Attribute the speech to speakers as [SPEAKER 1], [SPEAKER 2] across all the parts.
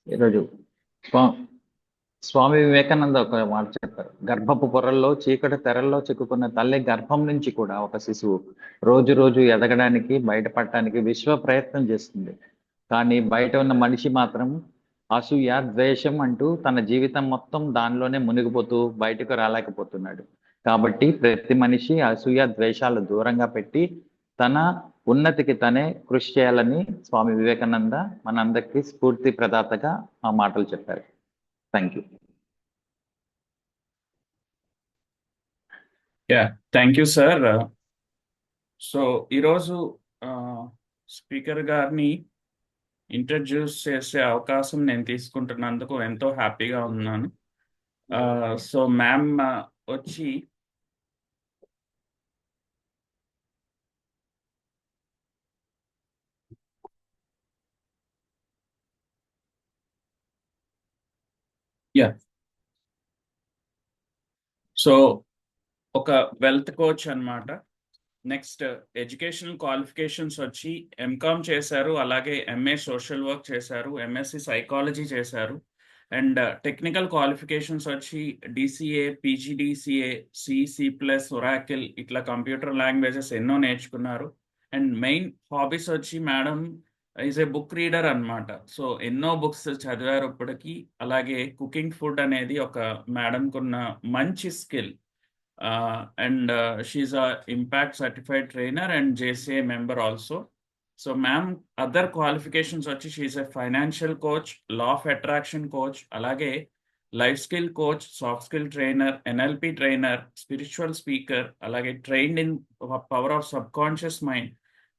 [SPEAKER 1] ఈరోజు స్వా- స్వామి వివేకానంద ఒక మాట చెప్పారు. గర్భపు పొరల్లో చీకటి తెరల్లో చిక్కుకున్న తల్లి గర్భం నుంచి కూడా ఒక శిశువు రోజు రోజు ఎదగడానికి బయటపడటానికి విశ్వ ప్రయత్నం చేస్తుంది. కానీ బయట ఉన్న మనిషి మాత్రం అసూయ ద్వేషం అంటూ తన జీవితం మొత్తం దానిలోనే మునిగిపోతూ బయటకు రాలేకపోతున్నాడు. కాబట్టి ప్రతి మనిషి అసూయ ద్వేషాలు దూరంగా పెట్టి తన ఉన్నతికి తనే కృషి చేయాలని స్వామి వివేకానంద మనందరికీ స్ఫూర్తి ప్రదాతగా ఆ మాటలు చెప్పారు. Thank you.
[SPEAKER 2] Thank you sir. So ఈరోజు స్పీకర్ గారిని ఇంట్రడ్యూస్ చేసే అవకాశం నేను తీసుకుంటున్నందుకు ఎంతో హ్యాపీగా ఉన్నాను. సో మ్యామ్ వచ్చి సో ఒక వెల్త్ కోచ్ అన్నమాట. నెక్స్ట్ ఎడ్యుకేషనల్ క్వాలిఫికేషన్స్ వచ్చి ఎంకామ్ చేశారు, అలాగే ఎంఏ సోషల్ వర్క్ చేశారు, ఎంఎస్సి సైకాలజీ చేశారు. అండ్ టెక్నికల్ క్వాలిఫికేషన్స్ వచ్చి DCA, PGDCA, C plus, Oracle ఇట్లా కంప్యూటర్ లాంగ్వేజెస్ ఎన్నో నేర్చుకున్నారు. అండ్ మెయిన్ హాబీస్ వచ్చి madam is a book reader అన్నమాట. సో ఎన్నో బుక్స్ చదివారు ఇప్పటికీ. అలాగే కుకింగ్ ఫుడ్ అనేది ఒక మేడంకున్న మంచి skill. And she's a impact certified trainer and JCA member also. So ma'am other qualifications వచ్చి she's a financial coach, law of attraction coach, అలాగే life skill coach, soft skill trainer, NLP trainer, spiritual speaker, అలాగే trained in power of subconscious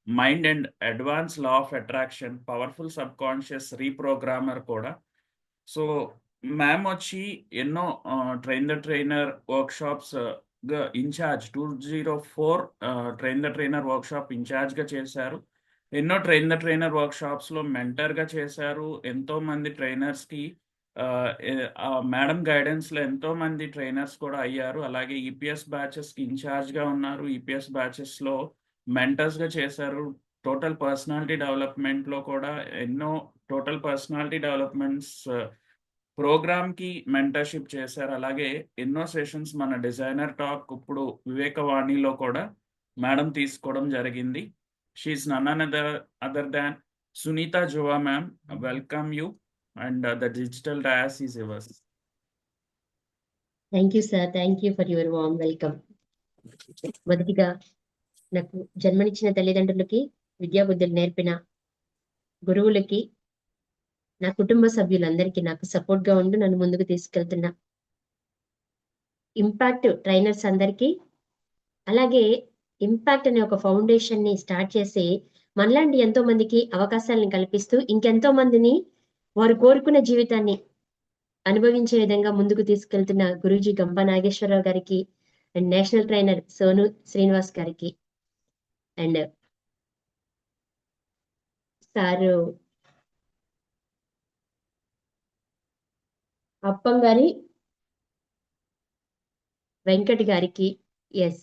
[SPEAKER 2] mind and advanced law of attraction, powerful subconscious reprogrammer కూడా. So ma'am వచ్చి ఎన్నో train the trainer workshops in-charge 204 train the trainer workshop ఇన్ఛార్జ్గా చేశారు. ఎన్నో train the trainer వర్క్షాప్స్లో మెంటర్గా చేశారు. ఎంతో మంది ట్రైనర్స్కి మేడం గైడెన్స్లో ఎంతో మంది ట్రైనర్స్ కూడా అయ్యారు. అలాగే ఈపీఎస్ బ్యాచెస్కి ఇన్ఛార్జ్గా ఉన్నారు. ఈపీఎస్ బ్యాచెస్లో మెంటర్స్గా చేశారు. టోటల్ పర్సనాలిటీ డెవలప్మెంట్లో కూడా ఎన్నో టోటల్ పర్సనాలిటీ డెవలప్మెంట్స్ ప్రోగ్రామ్కి మెంటర్షిప్ చేశారు. అలాగే ఎన్నో సెషన్స్ మన డిజైనర్ టాక్ ఇప్పుడు వివేకవాణిలో కూడా మేడం తీసుకోవడం జరిగింది. She's none other than Sunitha Juva ma'am. Welcome you and the digital dais is yours.
[SPEAKER 3] Thank you sir, thank you for your warm welcome. మొదటిగా నాకు జన్మనిచ్చిన తల్లిదండ్రులకి, విద్యాబుద్ధులు నేర్పిన గురువులకి, నా కుటుంబ సభ్యులందరికీ నాకు సపోర్ట్ గా ఉండి నన్ను ముందుకు తీసుకెళ్తున్న ఇంపాక్ట్ ట్రైనర్స్ అందరికీ, అలాగే ఇంపాక్ట్ అనే ఒక ఫౌండేషన్ ని స్టార్ట్ చేసి మనలాంటి ఎంతో మందికి అవకాశాలను కల్పిస్తూ ఇంకెంతో మందిని వారు కోరుకున్న జీవితాన్ని అనుభవించే విధంగా ముందుకు తీసుకెళ్తున్న గురూజీ గంప నాగేశ్వరరావు గారికి and national trainer Sonu Srinivas గారికి అండ్ సారు అప్పం గారి, వెంకట్ గారికి, ఎస్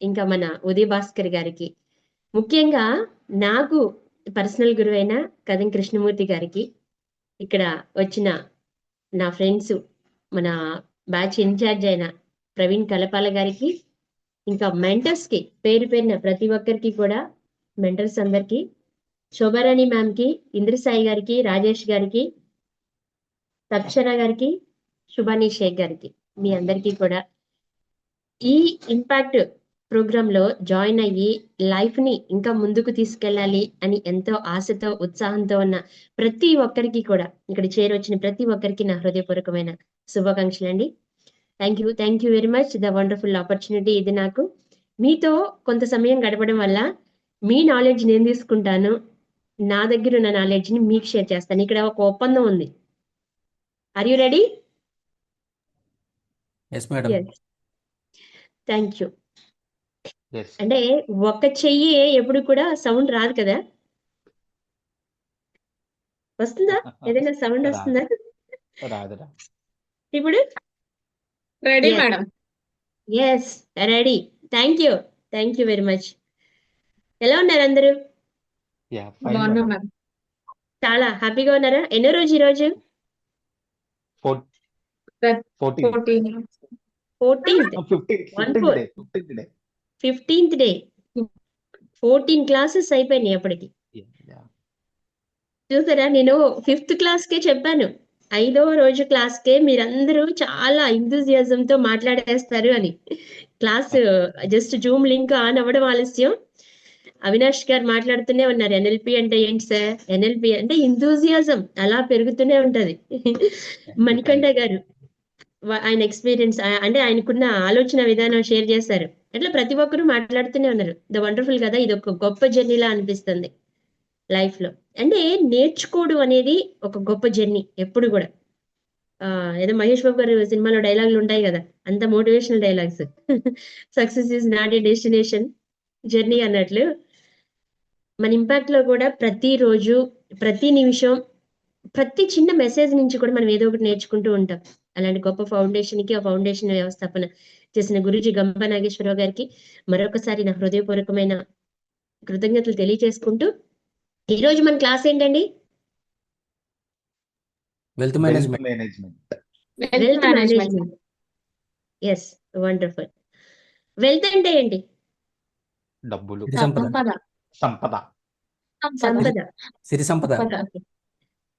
[SPEAKER 3] ఇంకా మన ఉదయ్ భాస్కర్ గారికి, ముఖ్యంగా నాకు పర్సనల్ గురువైన కదం కృష్ణమూర్తి గారికి, ఇక్కడ వచ్చిన నా ఫ్రెండ్స్, మన బ్యాచ్ ఇన్ఛార్జ్ అయిన ప్రవీణ్ కలపాల గారికి, ఇంకా మెంటర్స్ కి పేరు పేరున ప్రతి ఒక్కరికి కూడా, మెంటర్స్ అందరికి, శోభారాణి మ్యామ్ కి, ఇంద్రసాయి గారికి, రాజేష్ గారికి, తక్షణ గారికి, శుభాని షేక్ గారికి, మీ అందరికీ కూడా ఈ ఇంపాక్ట్ ప్రోగ్రామ్ లో జాయిన్ అయ్యి లైఫ్ ని ఇంకా ముందుకు తీసుకెళ్ళాలి అని ఎంతో ఆశతో ఉత్సాహంతో ఉన్న ప్రతి ఒక్కరికి కూడా, ఇక్కడ చేరొచ్చిన ప్రతి ఒక్కరికి నా హృదయపూర్వకమైన శుభాకాంక్షలు అండి. Thank you very much. The wonderful opportunity ఇది. నాకు మీతో కొంత సమయం గడపడం వల్ల మీ నాలెడ్జ్ నేను తీసుకుంటాను, నా దగ్గర ఉన్న నాలెడ్జ్ ని మీకు షేర్ చేస్తాను. ఇక్కడ ఒక ఒప్పందం ఉంది. Are you ready?
[SPEAKER 4] Yes madam.
[SPEAKER 3] Thank you. అంటే ఒక చెయ్యి ఎప్పుడు కూడా సౌండ్ రాదు కదా, వస్తుందా? ఏదైనా సౌండ్ వస్తుందా? ఇప్పుడు
[SPEAKER 5] ready madam.
[SPEAKER 3] Yes ready. Thank you very much. ఎలా ఉన్నారు అందరూ?
[SPEAKER 5] బాగున్నాం మేడం.
[SPEAKER 3] చాలా హ్యాపీగా ఉన్నారా? ఎన్నో రోజు ఈ రోజు?
[SPEAKER 1] Four
[SPEAKER 5] That
[SPEAKER 1] 14
[SPEAKER 5] 14.
[SPEAKER 3] 14th
[SPEAKER 1] 15th day 15th day
[SPEAKER 3] 15th day 14 classes అయిపోయినాయి అప్పటికి. చూసారా, నేను 5th క్లాస్కే చెప్పాను, 5వ రోజు క్లాస్కే మీరందరూ చాలా enthusiasm తో మాట్లాడేస్తారు అని. Class just Zoom link on అవ్వడం ఆలస్యం, అవినాష్ గారు మాట్లాడుతూనే ఉన్నారు, ఎన్ఎల్పి అంటే ఏంటి సార్, ఎన్ఎల్పి అంటే ఇంథూజియాజం అలా పెరుగుతూనే ఉంటది. మణికంఠ గారు ఆయన ఎక్స్పీరియన్స్ అంటే ఆయనకున్న ఆలోచన విధానం షేర్ చేశారు. అట్లా ప్రతి ఒక్కరూ మాట్లాడుతూనే ఉన్నారు. ద వండర్ఫుల్ కదా, ఇది ఒక గొప్ప జర్నీలా అనిపిస్తుంది లైఫ్ లో. అంటే నేర్చుకోవడం అనేది ఒక గొప్ప జర్నీ ఎప్పుడు కూడా. ఏదో మహేష్ బాబు గారు సినిమాలో డైలాగులు ఉంటాయి కదా, అంత motivational dialogues. Success is not a destination, journey అన్నట్లు మన ఇంపాక్ట్ లో కూడా ప్రతిరోజు, ప్రతి నిమిషం, ప్రతి చిన్న మెసేజ్ నుంచి కూడా మనం ఏదో ఒకటి నేర్చుకుంటూ ఉంటాం. అలాంటి గొప్ప ఫౌండేషన్ కి, ఆ ఫౌండేషన్ వ్యవస్థాపన చేసిన గురూజీ గంప నాగేశ్వరరావు గారికి మరొకసారి నా హృదయపూర్వకమైన కృతజ్ఞతలు తెలియజేసుకుంటూ, ఈ రోజు మన క్లాస్ ఏంటండి?
[SPEAKER 4] Wealth
[SPEAKER 1] wealth
[SPEAKER 4] management.
[SPEAKER 1] Management.
[SPEAKER 3] Wealth management. Yes, wonderful. Wealth అంటే ఏంటి?
[SPEAKER 1] డబ్బులు,
[SPEAKER 4] సిరి సంపద.
[SPEAKER 5] సంపద.
[SPEAKER 1] సంపద.
[SPEAKER 3] సంపద.
[SPEAKER 4] సిరి సంపద.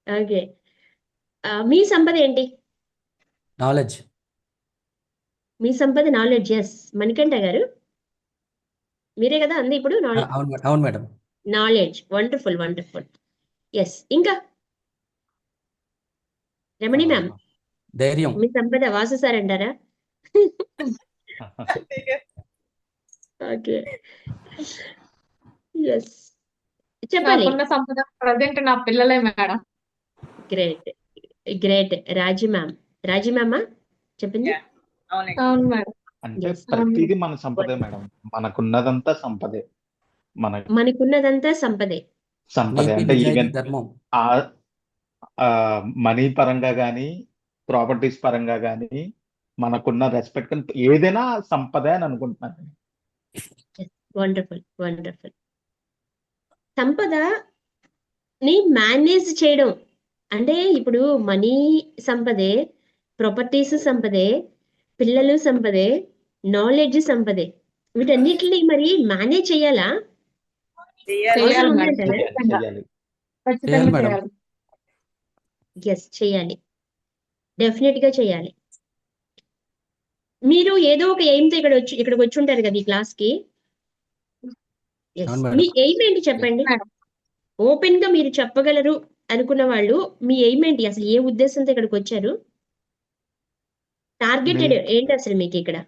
[SPEAKER 3] ఓకే, మీ సంపద ఏంటి?
[SPEAKER 4] నాలెడ్జ్.
[SPEAKER 3] మీ సంపద నాలెడ్జ్. ఎస్, మణికంఠ గారు మీరే కదా అంది ఇప్పుడు.
[SPEAKER 4] అవును madam.
[SPEAKER 3] Knowledge, wonderful wonderful. Yes, ఇంకా రమణి మ్యామ్,
[SPEAKER 4] ధైర్యం.
[SPEAKER 3] మీ సంపద వాసు సార్ అంటారా? ఓకే, ఎస్, చెప్పాలి.
[SPEAKER 5] నాకున్న సంపద ప్రజెంట్ నా పిల్లలే madam.
[SPEAKER 3] Great great. Raji ma'am, Raji మ్యామా చెప్పింది?
[SPEAKER 5] అవును మేడం.
[SPEAKER 1] అంటే
[SPEAKER 3] Yes.
[SPEAKER 1] ప్రతిదీ మన సంపదే మేడం, మనకున్నదంతా సంపదే.
[SPEAKER 3] మనకున్నదంతా సంపదే.
[SPEAKER 1] సంపదే
[SPEAKER 4] నీతి,
[SPEAKER 1] అంటే
[SPEAKER 4] నిజాయితీ,
[SPEAKER 1] ఈవెన్
[SPEAKER 4] ధర్మం.
[SPEAKER 1] మనీ పరంగా కానీ, ప్రాపర్టీస్ పరంగా కానీ, మనకున్న రెస్పెక్ట్ ఏదైనా సంపదే అని అనుకుంటున్నాను.
[SPEAKER 3] Wonderful wonderful. సంపదని మేనేజ్ చేయడం అంటే ఇప్పుడు మనీ సంపదే, ప్రాపర్టీస్ సంపదే, పిల్లలు సంపదే, నాలెడ్జ్ సంపదే. వీటన్నిటిని మరి మేనేజ్ చేయాలా?
[SPEAKER 5] చేయాలి మేడం.
[SPEAKER 1] చేయాలి.
[SPEAKER 5] ఖచ్చితంగా
[SPEAKER 4] చేయాలి మేడం.
[SPEAKER 5] చేయాలి.
[SPEAKER 3] ఎస్, చేయాలి, డెఫినెట్ గా చేయాలి. మీరు ఏదో ఒక ఎయిమ్ తో ఇక్కడికి వచ్చి ఉంటారు కదా ఈ క్లాస్ కి. Yes.
[SPEAKER 4] అవును
[SPEAKER 3] మీ
[SPEAKER 4] మేడం.
[SPEAKER 3] ఎయిమ్ ఏంటి చెప్పండి?
[SPEAKER 5] మేడం.
[SPEAKER 3] ఓపెన్ గా మీరు చెప్పగలరు అనుకున్న వాళ్ళు, మీ ఎయిమ్ ఏంటి? అసలు ఏ ఉద్దేశంతో ఇక్కడికి వచ్చారు? టార్గెటెడ్ ఏంటి అసలు మీకు ఇక్కడ?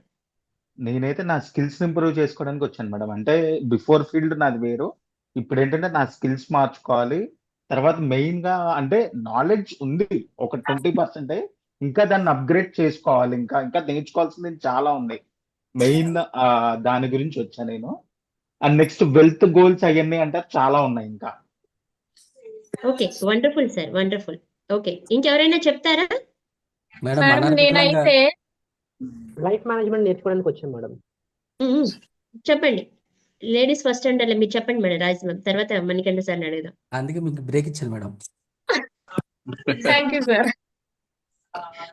[SPEAKER 1] నేనైతే నా స్కిల్స్ ఇంప్రూవ్ చేసుకోవడానికి వచ్చాను మేడం. అంటే బిఫోర్ ఫీల్డ్ నాది వేరు, ఇప్పుడు ఏంటంటే నా స్కిల్స్ మార్చుకోవాలి. తర్వాత మెయిన్ గా అంటే నాలెడ్జ్ ఉంది ఒక 20%, ఇంకా దాన్ని అప్గ్రేడ్ చేసుకోవాలి. ఇంకా ఇంకా నేర్చుకోవాల్సింది చాలా ఉంది. మెయిన్ దాని గురించి వచ్చా నేను. అండ్ నెక్స్ట్ వెల్త్ గోల్స్ అవన్నీ అంటే చాలా ఉన్నాయి ఇంకా.
[SPEAKER 3] Okay, wonderful sir, wonderful. Okay, ఇంకెవరైనా చెప్తారా?
[SPEAKER 4] మేడం
[SPEAKER 5] మేడం
[SPEAKER 4] అనర్గళంగా
[SPEAKER 5] నేనైతే
[SPEAKER 6] లైఫ్ మేనేజ్మెంట్ నేర్చుకోవడానికి వచ్చాను మేడం.
[SPEAKER 3] ఉమ్, చెప్పండి. లేడీస్ ఫస్ట్ అంటారులే, మీరు చెప్పండి మేడం. రాజు మ్యామ్ తర్వాత మణికంఠ సార్ని అడుగుదాం.
[SPEAKER 4] అందుకే మీకు బ్రేక్ ఇచ్చాను madam.
[SPEAKER 5] Thank you sir.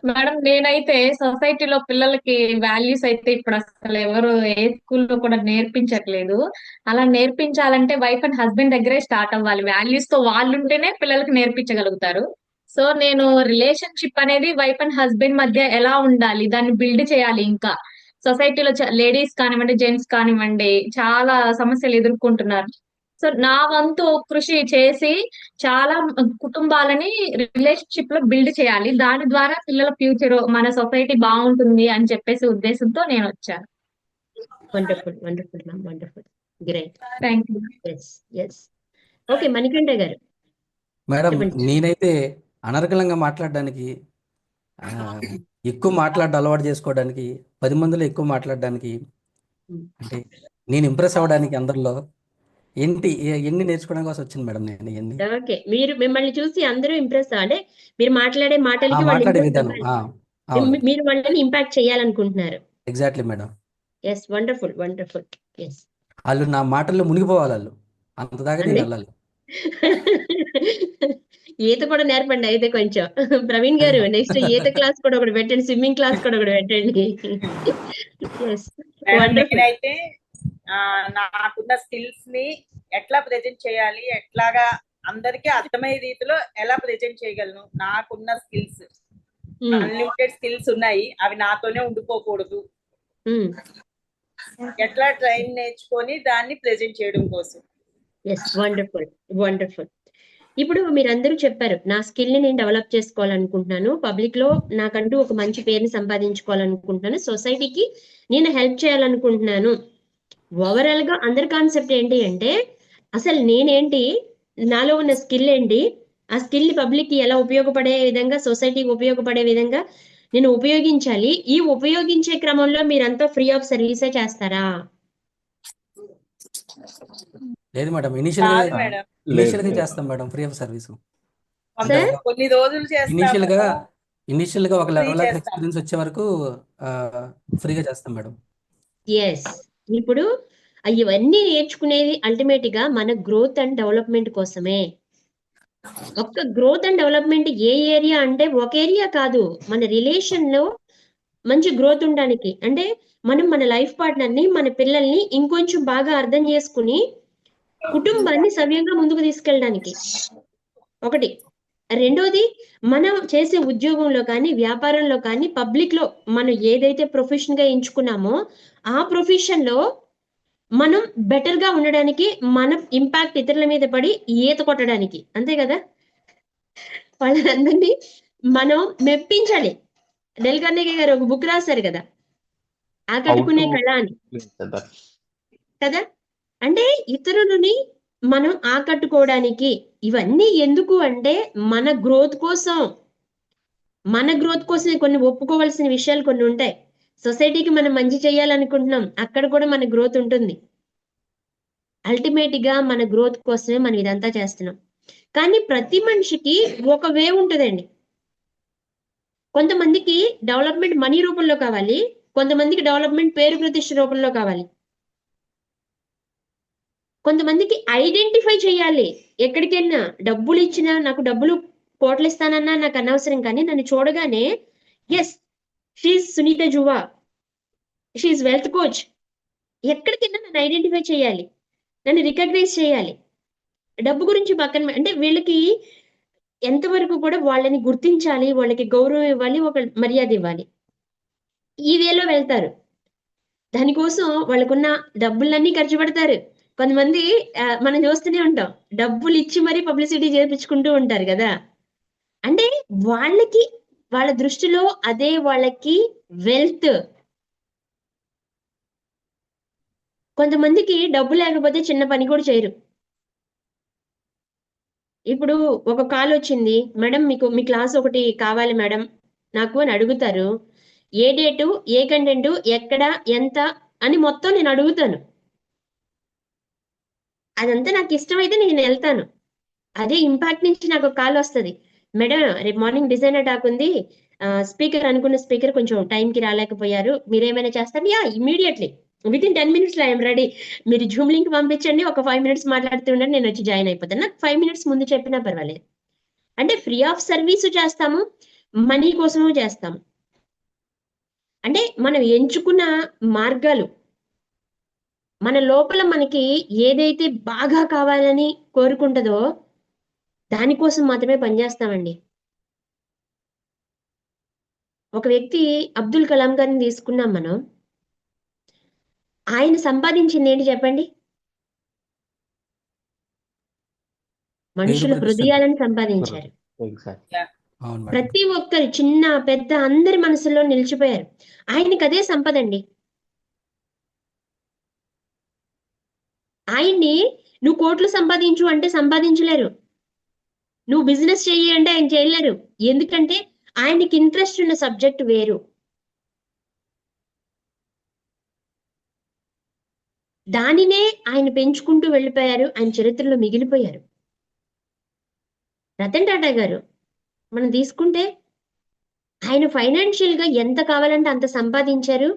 [SPEAKER 5] Madam నేనైతే సొసైటీలో పిల్లలకి వాల్యూస్ అయితే ఇప్పుడు అసలు ఎవరు ఏ స్కూల్లో కూడా నేర్పించట్లేదు. అలా నేర్పించాలంటే వైఫ్ అండ్ హస్బెండ్ దగ్గరే స్టార్ట్ అవ్వాలి. వాల్యూస్ తో వాళ్ళు ఉంటేనే పిల్లలకి నేర్పించగలుగుతారు. సో నేను రిలేషన్షిప్ అనేది వైఫ్ అండ్ హస్బెండ్ మధ్య ఎలా ఉండాలి, దాన్ని బిల్డ్ చేయాలి. ఇంకా సొసైటీలో లేడీస్ కానివ్వండి, జెంట్స్ కానివ్వండి, చాలా సమస్యలు ఎదుర్కొంటున్నారు. సో నా వంతు కృషి చేసి చాలా కుటుంబాలని రిలేషన్షిప్ లో బిల్డ్ చేయాలి. దాని ద్వారా పిల్లల ఫ్యూచర్, మన సొసైటీ బాగుంటుంది అని చెప్పేసి ఉద్దేశంతో నేను వచ్చాను.
[SPEAKER 3] Wonderful wonderful ma'am, wonderful, great.
[SPEAKER 5] Thank you.
[SPEAKER 3] Yes yes. Okay, Manikanta garu
[SPEAKER 4] madam
[SPEAKER 3] చెప్పండి.
[SPEAKER 4] నేనైతే అనర్గళంగా మాట్లాడడానికి, ఎక్కువ మాట్లాడడం అలవాటు చేసుకోవడానికి, 10 మందిలో ఎక్కువ మాట్లాడడానికి, అంటే నేను ఇంప్రెస్ అవ్వడానికి అందరిలో ఎన్ని నేర్చుకోవడం కోసం వచ్చింది మేడం నేను ఇవన్నీ.
[SPEAKER 3] ఓకే, మిమ్మల్ని చూసి అందరూ ఇంప్రెస్ అంటే మీరు మాట్లాడే మాటలకి వాళ్ళు
[SPEAKER 4] మాట్లాడే
[SPEAKER 3] impress
[SPEAKER 4] విధానం.
[SPEAKER 3] అవ్వాలి.
[SPEAKER 4] అవును,
[SPEAKER 3] మీరు వాళ్ళని ఇంపాక్ట్ చేయాలనుకుంటున్నారు.
[SPEAKER 4] Exactly madam.
[SPEAKER 3] Yes, wonderful wonderful. Yes,
[SPEAKER 4] వాళ్ళు నా మాటల్లో మునిగిపోవాలి, వాళ్ళు అంత దాకా నేను వెళ్ళాలి.
[SPEAKER 3] ఈత కూడా నేర్పండి అయితే కొంచెం. ప్రవీణ్ గారు నెక్స్ట్ ఈత క్లాస్ కూడా ఒకటి పెట్టండి, స్విమ్మింగ్ క్లాస్ కూడా ఒకటి పెట్టండి. Yes,
[SPEAKER 7] madam
[SPEAKER 3] wonderful.
[SPEAKER 7] నేనైతే నాకున్న స్కిల్స్ ని ఎట్లా ప్రజెంట్ చేయాలి, ఎట్లాగా అందరికీ అర్థమయ్యే రీతిలో ఎలా ప్రజెంట్ చేయగలను, నాకున్న స్కిల్స్ అన్లిమిటెడ్ స్కిల్స్ ఉన్నాయి, అవి నాతోనే ఉండిపోకూడదు, ఎట్లా ట్రైన్ నేర్చుకొని దాన్ని ప్రెజెంట్ చేయడం కోసం.
[SPEAKER 3] Yes, wonderful wonderful. ఇప్పుడు మీరందరూ చెప్పారు, నా స్కిల్ ని నేను డెవలప్ చేసుకోవాలనుకుంటున్నాను, పబ్లిక్ లో నాకంటూ ఒక మంచి పేరుని సంపాదించుకోవాలనుకుంటున్నాను, సొసైటీకి నేను హెల్ప్ చేయాలనుకుంటున్నాను. ఓవరాల్ గా అందరి కాన్సెప్ట్ ఏంటి అంటే, అసలు నేనేంటి, నాలో ఉన్న స్కిల్ ఏంటి, ఆ స్కిల్ ని పబ్లిక్ కి ఎలా ఉపయోగపడే విధంగా, సొసైటీకి ఉపయోగపడే విధంగా నేను ఉపయోగించాలి. ఈ ఉపయోగించే క్రమంలో మీరంతా ఫ్రీ ఆఫ్ సర్వీసే చేస్తారా?
[SPEAKER 4] లేదు మేడం,
[SPEAKER 7] కాదు
[SPEAKER 4] ఇనిషియల్ గా
[SPEAKER 7] మేడం,
[SPEAKER 4] చేస్తాం madam free of service.
[SPEAKER 3] Sir
[SPEAKER 7] కొన్ని రోజులు
[SPEAKER 4] ఇనిషియల్ గా
[SPEAKER 7] చేస్తాము,
[SPEAKER 4] ఒక
[SPEAKER 7] ఫ్రీ
[SPEAKER 4] లెవెల్ ఆఫ్
[SPEAKER 7] చేస్తాము.
[SPEAKER 4] ఎక్స్పీరియన్స్ వచ్చే వరకు ఫ్రీగా చేస్తాం మేడం.
[SPEAKER 3] ఎస్, ఇప్పుడు ఇవన్నీ నేర్చుకునేది అల్టిమేట్ గా మన గ్రోత్ అండ్ డెవలప్మెంట్ కోసమే. ఒక్క growth and development A area అంటే ఒక ఏరియా కాదు, మన రిలేషన్ లో మంచి గ్రోత్ ఉండడానికి, అంటే మనం మన లైఫ్ పార్ట్నర్ ని, మన పిల్లల్ని ఇంకొంచెం బాగా అర్థం చేసుకుని కుటుంబాన్ని సవ్యంగా ముందుకు తీసుకెళ్ళడానికి ఒకటి. రెండోది, మనం చేసే ఉద్యోగంలో కానీ, వ్యాపారంలో కానీ, పబ్లిక్ లో మనం ఏదైతే ప్రొఫెషన్ గా ఎంచుకున్నామో ఆ ప్రొఫెషన్ లో మనం బెటర్ గా ఉండడానికి, మన ఇంపాక్ట్ ఇతరుల మీద పడి ఈత కొట్టడానికి, అంతే కదా. వాళ్ళందరినీ మనం మెప్పించాలి. డెల్ కార్నెగీ గారు ఒక బుక్ రాశారు కదా, ఆకట్టుకునే కళ అని కదా. అంటే ఇతరులని మనం ఆకట్టుకోవడానికి, ఇవన్నీ ఎందుకు అంటే మన గ్రోత్ కోసం. మన గ్రోత్ కోసమే కొన్ని ఒప్పుకోవాల్సిన విషయాలు కొన్ని ఉంటాయి. సొసైటీకి మనం మంచి చేయాలనుకుంటున్నాం, అక్కడ కూడా మన గ్రోత్ ఉంటుంది. అల్టిమేట్ గా మన గ్రోత్ కోసమే మనం ఇదంతా చేస్తున్నాం. కానీ ప్రతి మనిషికి ఒక వే ఉంటుందండి. కొంతమందికి డెవలప్మెంట్ మనీ రూపంలో కావాలి, కొంతమందికి డెవలప్మెంట్ పేరు ప్రతిష్ట రూపంలో కావాలి, కొంతమందికి ఐడెంటిఫై చేయాలి. ఎక్కడికి వెళ్ళినా డబ్బులు ఇచ్చినా, నాకు డబ్బులు కోట్లు ఇస్తానన్నా నాకు అనవసరం, కానీ నన్ను చూడగానే yes she's Sunitha Juva, she's wealth coach, ఎక్కడికి వెళ్ళినా నన్ను ఐడెంటిఫై చేయాలి, నన్ను రికగ్నైజ్ చేయాలి. డబ్బు గురించి పక్కన, అంటే వీళ్ళకి ఎంతవరకు కూడా వాళ్ళని గుర్తించాలి, వాళ్ళకి గౌరవం ఇవ్వాలి, ఒక మర్యాద ఇవ్వాలి, ఈ వేలో వెళ్తారు. దానికోసం వాళ్ళకున్న డబ్బులన్నీ ఖర్చు పెడతారు. కొంతమంది మనం చూస్తూనే ఉంటాం, డబ్బులు ఇచ్చి మరీ పబ్లిసిటీ చేయించుకుంటూ ఉంటారు కదా. అంటే వాళ్ళకి, వాళ్ళ దృష్టిలో అదే వాళ్ళకి వెల్త్. కొంతమందికి డబ్బు లేకపోతే చిన్న పని కూడా చేయరు. ఇప్పుడు ఒక కాల్ వచ్చింది, మేడం మీకు మీ క్లాస్ ఒకటి కావాలి మేడం నాకు అని అడుగుతారు. ఏ డేటు, ఏ కంటెంట్, ఎక్కడ, ఎంత అని మొత్తం నేను అడుగుతాను. అదంతా నాకు ఇష్టమైతే నేను వెళ్తాను. అదే ఇంపాక్ట్ నుంచి నాకు కాల్ వస్తుంది, మేడం రేపు మార్నింగ్ డిజైనర్ టాక్ ఉంది, స్పీకర్ అనుకున్న స్పీకర్ కొంచెం టైంకి రాలేకపోయారు, మీరేమైనా చేస్తారు? Yeah, immediately with in 10 minutes లో ఐఎమ్ రెడీ. మీరు జూమ్ లింక్ పంపించండి, ఒక 5 minutes మాట్లాడుతూ ఉండండి, నేను వచ్చి జాయిన్ అయిపోతాను. నాకు 5 minutes ముందు చెప్పినా పర్వాలేదు. అంటే ఫ్రీ ఆఫ్ సర్వీస్ చేస్తాము, మనీ కోసము చేస్తాము. అంటే మనం ఎంచుకున్న మార్గాలు, మన లోపల మనకి ఏదైతే బాగా కావాలని కోరుకుంటుందో దానికోసం మాత్రమే పనిచేస్తామండి. ఒక వ్యక్తి అబ్దుల్ కలాం గారిని తీసుకున్నాం మనం, ఆయన సంపాదించింది ఏంటి చెప్పండి? మనుషుల హృదయాలను సంపాదించారు.
[SPEAKER 4] అవును మేడం.
[SPEAKER 3] ప్రతి ఒక్కరు, చిన్న పెద్ద, అందరి మనసుల్లో నిలిచిపోయారు. ఆయనకి అదే సంపదండి. ఆయన్ని నువ్వు కోట్లు సంపాదించు అంటే సంపాదించలేరు, నువ్వు బిజినెస్ చెయ్యి అంటే ఆయన చేయలేరు. ఎందుకంటే ఆయనకి ఇంట్రెస్ట్ ఉన్న సబ్జెక్ట్ వేరు. దానినే ఆయన పెంచుకుంటూ వెళ్ళిపోయారు, ఆయన చరిత్రలో మిగిలిపోయారు. రతన్ టాటా గారు మనం తీసుకుంటే ఆయన ఫైనాన్షియల్ గా ఎంత కావాలంటే అంత సంపాదించారు.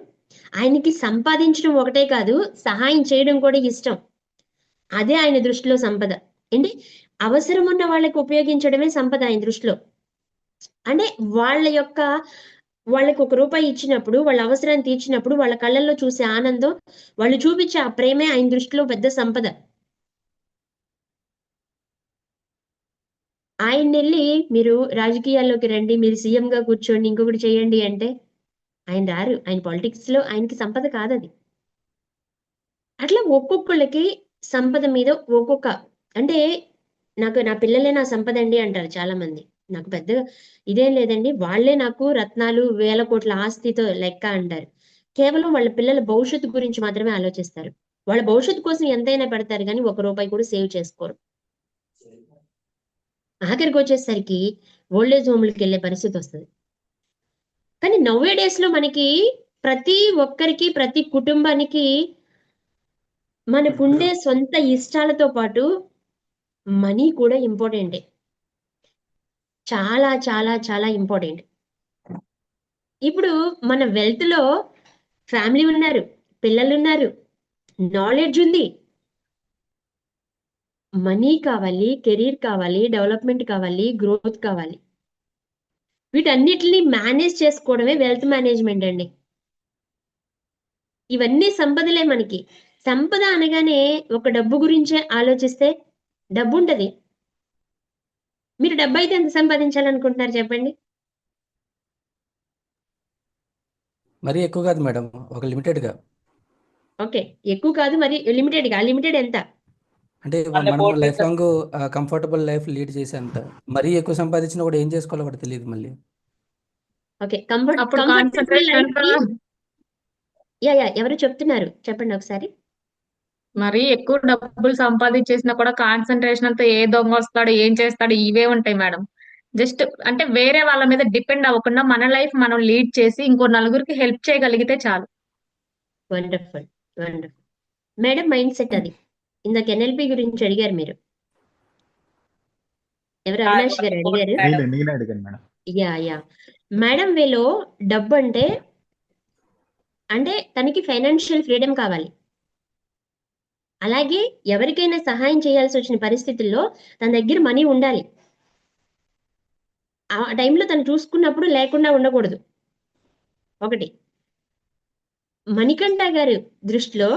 [SPEAKER 3] ఆయనకి సంపాదించడం ఒకటే కాదు, సహాయం చేయడం కూడా ఇష్టం. అదే ఆయన దృష్టిలో సంపద. అంటే అవసరం ఉన్న వాళ్ళకి ఉపయోగించడమే సంపద ఆయన దృష్టిలో. అంటే వాళ్ళకి ₹1 ఇచ్చినప్పుడు, వాళ్ళ అవసరాన్ని తీర్చినప్పుడు వాళ్ళ కళ్ళల్లో చూసే ఆనందం, వాళ్ళు చూపించే ఆ ప్రేమే ఆయన దృష్టిలో పెద్ద సంపద. ఆయన్నెళ్ళి మీరు రాజకీయాల్లోకి రండి, మీరు సీఎంగా కూర్చోండి, ఇంకొకటి చేయండి అంటే ఆయన రారు. ఆయన పాలిటిక్స్‌లో ఆయనకి సంపద కాదది. అట్లా ఒక్కొక్కళ్ళకి సంపద మీద అంటే నా పిల్లలే నా సంపదండి అంటారు చాలామంది. నాకు పెద్దగా ఇదేం లేదండి. వాళ్ళే నాకు రత్నాలు, వేల కోట్ల ఆస్తితో లెక్క అంటారు. కేవలం వాళ్ళ పిల్లల భవిష్యత్తు గురించి మాత్రమే ఆలోచిస్తారు. వాళ్ళ భవిష్యత్తు కోసం ఎంతైనా పెడతారు గానీ, ₹1 కూడా సేవ్ చేసుకోరు. ఆఖరికొచ్చేసరికి ఓల్డ్ ఏజ్ హోమ్‌లకెళ్ళే పరిస్థితొస్తది. కానీ నౌ ఏ డేస్‌లో మనకి ప్రతి ఒక్కరికి, ప్రతి కుటుంబానికి మనకుండే సొంత ఇష్టాలతో పాటు మనీ కూడా ఇంపార్టెంటే. చాలా, చాలా, చాలా ఇంపార్టెంట్. ఇప్పుడు మన వెల్త్‌లో ఫ్యామిలీ ఉన్నారు, పిల్లలున్నారు, నాలెడ్జ్ ఉంది. మనీ కావాలి, కెరీర్ కావాలి, డెవలప్‌మెంట్ కావాలి, గ్రోత్ కావాలి. వీటన్నిటిని మేనేజ్ చేసుకోవడమే వెల్త్ మేనేజ్‌మెంట్ అండి. ఇవన్నీ సంపదలే మనకి. సంపద అనగానే ఒక డబ్బు గురించే ఆలోచిస్తే డబ్బుంటది. మీరు డబ్బయితే ఎంత సంపాదించాలనుకుంటున్నారు చెప్పండి?
[SPEAKER 4] మరీ ఎక్కువ కాదు మేడం, ఒక లిమిటెడ్గా.
[SPEAKER 3] ఓకే. ఎక్కువ కాదు, మరి లిమిటెడ్‌గా. లిమిటెడ్ ఎంత?
[SPEAKER 4] అంటే
[SPEAKER 7] 100
[SPEAKER 4] మనం
[SPEAKER 7] కోట్లు
[SPEAKER 4] life long comfortable life lead చేసేంత. మరీ ఎక్కువ సంపాదించినా కూడా ఏం చేసుకోవాలో కూడా తెలియదు మళ్ళీ.
[SPEAKER 3] ఓకే.
[SPEAKER 5] అప్పుడు
[SPEAKER 3] కంఫర్టబుల్
[SPEAKER 5] కాన్సన్ట్రేషన్ అంతా
[SPEAKER 3] లైఫ్‌కి యాహ్! ఎవరో చెప్తున్నారు. చెప్పండి ఒకసారి.
[SPEAKER 5] మరి ఎక్కువ డబ్బులు సంపాదించేసినా కూడా కాన్సన్ట్రేషన్ అంతా ఏ దొంగ వస్తాడు, ఏం చేస్తాడు, ఇవే ఉంటాయి మేడం. జస్ట్ అంటే వేరే వాళ్ళ మీద డిపెండ్ అవ్వకుండా మన లైఫ్ మనం లీడ్ చేసి ఇంకో నలుగురికి హెల్ప్ చేయగలిగితే చాలు.
[SPEAKER 3] Wonderful. Wonderful. Madam mind set అది. ఇందాక ఎన్ఎల్‌పి గురించి అడిగారు మీరు. ఎవరు? అవినాష్ గారు
[SPEAKER 7] 100 కోట్లు
[SPEAKER 3] అడిగారు.
[SPEAKER 7] మేడం.
[SPEAKER 8] నేనే అడిగాను మేడం.
[SPEAKER 3] యాహ్! మేడం వేలో డబ్బంటే అంటే తనకి ఫైనాన్షియల్ ఫ్రీడమ్ కావాలి. అలాగే ఎవరికైనా సహాయం చేయాల్సొచ్చిన పరిస్థితుల్లో తన దగ్గర మనీ ఉండాలి. ఆ టైంలో తను చూసుకున్నప్పుడు లేకుండా ఉండకూడదు. ఒకటి. మణికంఠ గారు దృష్టిలో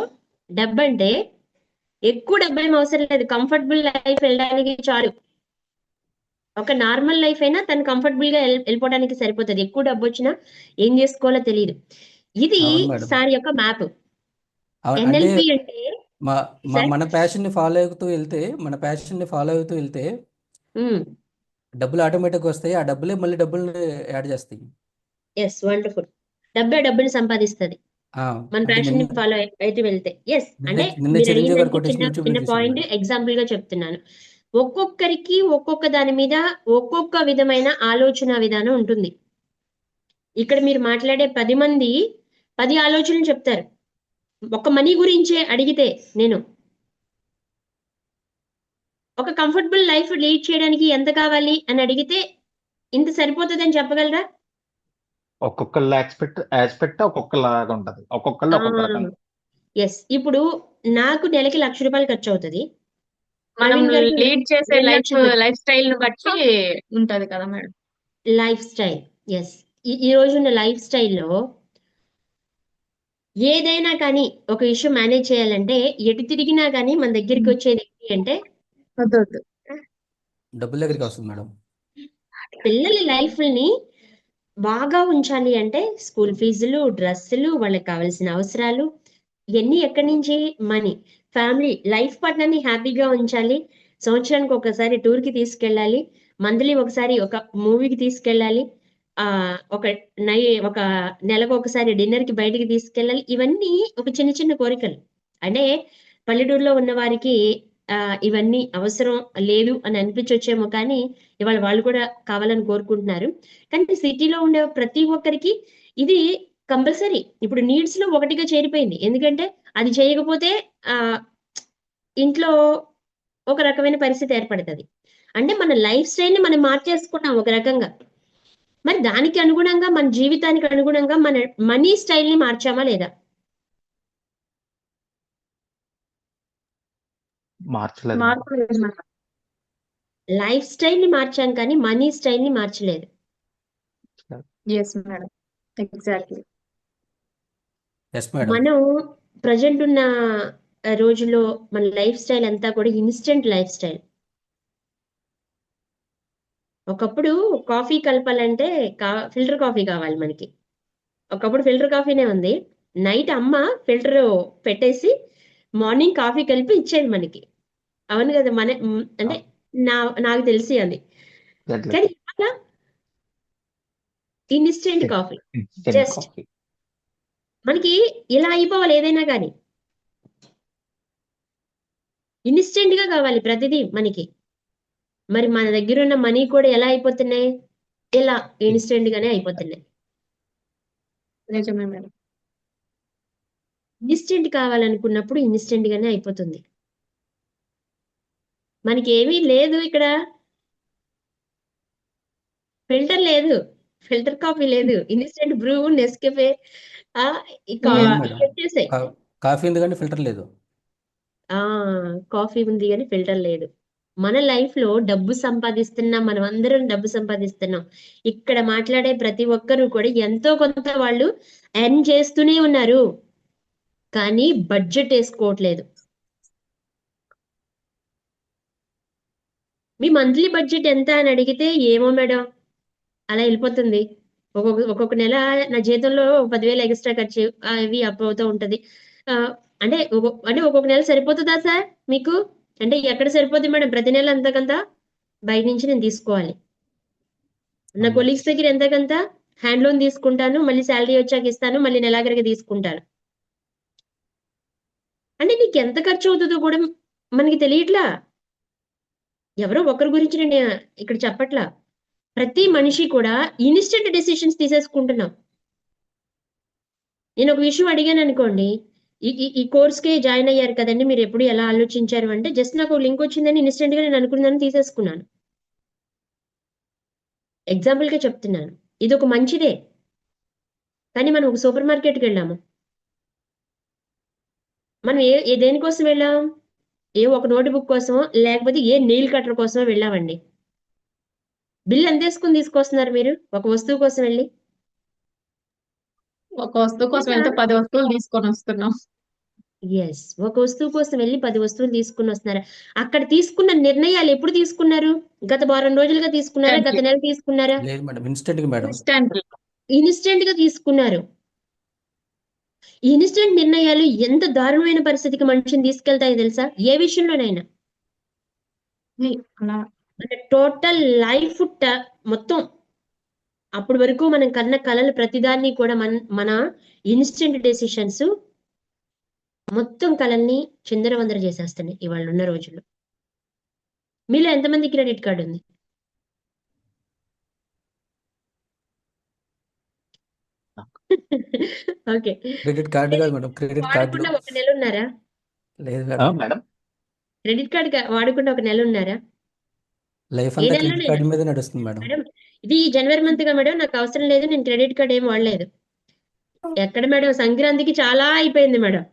[SPEAKER 3] డబ్బంటే ఎక్కువ డబ్బేం అవసరం లేదు. కంఫర్టబుల్ లైఫ్ వెళ్ళడానికి చాలు. ఒక నార్మల్ లైఫ్ అయినా తను కంఫర్టబుల్‌గా వెళ్ళిపోవడానికి సరిపోతది. ఎక్కువ డబ్బొచ్చినా ఏం చేసుకోవాలో తెలీదు. ఇది
[SPEAKER 4] అవును మేడం.
[SPEAKER 3] సార్ యొక్క మ్యాప్.
[SPEAKER 4] అంటే
[SPEAKER 3] ఎన్ఎల్‌పి అంటే సార్
[SPEAKER 4] మన ప్యాషన్ని ఫాలో అవుతూ వెళ్తే
[SPEAKER 3] హ్మ్.
[SPEAKER 4] డబ్బులు ఆటోమేటిక్గా వస్తాయి. ఆ డబ్బులే మళ్ళీ డబ్బుల్ని యాడ్ చేస్తాయి.
[SPEAKER 3] యెస్. వండర్‌ఫుల్. డబ్బుని సంపాదిస్తది. మన
[SPEAKER 4] అంటే
[SPEAKER 3] ప్యాషన్‌ని ఫాలో అయితే వెళ్తే. యెస్. అంటే
[SPEAKER 4] నిన్న
[SPEAKER 3] మీరు
[SPEAKER 4] చిరంజీవి గారి
[SPEAKER 3] అడిగిందానికి
[SPEAKER 4] కొటేషన్ యూట్యూబ్లో
[SPEAKER 3] చిన్న
[SPEAKER 4] చూసాను
[SPEAKER 3] పాయింట్
[SPEAKER 4] మేడం.
[SPEAKER 3] ఎగ్జాంపుల్‌గా చెప్తున్నాను. ఒక్కొక్కరికి ఒక్కొక్క దాని మీద ఒక్కొక్క విధమైన ఆలోచన విధానం ఉంటుంది. ఇక్కడ మీరు మాట్లాడే 10 మంది 10 ఆలోచనలు చెప్తారు. ఒక మనీ గురించే అడిగితే నేను ఒక కంఫర్టబుల్ లైఫ్ లీడ్ చేయడానికి ఎంత కావాలి అని అడిగితే ఇంత సరిపోతదని చెప్పగలరా?
[SPEAKER 8] ఒక్కొక్కళ్ళ యాస్పెక్ట్ ఒక్కొక్కలాగా ఉంటది. ఒక్కొక్కళ్ళు ఒక్కొక్క రకంగా.
[SPEAKER 3] యెస్. ఇప్పుడు నాకు నెలకి ₹1,00,000 ఖర్చవుతది.
[SPEAKER 5] మనం
[SPEAKER 3] ప్రవీణ్ గారికి
[SPEAKER 5] లీడ్ చేసే
[SPEAKER 3] 2,00,000
[SPEAKER 5] లైఫ్ స్టైల్ ని బట్టి ఉంటది కదా మేడం.
[SPEAKER 3] Life style. యెస్. ఈ రోజున్న లైఫ్ స్టైల్‌లో ఏదైనా కానీ ఒక ఇష్యూ మేనేజ్ చేయాలంటే ఎటు తిరిగినా గానీ మన దగ్గరికి వచ్చేది ఏంటి అంటే
[SPEAKER 5] వద్దొద్దు.
[SPEAKER 4] డబ్బుల దగ్గరికి వస్తుంది మేడం.
[SPEAKER 3] పిల్లల లైఫ్‌ని బాగా ఉంచాలి అంటే స్కూల్ ఫీజులు, డ్రెస్సులు, వాళ్ళకి కావాల్సిన అవసరాలు ఇయన్నీ ఎక్కడి నుంచి? మనీ. ఫ్యామిలీ లైఫ్ పార్ట్నర్‌ని హ్యాపీగా ఉంచాలి. సంవత్సరానికి ఒకసారి టూర్‌కి తీసుకెళ్ళాలి. మంత్లీ ఒకసారి ఒక మూవీకి తీసుకెళ్ళాలి. ఒక నెలకొకసారి డిన్నర్‌కి బయటికి తీసుకెళ్ళాలి. ఇవన్నీ ఒక చిన్న చిన్న కోరికలు. అంటే పల్లెటూరులో ఉన్న వారికి ఇవన్నీ అవసరం లేదు అని అనిపించొచ్చేమో కానీ ఇవాళ వాళ్ళు కూడా కావాలని కోరుకుంటున్నారు. కానీ సిటీలో ఉండే ప్రతి ఒక్కరికి ఇది కంపల్సరీ. ఇప్పుడు నీడ్స్‌లో ఒకటిగా చేరిపోయింది. ఎందుకంటే అది చేయకపోతే ఆహ్, ఇంట్లో ఒక రకమైన పరిస్థితి ఏర్పడతది. అంటే మన లైఫ్ స్టైల్‌ని మనం మార్చేసుకున్నాం ఒక రకంగా. మరి దానికి అనుగుణంగా మన జీవితానికి అనుగుణంగా మన మనీ స్టైల్‌ని మార్చామా లేదా?
[SPEAKER 8] మార్చలేదు మేడం.
[SPEAKER 5] మార్పు లేదు మేడం.
[SPEAKER 3] లైఫ్ స్టైల్ని మార్చాం కానీ మనీ స్టైల్ని మార్చలేదు.
[SPEAKER 5] Yes madam, exactly.
[SPEAKER 4] Yes madam.
[SPEAKER 3] మనం ప్రజెంట్ ఉన్న రోజుల్లో మన లైఫ్ స్టైల్ అంతా కూడా ఇన్స్టెంట్ లైఫ్ స్టైల్. ఒకప్పుడు కాఫీ కలపాలంటే ఫిల్టర్ కాఫీ కావాలి మనకి. ఒకప్పుడు ఫిల్టర్ కాఫీనే ఉంది. నైట్ అమ్మ ఫిల్టర్ పెట్టేసి మార్నింగ్ కాఫీ కలిపి ఇచ్చేది మనకి. అవును కదా, అంటే నాకు తెలిసి అది. కానీ ఇవాళ ఇన్స్టెంట్ కాఫీ, జస్ట్ మనకి ఇలా అయిపోవాలి. ఏదైనా కానీ ఇన్స్టెంట్ గా కావాలి ప్రతిదీ మనకి. మరి మన దగ్గర ఉన్న మనీ కూడా ఎలా అయిపోతున్నాయి? ఇలా ఇన్స్టెంట్ గానే అయిపోతున్నాయి.
[SPEAKER 5] నిజమే మేడం.
[SPEAKER 3] ఇన్స్టెంట్ కావాలనుకున్నప్పుడు ఇన్స్టెంట్ గానే అయిపోతుంది. మనకి ఏమీ లేదు ఇక్కడ, ఫిల్టర్ లేదు, ఫిల్టర్ కాఫీ లేదు, ఇన్స్టెంట్ బ్రూ, నెస్కెఫే వచ్చేసాయి.
[SPEAKER 4] కాఫీ ఉంది కానీ ఫిల్టర్ లేదు.
[SPEAKER 3] కాఫీ ఉంది కానీ ఫిల్టర్ లేదు. మన లైఫ్ లో డబ్బు సంపాదిస్తున్నాం, మనం అందరం డబ్బు సంపాదిస్తున్నాం. ఇక్కడ మాట్లాడే ప్రతి ఒక్కరు కూడా ఎంతో కొంత వాళ్ళు ఎర్న్ చేస్తూనే ఉన్నారు, కానీ బడ్జెట్ వేసుకోవట్లేదు. మీ మంత్లీ బడ్జెట్ ఎంత అని అడిగితే ఏమో మేడం అలా వెళ్ళిపోతుంది. ఒక్కొక్క నెల నా జీతంలో 10,000 ఎక్స్ట్రా ఖర్చు అవి అప్ అవుతూ ఉంటది. అంటే ఒక్కొక్క నెల సరిపోతుందా సార్ మీకు? అంటే ఎక్కడ సరిపోతుంది మేడం? ప్రతి నెల ఎంతకంత బయట నుంచి నేను తీసుకోవాలి. నా కొలీగ్స్ దగ్గర ఎంతకంత హ్యాండ్ లోన్ తీసుకుంటాను, మళ్ళీ శాలరీ వచ్చాక ఇస్తాను, మళ్ళీ నెలాఖరికి తీసుకుంటాను. అంటే నీకు ఎంత ఖర్చు అవుతుందో కూడా మనకి తెలియట్లా. ఎవరో ఒకరి గురించి నేను ఇక్కడ చెప్పట్లా. ప్రతి మనిషి కూడా ఇన్స్టెంట్ డెసిషన్స్ తీసేసుకుంటున్నాం. నేను ఒక విషయం అడిగాను అనుకోండి, ఈ కోర్స్కే జాయిన్ అయ్యారు కదండి, మీరు ఎప్పుడు ఎలా ఆలోచించారు అంటే, జస్ట్ నాకు లింక్ వచ్చిందని ఇన్స్టెంట్ గా నేను అనుకున్నాను, తీసేసుకున్నాను. ఎగ్జాంపుల్ గా చెప్తున్నాను. ఇది ఒక మంచిదే. కానీ మనం ఒక సూపర్ మార్కెట్కి వెళ్ళాము. మనం దేనికోసం వెళ్ళాం? ఒక నోట్ బుక్ కోసం, లేకపోతే నెయిల్ కట్టర్ కోసమో వెళ్ళామండి. బిల్ ఎంత వేసుకుని తీసుకొస్తున్నారు మీరు ఒక వస్తువు కోసం వెళ్ళి?
[SPEAKER 5] ఒక వస్తువు కోసం వెళ్తే 10 వస్తువులు తీసుకొని వస్తున్నాం.
[SPEAKER 3] ఎస్, ఒక వస్తువు కోసం వెళ్ళి 10 వస్తువులు తీసుకుని వస్తున్నారు. అక్కడ తీసుకున్న నిర్ణయాలు ఎప్పుడు తీసుకున్నారు? గత వారం రోజులుగా తీసుకున్నారా? గత నెల తీసుకున్నారా?
[SPEAKER 4] లేదు మేడం, ఇన్స్టెంట్ గా మేడం.
[SPEAKER 3] ఇన్స్టెంట్ గా తీసుకున్నారు. ఇన్స్టెంట్ నిర్ణయాలు ఎంత దారుణమైన పరిస్థితికి మనిషిని తీసుకెళ్తాయో తెలుసా? ఏ విషయంలోనైనా. అంటే టోటల్ లైఫ్ మొత్తం అప్పటి వరకు మనం కన్న కలలు ప్రతిదాన్ని కూడా మన ఇన్స్టెంట్ డెసిషన్స్ మొత్తం కలల్ని చిందరవందర చేసేస్తున్నాయి ఇవాళ ఉన్న రోజుల్లో. మీలో ఎంతమంది క్రెడిట్ కార్డు ఉంది? ఓకే,
[SPEAKER 4] క్రెడిట్ కార్డు కాదు మేడం, క్రెడిట్ కార్డు
[SPEAKER 3] వాడకుండా ఒక నెల ఉన్నారా?
[SPEAKER 4] లేదు
[SPEAKER 8] మేడం.
[SPEAKER 3] క్రెడిట్ కార్డు వాడకుండా ఒక నెల ఉన్నారా?
[SPEAKER 4] లైఫ్
[SPEAKER 3] ఏ
[SPEAKER 4] అంతా
[SPEAKER 3] నెలలో
[SPEAKER 4] క్రెడిట్ కార్డు మీద నడుస్తుంది మేడం.
[SPEAKER 3] మేడం, ఇది జనవరి మంత్ గా మేడం, నాకు అవసరం లేదు, నేను క్రెడిట్ కార్డ్ ఏం వాడలేదు. ఎక్కడ మేడం, సంక్రాంతికి చాలా అయిపోయింది మేడం,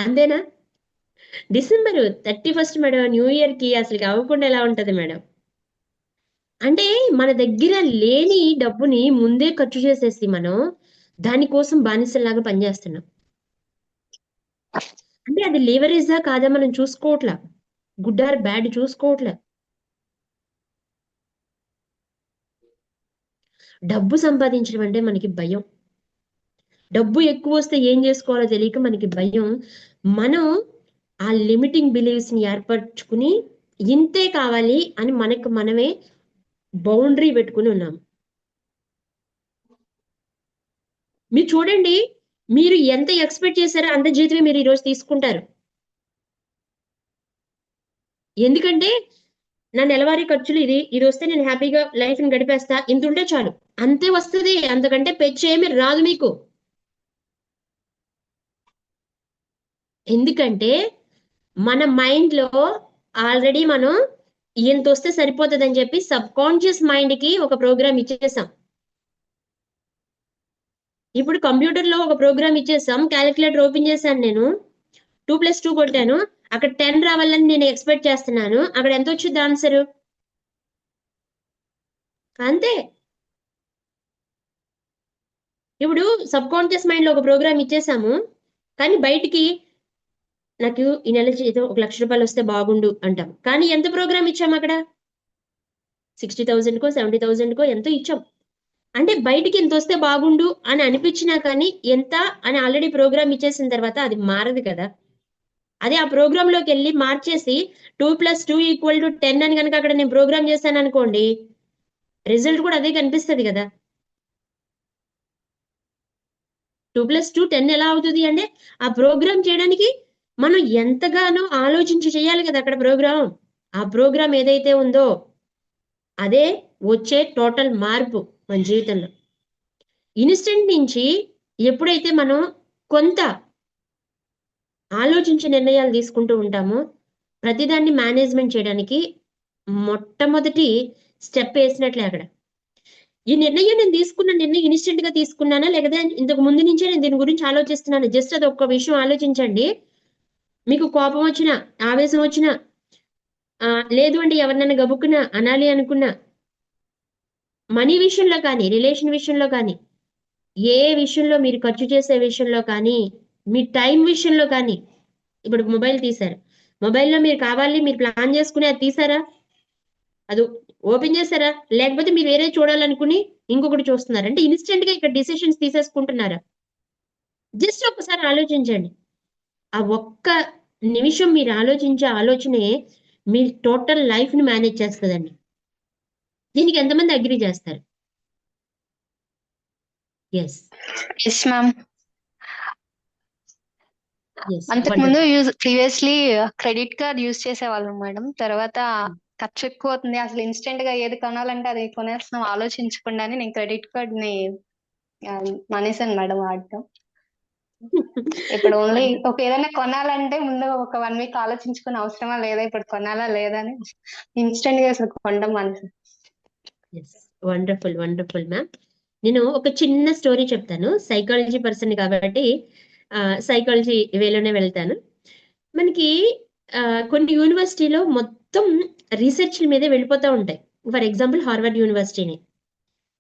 [SPEAKER 3] అంతేనా? డిసెంబర్ 31 మేడం, న్యూ ఇయర్ కి అసలు అవ్వకుండా ఎలా ఉంటది మేడం? అంటే మన దగ్గర లేని డబ్బుని ముందే ఖర్చు చేసేసి మనం దానికోసం బానిసలాగా పనిచేస్తున్నాం. అంటే అది లీవరేజా కాదా మనం చూసుకోవట్లా, గుడ్ ఆర్ బ్యాడ్ చూసుకోవట్లా. డబ్బు సంపాదించడం అంటే మనకి భయం. డబ్బు ఎక్కువ వస్తే ఏం చేసుకోవాలో తెలియక మనకి భయం. మనం ఆ లిమిటింగ్ బిలీవ్స్ ని ఏర్పరచుకుని ఇంతే కావాలి అని మనకు మనమే బౌండరీ పెట్టుకుని ఉన్నాం. మీరు చూడండి, మీరు ఎంత ఎక్స్పెక్ట్ చేశారో అంత జీతమే మీరు ఈరోజు తీసుకుంటారు. ఎందుకంటే నా నెలవారీ ఖర్చులు ఇది వస్తే నేను హ్యాపీగా లైఫ్ ని గడిపేస్తా, ఇంత ఉంటే చాలు, అంతే వస్తుంది, అంతకంటే పెంచి ఏమి రాదు మీకు. ఎందుకంటే మన మైండ్ లో ఆల్రెడీ మనం ఇంత వస్తే సరిపోతుంది అని చెప్పి సబ్ కాన్షియస్ మైండ్ కి ఒక ప్రోగ్రామ్ ఇచ్చేసాం. ఇప్పుడు కంప్యూటర్ లో ఒక ప్రోగ్రామ్ ఇచ్చేసాం, క్యాలిక్యులేటర్ ఓపెన్ చేశాను, నేను 2+2 కొట్టాను, అక్కడ 10 రావాలని నేను ఎక్స్పెక్ట్ చేస్తున్నాను, అక్కడ ఎంత వచ్చింది ఆన్సర్? అంతే. ఇప్పుడు సబ్ కాన్షియస్ మైండ్ లో ఒక ప్రోగ్రామ్ ఇచ్చేసాము, కానీ బయటికి నాకు ఈ నెల ఏదో 1 లక్ష రూపాయలు వస్తే బాగుండు అంటాం, కానీ ఎంత ప్రోగ్రామ్ ఇచ్చాం అక్కడ? 60,000 కో 70,000 కో ఎంతో ఇచ్చాం. అంటే బయటికి ఎంత వస్తే బాగుండు అని అనిపించినా కానీ ఎంత అని ఆల్రెడీ ప్రోగ్రామ్ ఇచ్చేసిన తర్వాత అది మారదు కదా. అదే ఆ ప్రోగ్రామ్ లోకి వెళ్ళి మార్చేసి 2 + 2 = 10 అని కనుక అక్కడ నేను ప్రోగ్రామ్ చేశాను అనుకోండి, రిజల్ట్ కూడా అదే కనిపిస్తుంది కదా. 2 + 2 10 ఎలా అవుతుంది అంటే ఆ ప్రోగ్రామ్ చేయడానికి మనం ఎంతగానో ఆలోచించి చేయాలి కదా అక్కడ ప్రోగ్రామ్. ఆ ప్రోగ్రామ్ ఏదైతే ఉందో అదే వచ్చే టోటల్ మార్పు మన జీవితంలో. ఇన్స్టెంట్ నుంచి ఎప్పుడైతే మనం కొంత ఆలోచించి నిర్ణయాలు తీసుకుంటూ ఉంటామో, ప్రతిదాన్ని మేనేజ్మెంట్ చేయడానికి మొట్టమొదటి స్టెప్ వేసినట్లే అక్కడ. ఈ నిర్ణయం నేను తీసుకున్న నిర్ణయం ఇన్స్టెంట్ గా తీసుకున్నానా, లేకపోతే ఇంతకు ముందు నుంచే నేను దీని గురించి ఆలోచిస్తున్నాను? జస్ట్ అది ఒక్క విషయం ఆలోచించండి. మీకు కోపం వచ్చినా, ఆవేశం వచ్చినా, లేదు అంటే ఎవరినైనా గబుక్కున అనాలి అనుకున్నా, మనీ విషయంలో కానీ, రిలేషన్ విషయంలో కానీ, ఏ విషయంలో మీరు ఖర్చు చేసే విషయంలో కానీ, మీ టైం విషయంలో కానీ, ఇప్పుడు మొబైల్ తీశారు, మొబైల్లో మీరు కావాలి మీరు ప్లాన్ చేసుకుని అది తీసారా, అది ఓపెన్ చేశారా, లేకపోతే మీరు వేరే చూడాలనుకుని ఇంకొకటి చూస్తున్నారు. అంటే ఇన్స్టెంట్ గా ఇక్కడ డిసిషన్స్ తీసేసుకుంటున్నారా? జస్ట్ ఒకసారి ఆలోచించండి. ఆ ఒక్క నిమిషం మీరు ఆలోచించే ఆలోచనే మీ టోటల్ లైఫ్ ని మేనేజ్ చేస్తుందండి. దీనికి ఎంతమంది అగ్రీ చేస్తారు? Yes
[SPEAKER 9] yes ma'am.
[SPEAKER 3] ఎస్
[SPEAKER 9] అంతకుముందు ప్రీవియస్లీ క్రెడిట్ కార్డ్ యూజ్ చేసేవాళ్ళం మేడం. తర్వాత ఖర్చు ఎక్కువ అవుతుంది, అసలు ఇన్స్టెంట్ గా ఏది కొనాలంటే అది కొనేస్తున్నాం ఆలోచించకుండానే నేను క్రెడిట్ కార్డ్ ని మానేశాను మేడం వాడటం. ఇప్పుడు ఓన్లీ ఒక ఏదైనా కొనాలంటే ముందు ఒక 1 వీక్ ఆలోచించుకుని అవసరమా లేదా, ఇప్పుడు కొనాలా లేదా అని ఇన్స్టెంట్ గా అసలు కొనడం మానేశాను.
[SPEAKER 3] Wonderful wonderful ma'am. నేను ఒక చిన్న స్టోరీ చెప్తాను. సైకాలజీ పర్సన్ కాబట్టి సైకాలజీ వేలోనే వెళ్తాను. మనకి కొన్ని యూనివర్సిటీలో మొత్తం రీసెర్చ్ల మీదే వెళ్ళిపోతూ ఉంటాయి. ఫర్ ఎగ్జాంపుల్ హార్వర్డ్ యూనివర్సిటీని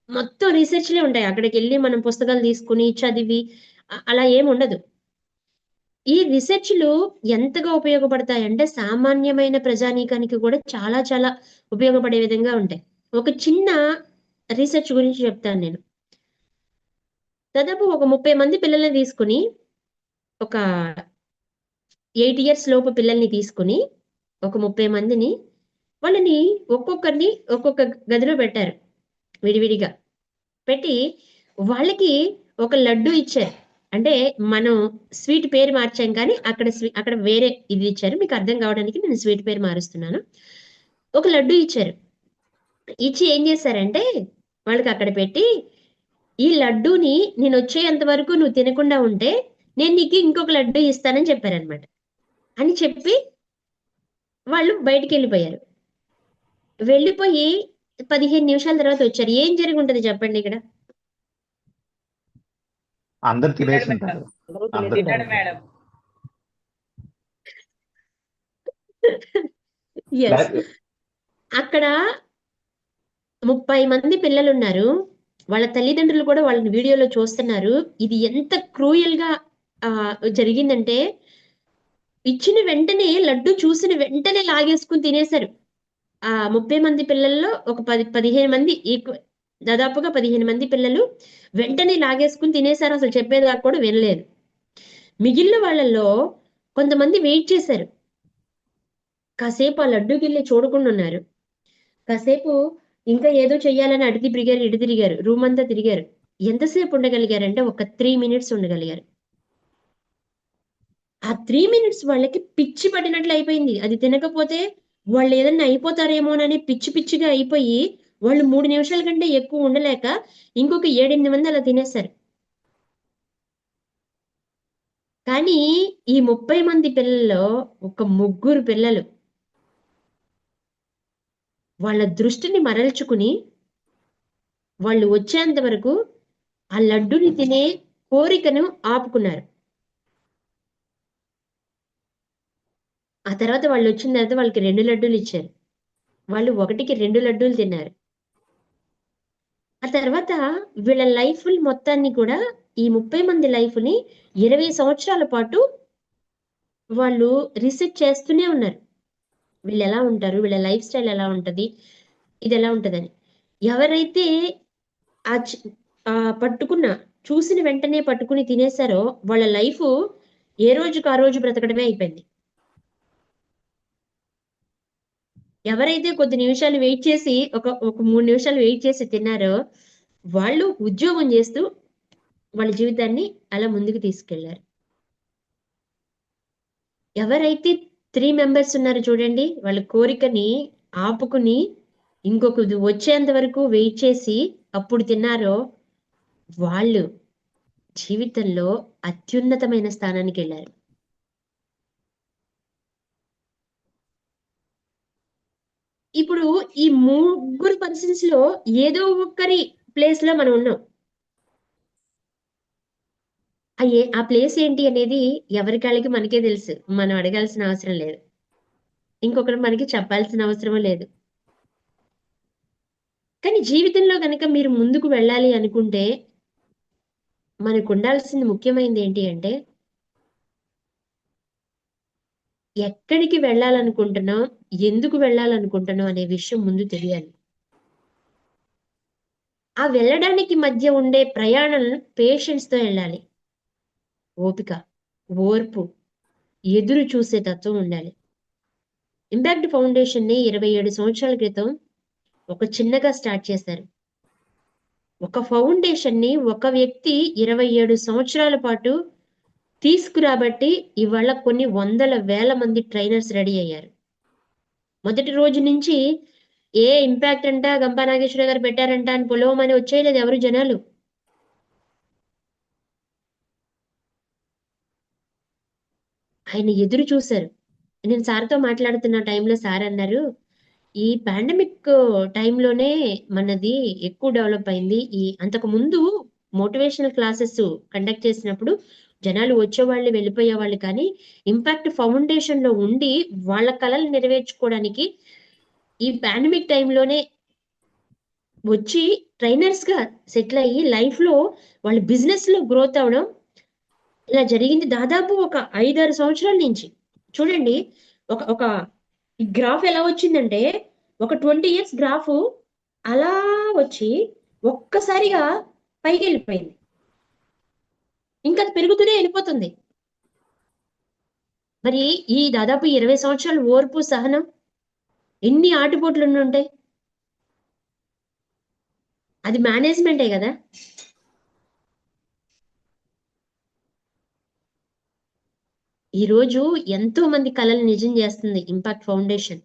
[SPEAKER 3] మొత్తం రీసెర్చ్లే ఉంటాయి. అక్కడికి వెళ్ళి మనం పుస్తకాలు తీసుకుని చదివి అలా ఏమి ఉండదు. ఈ రీసెర్చ్లు ఎంతగా ఉపయోగపడతాయంటే సామాన్యమైన ప్రజానీకానికి కూడా చాలా చాలా ఉపయోగపడే విధంగా ఉంటాయి. ఒక చిన్న రీసెర్చ్ గురించి చెప్తాను నేను. దాదాపు ఒక 30 మంది పిల్లల్ని తీసుకుని, ఒక 8 years లోపు పిల్లల్ని తీసుకుని ఒక 30 మందిని, వాళ్ళని ఒక్కొక్కరిని ఒక్కొక్క గదిలో పెట్టారు విడివిడిగా పెట్టి, వాళ్ళకి ఒక లడ్డు ఇచ్చారు. అంటే మనం స్వీట్ పేరు మార్చాం కానీ అక్కడ వేరే ఇది ఇచ్చారు. మీకు అర్థం కావడానికి నేను స్వీట్ పేరు మారుస్తున్నాను. ఒక లడ్డు ఇచ్చారు. ఇచ్చి ఏం చేశారంటే వాళ్ళకి అక్కడ పెట్టి, ఈ లడ్డూని నేను వచ్చేంత వరకు నువ్వు తినకుండా ఉంటే నేను నీకు ఇంకొక లడ్డు ఇస్తానని చెప్పారనమాట. అని చెప్పి వాళ్ళు బయటికి వెళ్ళిపోయారు. వెళ్ళిపోయి 15 నిమిషాల తర్వాత వచ్చారు. ఏం జరిగి ఉంటది చెప్పండి ఇక్కడ?
[SPEAKER 8] అందరు తినేసి ఉంటారు.
[SPEAKER 7] తిన్నాడు మేడం.
[SPEAKER 3] Yes. అక్కడ 30 మంది పిల్లలు ఉన్నారు. వాళ్ళ తల్లిదండ్రులు కూడా వాళ్ళని వీడియోలో చూస్తున్నారు. ఇది ఎంత క్రూయల్ గా జరిగిందంటే, ఇచ్చిన వెంటనే లడ్డు చూసిన వెంటనే లాగేసుకుని తినేశారు. ఆ 30 మంది పిల్లల్లో ఒక 15 మంది, దాదాపుగా 15 మంది పిల్లలు వెంటనే లాగేసుకుని తినేశారు. అసలు చెప్పేదాకా కూడా వినలేదు. మిగిలిన వాళ్ళల్లో కొంతమంది వెయిట్ చేశారు. కాసేపు ఆ లడ్డూకి వెళ్ళి చూడకుండా ఉన్నారు. కాసేపు ఇంకా ఏదో చెయ్యాలని అటు తిరిగారు, ఇటు తిరిగారు, రూమ్ అంతా తిరిగారు. ఎంతసేపు ఉండగలిగారంటే ఒక 3 minutes ఉండగలిగారు. ఆ 3 minutes వాళ్ళకి పిచ్చి పడినట్లు అయిపోయింది. అది తినకపోతే వాళ్ళు ఏదన్నా అయిపోతారేమోనని పిచ్చి పిచ్చిగా అయిపోయి వాళ్ళు 3 నిమిషాల కంటే ఎక్కువ ఉండలేక ఇంకొక 7-8 మంది అలా తినేశారు. కానీ ఈ 30 మంది పిల్లల్లో ఒక 3 పిల్లలు వాళ్ళ దృష్టిని మరల్చుకుని వాళ్ళు వచ్చేంత వరకు ఆ లడ్డుని తినే కోరికను ఆపుకున్నారు. ఆ తర్వాత వాళ్ళు వచ్చిన తర్వాత వాళ్ళకి 2 లడ్డూలు ఇచ్చారు. వాళ్ళు ఒకటికి 2 లడ్డూలు తిన్నారు. ఆ తర్వాత వీళ్ళ లైఫ్‌లు మొత్తాన్ని కూడా ఈ 30 మంది లైఫ్‌ని 20 సంవత్సరాల పాటు వాళ్ళు రీసెర్చ్ చేస్తూనే ఉన్నారు. వీళ్ళెలా ఉంటారు? వీళ్ళ లైఫ్ స్టైల్ ఎలా ఉంటది? ఇదెలా ఉంటదని. ఎవరైతే ఆ చ్ పట్టుకున్న చూసిన వెంటనే పట్టుకుని తినేసారో వాళ్ళ లైఫు ఏ రోజుకి ఆ రోజు బ్రతకడమే అయిపోయింది. ఎవరైతే కొద్ది నిమిషాలు వెయిట్ చేసి ఒక 3 నిమిషాలు వెయిట్ చేసి తిన్నారో వాళ్ళు ఉద్యోగం చేస్తూ వాళ్ళ జీవితాన్ని అలా ముందుకు తీసుకెళ్లారు. ఎవరైతే 3 మెంబర్స్ ఉన్నారో చూడండి, వాళ్ళ కోరికని ఆపుకుని ఇంకొకది వచ్చేంత వరకు వెయిట్ చేసి అప్పుడు తిన్నారో వాళ్ళు జీవితంలో అత్యున్నతమైన స్థానానికెళ్లారు. ఇప్పుడు ఈ ముగ్గురు పర్సన్స్‌లో ఏదో ఒక్కరి ప్లేస్‌లో మనం ఉన్నాం. ఆ ప్లేస్ ఏంటి అనేది ఎవరికాళ్ళకి మనకే తెలుసు. మనం అడగాల్సిన అవసరం లేదు. ఇంకొకరు మనకి చెప్పాల్సిన అవసరం లేదు. కానీ జీవితంలో గనక మీరు ముందుకు వెళ్ళాలి అనుకుంటే మనకుండాల్సింది ముఖ్యమైనది ఏంటి అంటే ఎక్కడికి వెళ్ళాలనుకుంటున్నాం? ఎందుకు వెళ్ళాలనుకుంటున్నాం అనే విషయం ముందు తెలియాలి. ఆ వెళ్ళడానికి మధ్య ఉండే ప్రయాణం పేషెన్స్‌తో వెళ్ళాలి. ఓపిక, ఓర్పు, ఎదురు చూసే తత్వం ఉండాలి. ఇంపాక్ట్ ఫౌండేషన్‌ని 27 సంవత్సరాల క్రితం ఒక చిన్నగా స్టార్ట్ చేశారు. ఒక ఫౌండేషన్‌ని ఒక వ్యక్తి 27 సంవత్సరాల పాటు తీసుకురాబట్టి ఇవాళ కొన్ని వందల వేల మంది ట్రైనర్స్ రెడీ అయ్యారు. మొదటి రోజు నుంచి ఇంపాక్ట్ అంట గంపా నాగేశ్వర గారు పెట్టారంట అని పొలవమని వచ్చేయలేదు ఎవరు జనాలు. ఆయన ఎదురు చూశారు. నేను సార్‌తో మాట్లాడుతున్న టైంలో సార్ అన్నారు, "ఈ పాండమిక్ టైంలోనే మనది ఎక్కువ డెవలప్ అయింది. అంతకుముందు మోటివేషనల్ క్లాసెస్ కండక్ట్ చేసినప్పుడు జనాలు వచ్చేవాళ్ళు, వెళ్ళిపోయేవాళ్ళు. కానీ ఇంపాక్ట్ ఫౌండేషన్‌లో ఉండి వాళ్ళ కలలు నెరవేర్చుకోవడానికి ఈ పాండమిక్ టైంలోనే వచ్చి ట్రైనర్స్‌గా సెటిల్ అయ్యి లైఫ్‌లో వాళ్ళ బిజినెస్‌లో గ్రోత్ అవ్వడం ఇలా జరిగింది దాదాపు ఒక 5, 6 సంవత్సరాల నుంచి." చూడండి ఒక ఒక ఈ గ్రాఫ్ ఎలా వచ్చిందంటే ఒక 20 ఇయర్స్ గ్రాఫ్ అలా వచ్చి ఒక్కసారిగా పైకెళ్ళిపోయింది. ఇంకా అది పెరుగుతూనే వెళ్ళిపోతుంది. మరి ఈ దాదాపు 20 సంవత్సరాల ఓర్పు, సహనం ఎన్ని ఆటుపోట్లు ఉండుంటాయి? అది మేనేజ్‌మెంటే గదా! ఈరోజు ఎంతో మంది కలలు నిజం చేస్తుంది ఇంపాక్ట్ ఫౌండేషన్.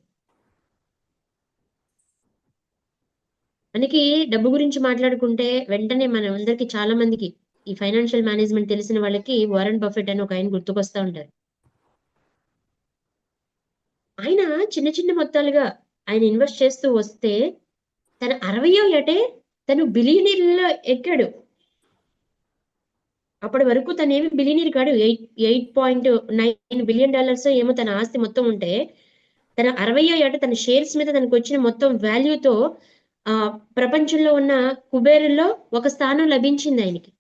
[SPEAKER 3] మనకి డబ్బు గురించి మాట్లాడుకుంటే వెంటనే మన అందరికి చాలా మందికి ఈ ఫైనాన్షియల్ మేనేజ్మెంట్ తెలిసిన వాళ్ళకి వారెన్ బఫెట్ అని ఒక ఆయన గుర్తుకొస్తా ఉంటారు. ఆయన చిన్న చిన్న మొత్తాలుగా ఆయన ఇన్వెస్ట్ చేస్తూ వస్తే తన 60వ ఏటే తను బిలియనీర్‌లో ఎక్కాడు. అప్పటి వరకు తనేమి బిలియనీర్ కాడు. $8.9 బిలియన్ ఏమో తన ఆస్తి మొత్తం ఉంటే తన 60వ ఏట తన షేర్స్ మీద తనకొచ్చిన మొత్తం వాల్యూతో ప్రపంచంలో ఉన్న కుబేరుల్లో ఒక స్థానం లభించింది ఆయనకి.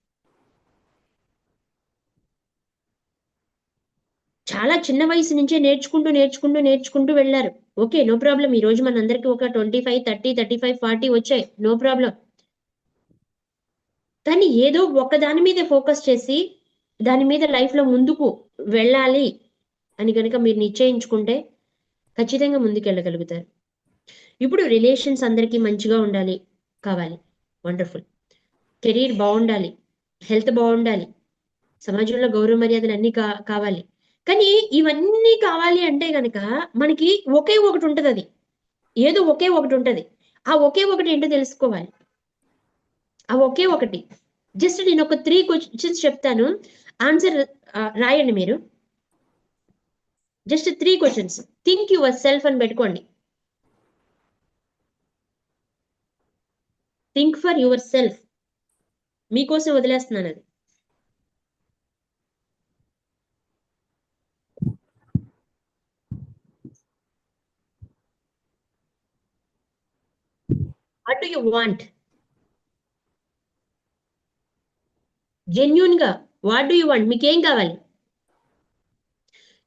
[SPEAKER 3] చాలా చిన్న వయసు నుంచే నేర్చుకుంటూ వెళ్లారు. ఓకే. No problem. ఈ రోజు మనందరికి ఒక 25, 30, 35, 40 వచ్చాయి. No problem. కానీ ఏదో ఒక దాని మీద ఫోకస్ చేసి దాని మీద లైఫ్‌లో ముందుకు వెళ్ళాలి అని గనక మీరు నిశ్చయించుకుంటే ఖచ్చితంగా ముందుకెళ్ళగలుగుతారు. ఇప్పుడు రిలేషన్స్ అందరికీ మంచిగా ఉండాలి కావాలి. వండర్‌ఫుల్. కెరీర్ బావుండాలి. హెల్త్ బావుండాలి. సమాజంలో గౌరవ మర్యాదలు అన్నీ కావాలి. కానీ ఇవన్నీ కావాలి అంటే గనక మనకి ఒకే ఒకటి ఉంటదది. ఏదో ఒకే ఒకటి ఉంటది. ఆ ఒకే ఒకటి ఏంటో తెలుసుకోవాలి. ఆ ఒకే ఒకటి. జస్ట్ నేనొక 3 క్వెషన్స్ చెప్తాను. ఆన్సర్ రాయండి మీరు. Just 3 questions. Think yourself అని పెట్టుకోండి. Think for yourself. మీకోసం వదిలేస్తున్నానది. What do you want? Genuine గా వాట్ డు యు వాంట్? మీకేం కావాలి?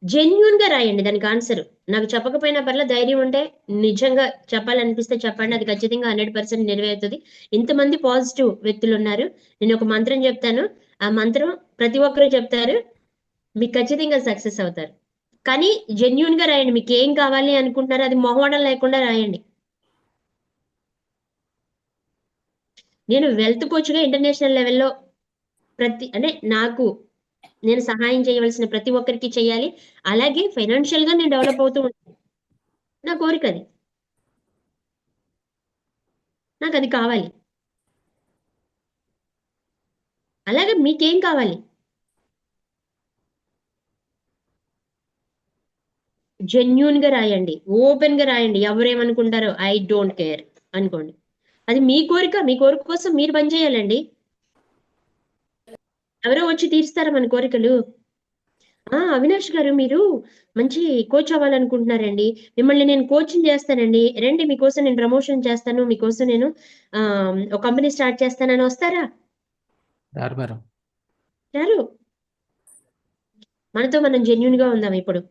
[SPEAKER 3] జెన్యూన్ గా రాయండి దానికి ఆన్సర్. నాకు చెప్పకపోయినా పర్లేదు, ధైర్యం ఉంటే నిజంగా చెప్పాలనిపిస్తే చెప్పండి, అది ఖచ్చితంగా 100% నెరవేరుతుంది. ఇంతమంది పాజిటివ్ వ్యక్తులు ఉన్నారు. నేను ఒక మంత్రం చెప్తాను, ఆ మంత్రం ప్రతి ఒక్కరూ చెప్తారు, మీకు ఖచ్చితంగా సక్సెస్ అవుతారు. కానీ జెన్యూన్ గా రాయండి. మీకు ఏం కావాలి అనుకుంటున్నారో అది మొహమాటం లేకుండా రాయండి. నేను వెల్త్ కోచ్గా ఇంటర్నేషనల్ లెవెల్లో అంటే నేను సహాయం చేయవలసిన ప్రతి ఒక్కరికి చేయాలి. అలాగే ఫైనాన్షియల్ గా నేను డెవలప్ అవుతూ ఉంటాను. నా కోరిక అది. నాకు అది కావాలి. అలాగే మీకేం కావాలి? జెన్యూన్ గా రాయండి, ఓపెన్ గా రాయండి. ఎవరేమనుకుంటారో ఐ డోంట్ కేర్ అనుకోండి. అది మీ కోరిక, మీ కోరిక కోసం మీరు పని చేయాలండి. ఎవరో వచ్చి తీరుస్తారా మన కోరికలు? అవినాష్ గారు, మీరు మంచి కోచ్ అవ్వాలనుకుంటున్నారండి, మిమ్మల్ని నేను కోచింగ్ చేస్తానండి, రండి మీకోసం నేను ప్రమోషన్ చేస్తాను, మీకోసం నేను ఒక కంపెనీ స్టార్ట్ చేస్తానని వస్తారా?
[SPEAKER 4] రారు మేడం.
[SPEAKER 3] రారు. మనతో మనం జెన్యూన్ గా ఉందాం ఇప్పుడు.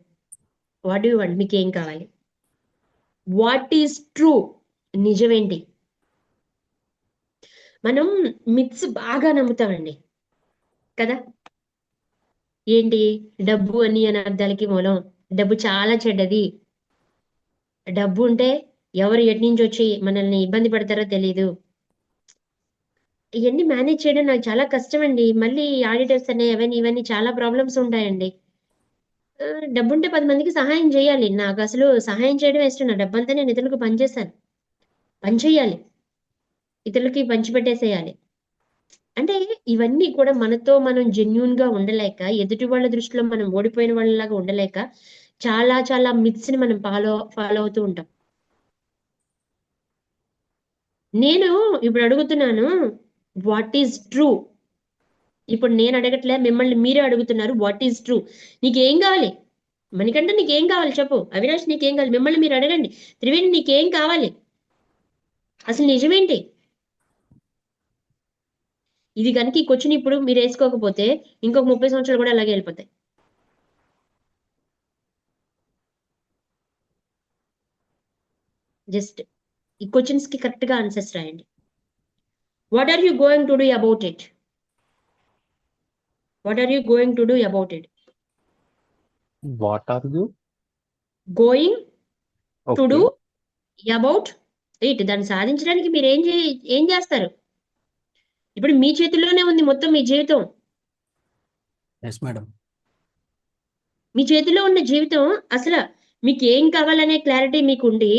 [SPEAKER 3] What do you want? మీకు ఏం కావాలి? What is true? నిజమేంటి? మనం మిత్స్ బాగా నమ్ముతామండి కదా. ఏంటి? డబ్బు అన్ని అనర్థాలకి మూలం, డబ్బు చాలా చెడ్డది, డబ్బు ఉంటే ఎవరు ఎటు నుంచి వచ్చి మనల్ని ఇబ్బంది పడతారో తెలీదు. ఇవన్నీ మేనేజ్ చేయడం నాకు చాలా కష్టం అండి. మళ్ళీ ఆడిటర్స్ అనే ఇవన్నీ చాలా ప్రాబ్లమ్స్ ఉంటాయండి. డబ్బుంటే 10 మందికి సహాయం చేయాలి. నాకు అసలు సహాయం చేయడం ఇష్టం. నా డబ్బంతా నేను ఇతరులకు పనిచేశాను, పని చేయాలి, ఇతరులకి పంచిపెట్టేసేయాలి. అంటే ఇవన్నీ కూడా మనతో మనం జెన్యూన్ గా ఉండలేక, ఎదుటి వాళ్ళ దృష్టిలో మనం ఓడిపోయిన వాళ్ళలాగా ఉండలేక చాలా చాలా మిత్స్ ని మనం ఫాలో అవుతూ ఉంటాం. నేను ఇప్పుడు అడుగుతున్నాను, వాట్ ఈజ్ ట్రూ? ఇప్పుడు నేను అడగట్లే, మిమ్మల్ని మీరే అడుగుతున్నారు. What is true? నీకేం కావాలి? మణికంఠ నీకేం కావాలి చెప్పు. అవినాష్ నీకేం కావాలి? మిమ్మల్ని మీరు అడగండి. త్రివేణి నీకేం కావాలి? అసలు నిజమేంటి? ఇది కనుక ఈ క్వశ్చన్ ఇప్పుడు మీరు వేసుకోకపోతే ఇంకొక 30 సంవత్సరాలు కూడా అలాగే వెళ్ళిపోతాయి. జస్ట్ ఈ క్వశ్చన్స్ కి కరెక్ట్ గా ఆన్సర్స్ రాయండి. What are you going to do about it? What are you going to do about it?
[SPEAKER 8] What are you
[SPEAKER 3] going to
[SPEAKER 8] okay
[SPEAKER 3] do about it. దాన్ని సాధించడానికి మీరు ఏం చేస్తారు? ఇప్పుడు మీ చేతుల్లోనే ఉంది మొత్తం మీ జీవితం.
[SPEAKER 4] Yes madam.
[SPEAKER 3] మీ చేతిలో ఉన్న జీవితం, అసలు మీకు ఏం కావాలనే క్లారిటీ మీకు ఉండి,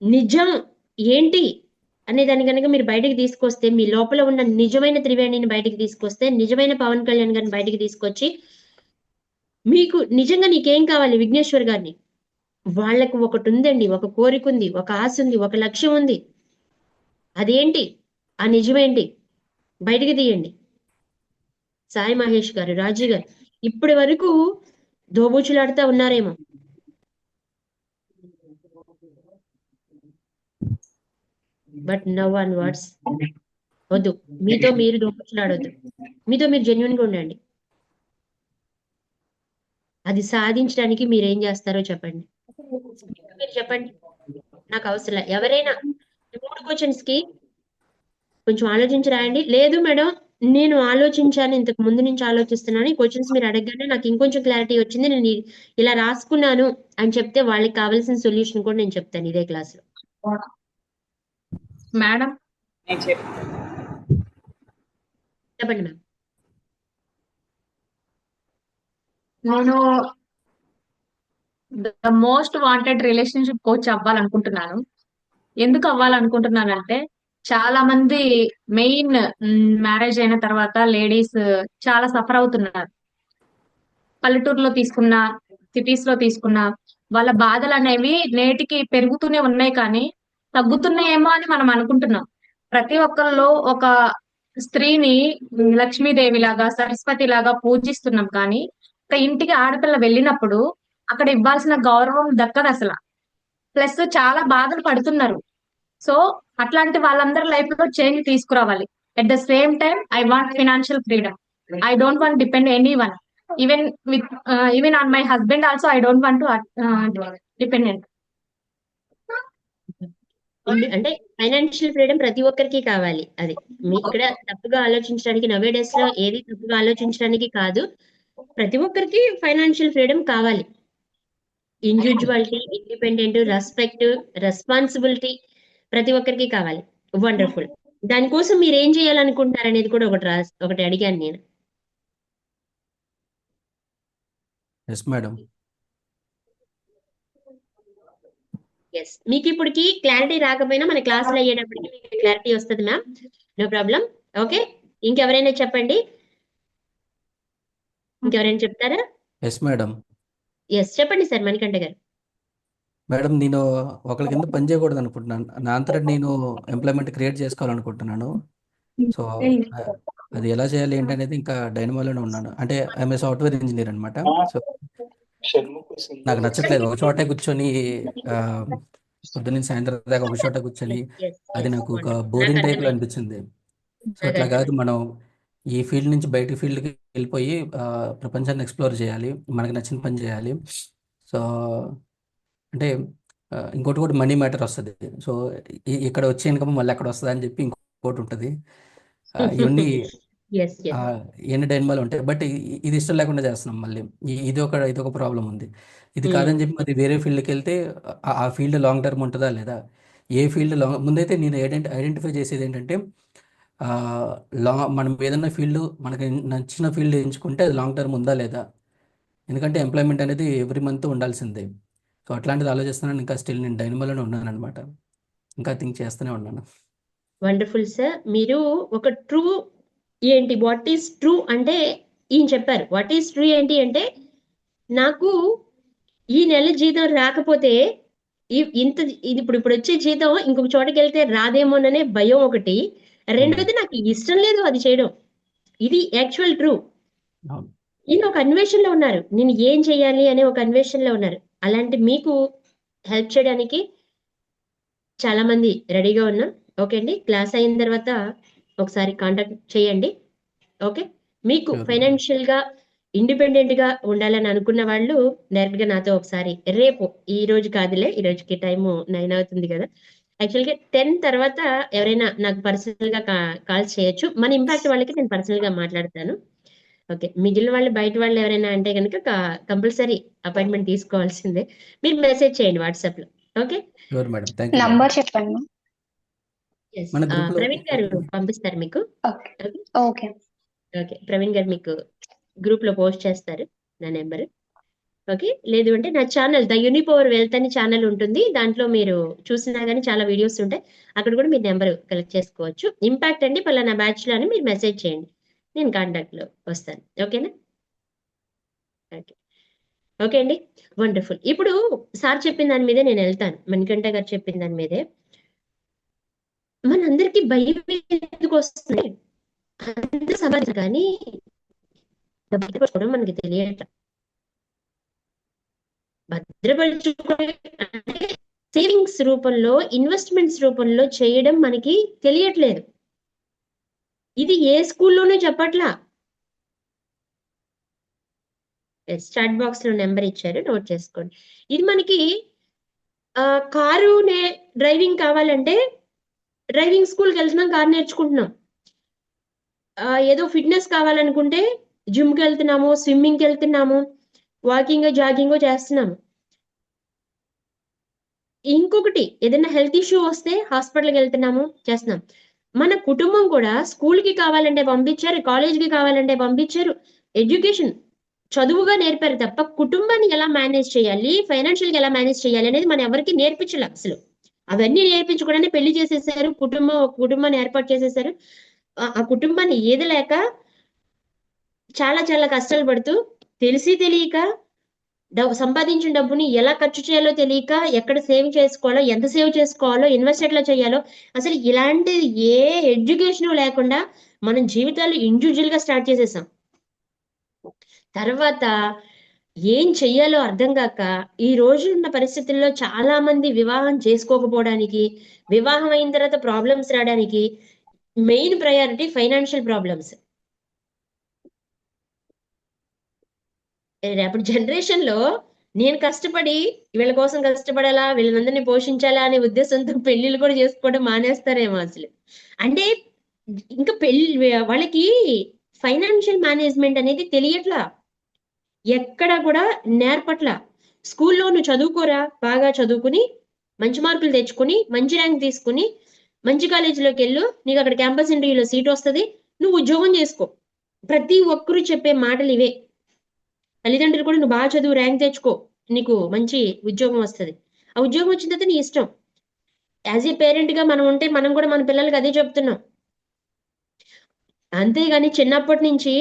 [SPEAKER 3] నిజం ఏంటి అనే దాన్ని కనుక మీరు బయటకు తీసుకొస్తే, మీ లోపల ఉన్న నిజమైన త్రివేణిని బయటకు తీసుకొస్తే, నిజమైన పవన్ కళ్యాణ్ గారిని బయటకు తీసుకొచ్చి, మీకు నిజంగా నీకేం కావాలి విఘ్నేశ్వర్ గారిని, వాళ్ళకు ఒకటి ఉందండి, ఒక కోరిక ఉంది, ఒక ఆశ ఉంది, ఒక లక్ష్యం ఉంది. అదేంటి? ఆ నిజమేంటి? బయటికి తీయండి. సాయి మహేష్ గారు, రాజీ గారు ఇప్పటి వరకు దోబూచులాడుతూ ఉన్నారేమో, బట్ నవ్ ఆన్ వర్డ్స్ వద్దు. మీతో మీరు దోబూచులాడొద్దు. మీతో మీరు జెన్యున్ గా ఉండండి. అది సాధించడానికి మీరు ఏం చేస్తారో చెప్పండి. మీరు చెప్పండి, నాకు అవసరం. ఎవరైనా 3 క్వశ్చన్స్ కి కొంచెం ఆలోచించి రాయండి. లేదు మేడం, నేను ఆలోచించాను, ఇంతకు ముందు నుంచి ఆలోచిస్తున్నాను, ఈ క్వశ్చన్స్ మీరు అడగగానే నాకు ఇంకొంచెం క్లారిటీ వచ్చింది, నేను ఇలా రాసుకున్నాను అని చెప్తే వాళ్ళకి కావాల్సిన సొల్యూషన్ కూడా నేను చెప్తాను ఇదే క్లాస్ లో.
[SPEAKER 5] మేడం,
[SPEAKER 7] నేను చెప్తాను.
[SPEAKER 3] చెప్పండి మ్యామ్.
[SPEAKER 5] నేను the most wanted relationship coach అవ్వాలనుకుంటున్నాను. ఎందుకు అవ్వాలనుకుంటున్నానంటే, చాలా మంది మెయిన్ మ్యారేజ్ అయిన తర్వాత లేడీస్ చాలా సఫర్ అవుతున్నారు. పల్లెటూరులో తీసుకున్నా, సిటీస్ లో తీసుకున్నా, వాళ్ళ బాధలు అనేవి నేటికి పెరుగుతూనే ఉన్నాయి, కానీ తగ్గుతున్నాయేమో అని మనం అనుకుంటున్నాం. ప్రతి ఒక్కరిలో ఒక స్త్రీని లక్ష్మీదేవి లాగా, సరస్వతి లాగా పూజిస్తున్నాం, కానీ ఒక ఇంటికి ఆడపిల్ల వెళ్ళినప్పుడు అక్కడ ఇవ్వాల్సిన గౌరవం దక్కదు అసలు. ప్లస్ చాలా బాధలు పడుతున్నారు. సో అట్లాంటి వాళ్ళందరి లైఫ్ లో చేంజ్ తీసుకురావాలి. At the same time I want financial freedom. I don't want depend any one, even with even on my husband also I don't want to dependent.
[SPEAKER 3] అంటే ఫైనాన్షియల్ ఫ్రీడమ్ ప్రతి ఒక్కరికి కావాలి. అది మీ ఇక్కడ తప్పుగా ఆలోచించడానికి, నవే డేస్ లో ఏది తప్పుగా ఆలోచించడానికి కాదు, ప్రతి ఒక్కరికి ఫైనాన్షియల్ ఫ్రీడమ్ కావాలి. ఇండివిజువాలిటీ, ఇండిపెండెంట్, రెస్పెక్ట్, రెస్పాన్సిబిలిటీ ప్రతి ఒక్కరికి కావాలి. వండర్ఫుల్. దానికోసం మీరు ఏం చేయాలనుకుంటున్నారు అనేది కూడా ఒకటి అడిగాను నేను.
[SPEAKER 4] Yes madam.
[SPEAKER 3] ఎస్, మీకు ఇప్పటికి క్లారిటీ రాకపోయినా మన క్లాసులు అయ్యేటప్పటికి మీకు క్లారిటీ వస్తుంది మ్యామ్, నో ప్రాబ్లం. ఓకే, ఇంకెవరైనా చెప్పండి. ఇంకెవరైనా చెప్తారా?
[SPEAKER 4] Yes madam.
[SPEAKER 3] ఎస్, చెప్పండి సార్ మణికంఠ గారు.
[SPEAKER 4] మేడం, నేను ఒకరి కింద పని చేయకూడదు అనుకుంటున్నాను. నా అంతటా నేను ఎంప్లాయ్మెంట్ క్రియేట్ చేసుకోవాలనుకుంటున్నాను. సో అది ఎలా చేయాలి ఏంటి అనేది ఇంకా డైనమోలోనే ఉన్నాను. అంటే ఐఎమ్ ఏ సాఫ్ట్వేర్ ఇంజనీర్ అనమాట. సో నాకు నచ్చట్లేదు ఒక చోటే కూర్చొని పొద్దున్న సాయంత్రం దాకా ఒక చోట కూర్చొని, అది నాకు ఒక బోరింగ్ టైప్లో అనిపించింది. సో అట్లా కాదు, మనం ఈ ఫీల్డ్ నుంచి బయట ఫీల్డ్కి వెళ్ళిపోయి ప్రపంచాన్ని ఎక్స్ప్లోర్ చేయాలి, మనకి నచ్చిన పని చేయాలి. సో అంటే ఇంకోటి కూడా మనీ మ్యాటర్ వస్తుంది. సో ఇక్కడ వచ్చే ఇన్కమ్ మళ్ళీ అక్కడ వస్తుంది అని చెప్పి ఇంకోటి ఉంటుంది. ఇవన్నీ ఎన్ని డైనమాలు ఉంటాయి. బట్ ఇది ఇష్టం లేకుండా చేస్తున్నాం. మళ్ళీ ఇది ఒక ప్రాబ్లం ఉంది. ఇది కాదని చెప్పి మరి వేరే ఫీల్డ్కి వెళ్తే ఆ ఫీల్డ్ లాంగ్ టర్మ్ ఉంటుందా లేదా, ఏ ఫీల్డ్ ముందైతే నేను ఐడెంటిఫై చేసేది ఏంటంటే, మనం ఏదైనా ఫీల్డ్ మనకి నచ్చిన ఫీల్డ్ ఎంచుకుంటే అది లాంగ్ టర్మ్ ఉందా లేదా. ఎందుకంటే ఎంప్లాయ్మెంట్ అనేది ఎవ్రీ మంత్ ఉండాల్సిందే. సో అట్లాంటిది ఆలోచిస్తున్నాను. ఇంకా స్టిల్ నేను డైనమాలోనే ఉన్నాను అనమాట. ఇంకా థింక్ చేస్తూనే ఉన్నాను.
[SPEAKER 3] Wonderful sir. మీరు ఒక ట్రూ ఏంటి, వాట్ ఈస్ ట్రూ అంటే ఈయన చెప్పారు. వాట్ ఈస్ ట్రూ ఏంటి అంటే, నాకు ఈ నెల జీతం రాకపోతే ఇది ఇప్పుడు వచ్చే జీతం ఇంకొక చోటకి వెళ్తే రాదేమోననే భయం ఒకటి, రెండోది నాకు ఇష్టం లేదు అది చేయడం. ఇది యాక్చువల్ ట్రూ. ఈయన ఒక అన్వేషణలో ఉన్నారు, నేను ఏం చేయాలి అనే ఒక అన్వేషణలో ఉన్నారు. అలాంటి మీకు హెల్ప్ చేయడానికి చాలా మంది రెడీగా ఉన్నాం. ఓకే అండి, క్లాస్ అయిన తర్వాత ఒకసారి కాంటాక్ట్ చేయండి. ఓకే, మీకు ఫైనాన్షియల్ గా ఇండిపెండెంట్ గా ఉండాలని అనుకున్న వాళ్ళు డైరెక్ట్ గా నాతో ఒకసారి రేపు, ఈ రోజు కాదులే, ఈ రోజుకి టైం 9 అవుతుంది కదా, యాక్చువల్గా 10 తర్వాత ఎవరైనా నాకు పర్సనల్ గా కాల్స్ చేయొచ్చు. మన ఇంపాక్ట్ వాళ్ళకి నేను పర్సనల్ గా మాట్లాడతాను. ఓకే, మిగిలిన వాళ్ళు బయట వాళ్ళు ఎవరైనా అంటే కనుక కంపల్సరీ అపాయింట్మెంట్ తీసుకోవాల్సిందే. మీరు మెసేజ్ చేయండి వాట్సాప్ లో. ఓకే,
[SPEAKER 9] నంబర్ చెప్పండి.
[SPEAKER 3] ప్రవీణ్ గారు పంపిస్తారు మీకు.
[SPEAKER 9] ఓకే,
[SPEAKER 3] ప్రవీణ్ గారు మీకు గ్రూప్ లో పోస్ట్ చేస్తారు నా నెంబర్. ఓకే, లేదు అంటే నా ఛానల్ ద యూనిపవర్ వెల్త్ అని ఛానల్ ఉంటుంది, దాంట్లో మీరు చూసినా కానీ చాలా వీడియోస్ ఉంటాయి, అక్కడ కూడా మీరు నెంబర్ కలెక్ట్ చేసుకోవచ్చు. ఇంపాక్ట్ అండి పలానా బ్యాచ్ లో అని మీరు మెసేజ్ చేయండి, నేను కాంటాక్ట్ లో వస్తాను. ఓకేనా? ఓకే, ఓకే అండి, వండర్ఫుల్. ఇప్పుడు సార్ చెప్పిన దాని మీదే నేను వెళ్తాను. మణికంఠ గారు చెప్పిన దాని మీదే. మనందరికీ భయం ఎందుకు వస్తుంది అందరూ సమాజం, కానీ భద్రపరచుకోవడం మనకి తెలియట. భద్రపరచుకోవడం అంటే సేవింగ్స్ రూపంలో, ఇన్వెస్ట్మెంట్స్ రూపంలో చేయడం మనకి తెలియట్లేదు. ఇది ఏ స్కూల్లోనూ చెప్పట్లా. చాట్ బాక్స్ లో నెంబర్ ఇచ్చారు, నోట్ చేసుకోండి. ఇది మనకి కారు డ్రైవింగ్ కావాలంటే డ్రైవింగ్ స్కూల్కి వెళ్తున్నాం, కారు నేర్చుకుంటున్నాం. ఏదో ఫిట్నెస్ కావాలనుకుంటే జిమ్కి వెళ్తున్నాము, స్విమ్మింగ్కి వెళ్తున్నాము, వాకింగ్ జాగింగ్ చేస్తున్నాము. ఇంకొకటి ఏదైనా హెల్త్ ఇష్యూ వస్తే హాస్పిటల్కి వెళ్తున్నాము, చేస్తున్నాం. మన కుటుంబం కూడా స్కూల్కి కావాలంటే పంపించారు, కాలేజ్కి కావాలంటే పంపించారు, ఎడ్యుకేషన్ చదువుగా నేర్పారు తప్ప కుటుంబాన్ని ఎలా మేనేజ్ చేయాలి, ఫైనాన్షియల్గా ఎలా మేనేజ్ చేయాలి అనేది మన ఎవరికి నేర్పించలే అసలు. అవన్నీ నేర్పించకుండానే పెళ్లి చేసేసారు, కుటుంబాన్ని ఏర్పాటు చేసేసారు. ఆ కుటుంబాన్ని ఈదలేక చాలా చాలా కష్టాలు పడుతూ, తెలిసి తెలియక సంపాదించిన డబ్బుని ఎలా ఖర్చు చేయాలో తెలియక, ఎక్కడ సేవ్ చేసుకోవాలో, ఎంత సేవ్ చేసుకోవాలో, ఇన్వెస్ట్ ఎట్లా చేయాలో, అసలు ఇలాంటి ఏ ఎడ్యుకేషన్ లేకుండా మనం జీవితాలు ఇండివిజువల్ గా స్టార్ట్ చేసేసాం. తర్వాత ఏం చెయ్యాలో అర్థం కాక ఈ రోజు ఉన్న పరిస్థితుల్లో చాలా మంది వివాహం చేసుకోకపోవడానికి, వివాహం అయిన తర్వాత ప్రాబ్లమ్స్ రావడానికి మెయిన్ ప్రయారిటీ ఫైనాన్షియల్ ప్రాబ్లమ్స్. రేపటి జనరేషన్ లో నేను కష్టపడి వీళ్ళ కోసం కష్టపడాలా, వీళ్ళందరినీ పోషించాలా అనే ఉద్దేశంతో పెళ్లిళ్ళు కూడా చేసుకోవడం మానేస్తారేమో అసలు. అంటే ఇంకా వాళ్ళకి ఫైనాన్షియల్ మేనేజ్మెంట్ అనేది తెలియట్లా, ఎక్కడ కూడా నేర్పట్ల. స్కూల్లో నువ్వు చదువుకోరా, బాగా చదువుకుని మంచి మార్కులు తెచ్చుకుని మంచి ర్యాంక్ తీసుకుని మంచి కాలేజీలోకి వెళ్ళు, నీకు అక్కడ క్యాంపస్ ఇంటర్వ్యూలో సీట్ వస్తుంది, నువ్వు ఉద్యోగం చేసుకో. ప్రతి ఒక్కరు చెప్పే మాటలు ఇవే. తల్లిదండ్రులు కూడా నువ్వు బాగా చదువు, ర్యాంక్ తెచ్చుకో, నీకు మంచి ఉద్యోగం వస్తుంది. ఆ ఉద్యోగం వచ్చిన తర్వాత నీ ఇష్టం. యాజ్ ఏ పేరెంట్ గా మనం ఉంటే మనం కూడా మన పిల్లలకి అదే చెప్తున్నాం. అంతేగాని చిన్నప్పటి నుంచి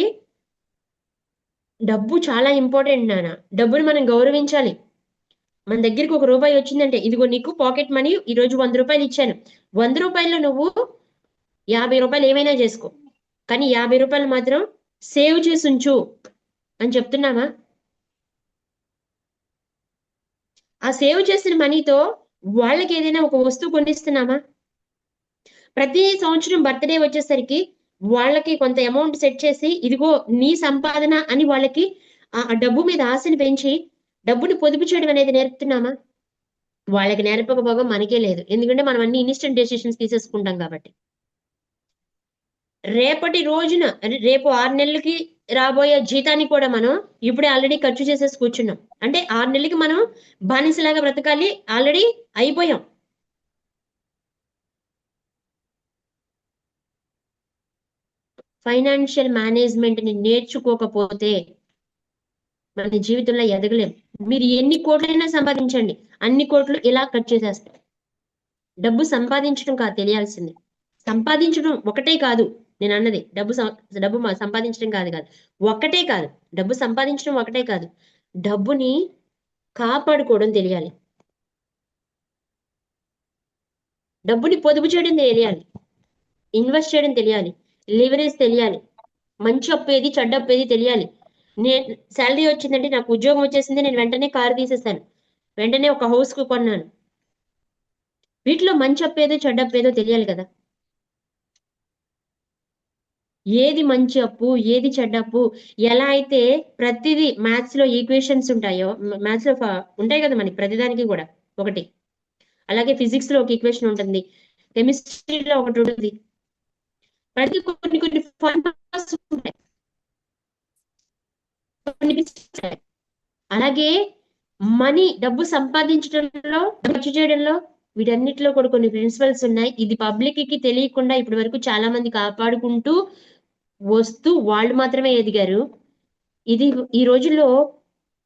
[SPEAKER 3] డబ్బు చాలా ఇంపార్టెంట్ నాన్న, డబ్బుని మనం గౌరవించాలి. మన దగ్గరికి ₹1 వచ్చిందంటే ఇదిగో నీకు పాకెట్ మనీ, ఈ రోజు ₹100 ఇచ్చాను, ₹100లో నువ్వు ₹50 ఏమైనా చేసుకో, కానీ ₹50 మాత్రం సేవ్ చేసి ఉంచు అని చెప్తున్నామా? ఆ సేవ్ చేసిన మనీతో వాళ్ళకి ఏదైనా ఒక వస్తువు కొనిస్తున్నామా? ప్రతి సంవత్సరం బర్త్డే వచ్చేసరికి వాళ్ళకి కొంత అమౌంట్ సెట్ చేసి ఇదిగో నీ సంపాదన అని వాళ్ళకి ఆ డబ్బు మీద ఆశని పెంచి డబ్బుని పొదుపు చేయడం అనేది నేర్పుతున్నామా? వాళ్ళకి నేర్పకపోగా మనకే లేదు, ఎందుకంటే మనం అన్ని ఇన్స్టెంట్ డెసిషన్స్ తీసేసుకుంటాం కాబట్టి. రేపటి రోజున రేపు 6 నెలలకి రాబోయే జీతాన్ని కూడా మనం ఇప్పుడే ఆల్రెడీ ఖర్చు చేసేసి కూర్చున్నాం. అంటే 6 నెలలకి మనం బానిసలాగా బ్రతకాలి, ఆల్రెడీ అయిపోయాం. ఫైనాన్షియల్ మేనేజ్మెంట్ ని నేర్చుకోకపోతే మన జీవితంలో ఎదగలేం. మీరు ఎన్ని కోట్లైనా సంపాదించండి, అన్ని కోట్లు ఇలా ఖర్చు చేసేస్తారు. డబ్బు సంపాదించడం కాదు తెలియాల్సింది, సంపాదించడం ఒకటే కాదు నేను అన్నది. డబ్బు సంపాదించడం కాదు ఒక్కటే కాదు, డబ్బు సంపాదించడం ఒకటే కాదు, డబ్బుని కాపాడుకోవడం తెలియాలి, డబ్బుని పొదుపు చేయడం తెలియాలి, ఇన్వెస్ట్ చేయడం తెలియాలి, లివరేజ్ తెలియాలి, మంచి అప్పు ఏది చెడ్డ అప్పు ఏది తెలియాలి. నేను శాలరీ వచ్చిందంటే, నాకు ఉద్యోగం వచ్చేసింది, నేను వెంటనే కారు తీసేసాను, వెంటనే ఒక హౌస్ కు కొన్నాను. వీటిలో మంచి అప్పు ఏదో చెడ్డ అప్పు ఏదో తెలియాలి కదా. ఏది మంచి అప్పు, ఏది చెడ్డ అప్పు, ఎలా అయితే ప్రతిదీ మ్యాథ్స్ లో ఈక్వేషన్స్ ఉంటాయో, మ్యాథ్స్ లో ఉంటాయి కదా మనకి ప్రతిదానికి కూడా ఒకటి, అలాగే ఫిజిక్స్ లో ఒక ఈక్వేషన్ ఉంటుంది, కెమిస్ట్రీలో ఒకటి ఉంటుంది, ప్రతి కొన్ని ఫార్ములాస్ ఉంటాయి. అలాగే మనీ, డబ్బు సంపాదించడంలో, ఖర్చు చేయడంలో, వీటన్నిటిలో కూడా కొన్ని ప్రిన్సిపల్స్ ఉన్నాయి. ఇది పబ్లిక్ కి తెలియకుండా ఇప్పటి వరకు చాలా మంది కాపాడుకుంటూ వస్తూ వాళ్ళు మాత్రమే ఎదిగారు. ఇది ఈ రోజుల్లో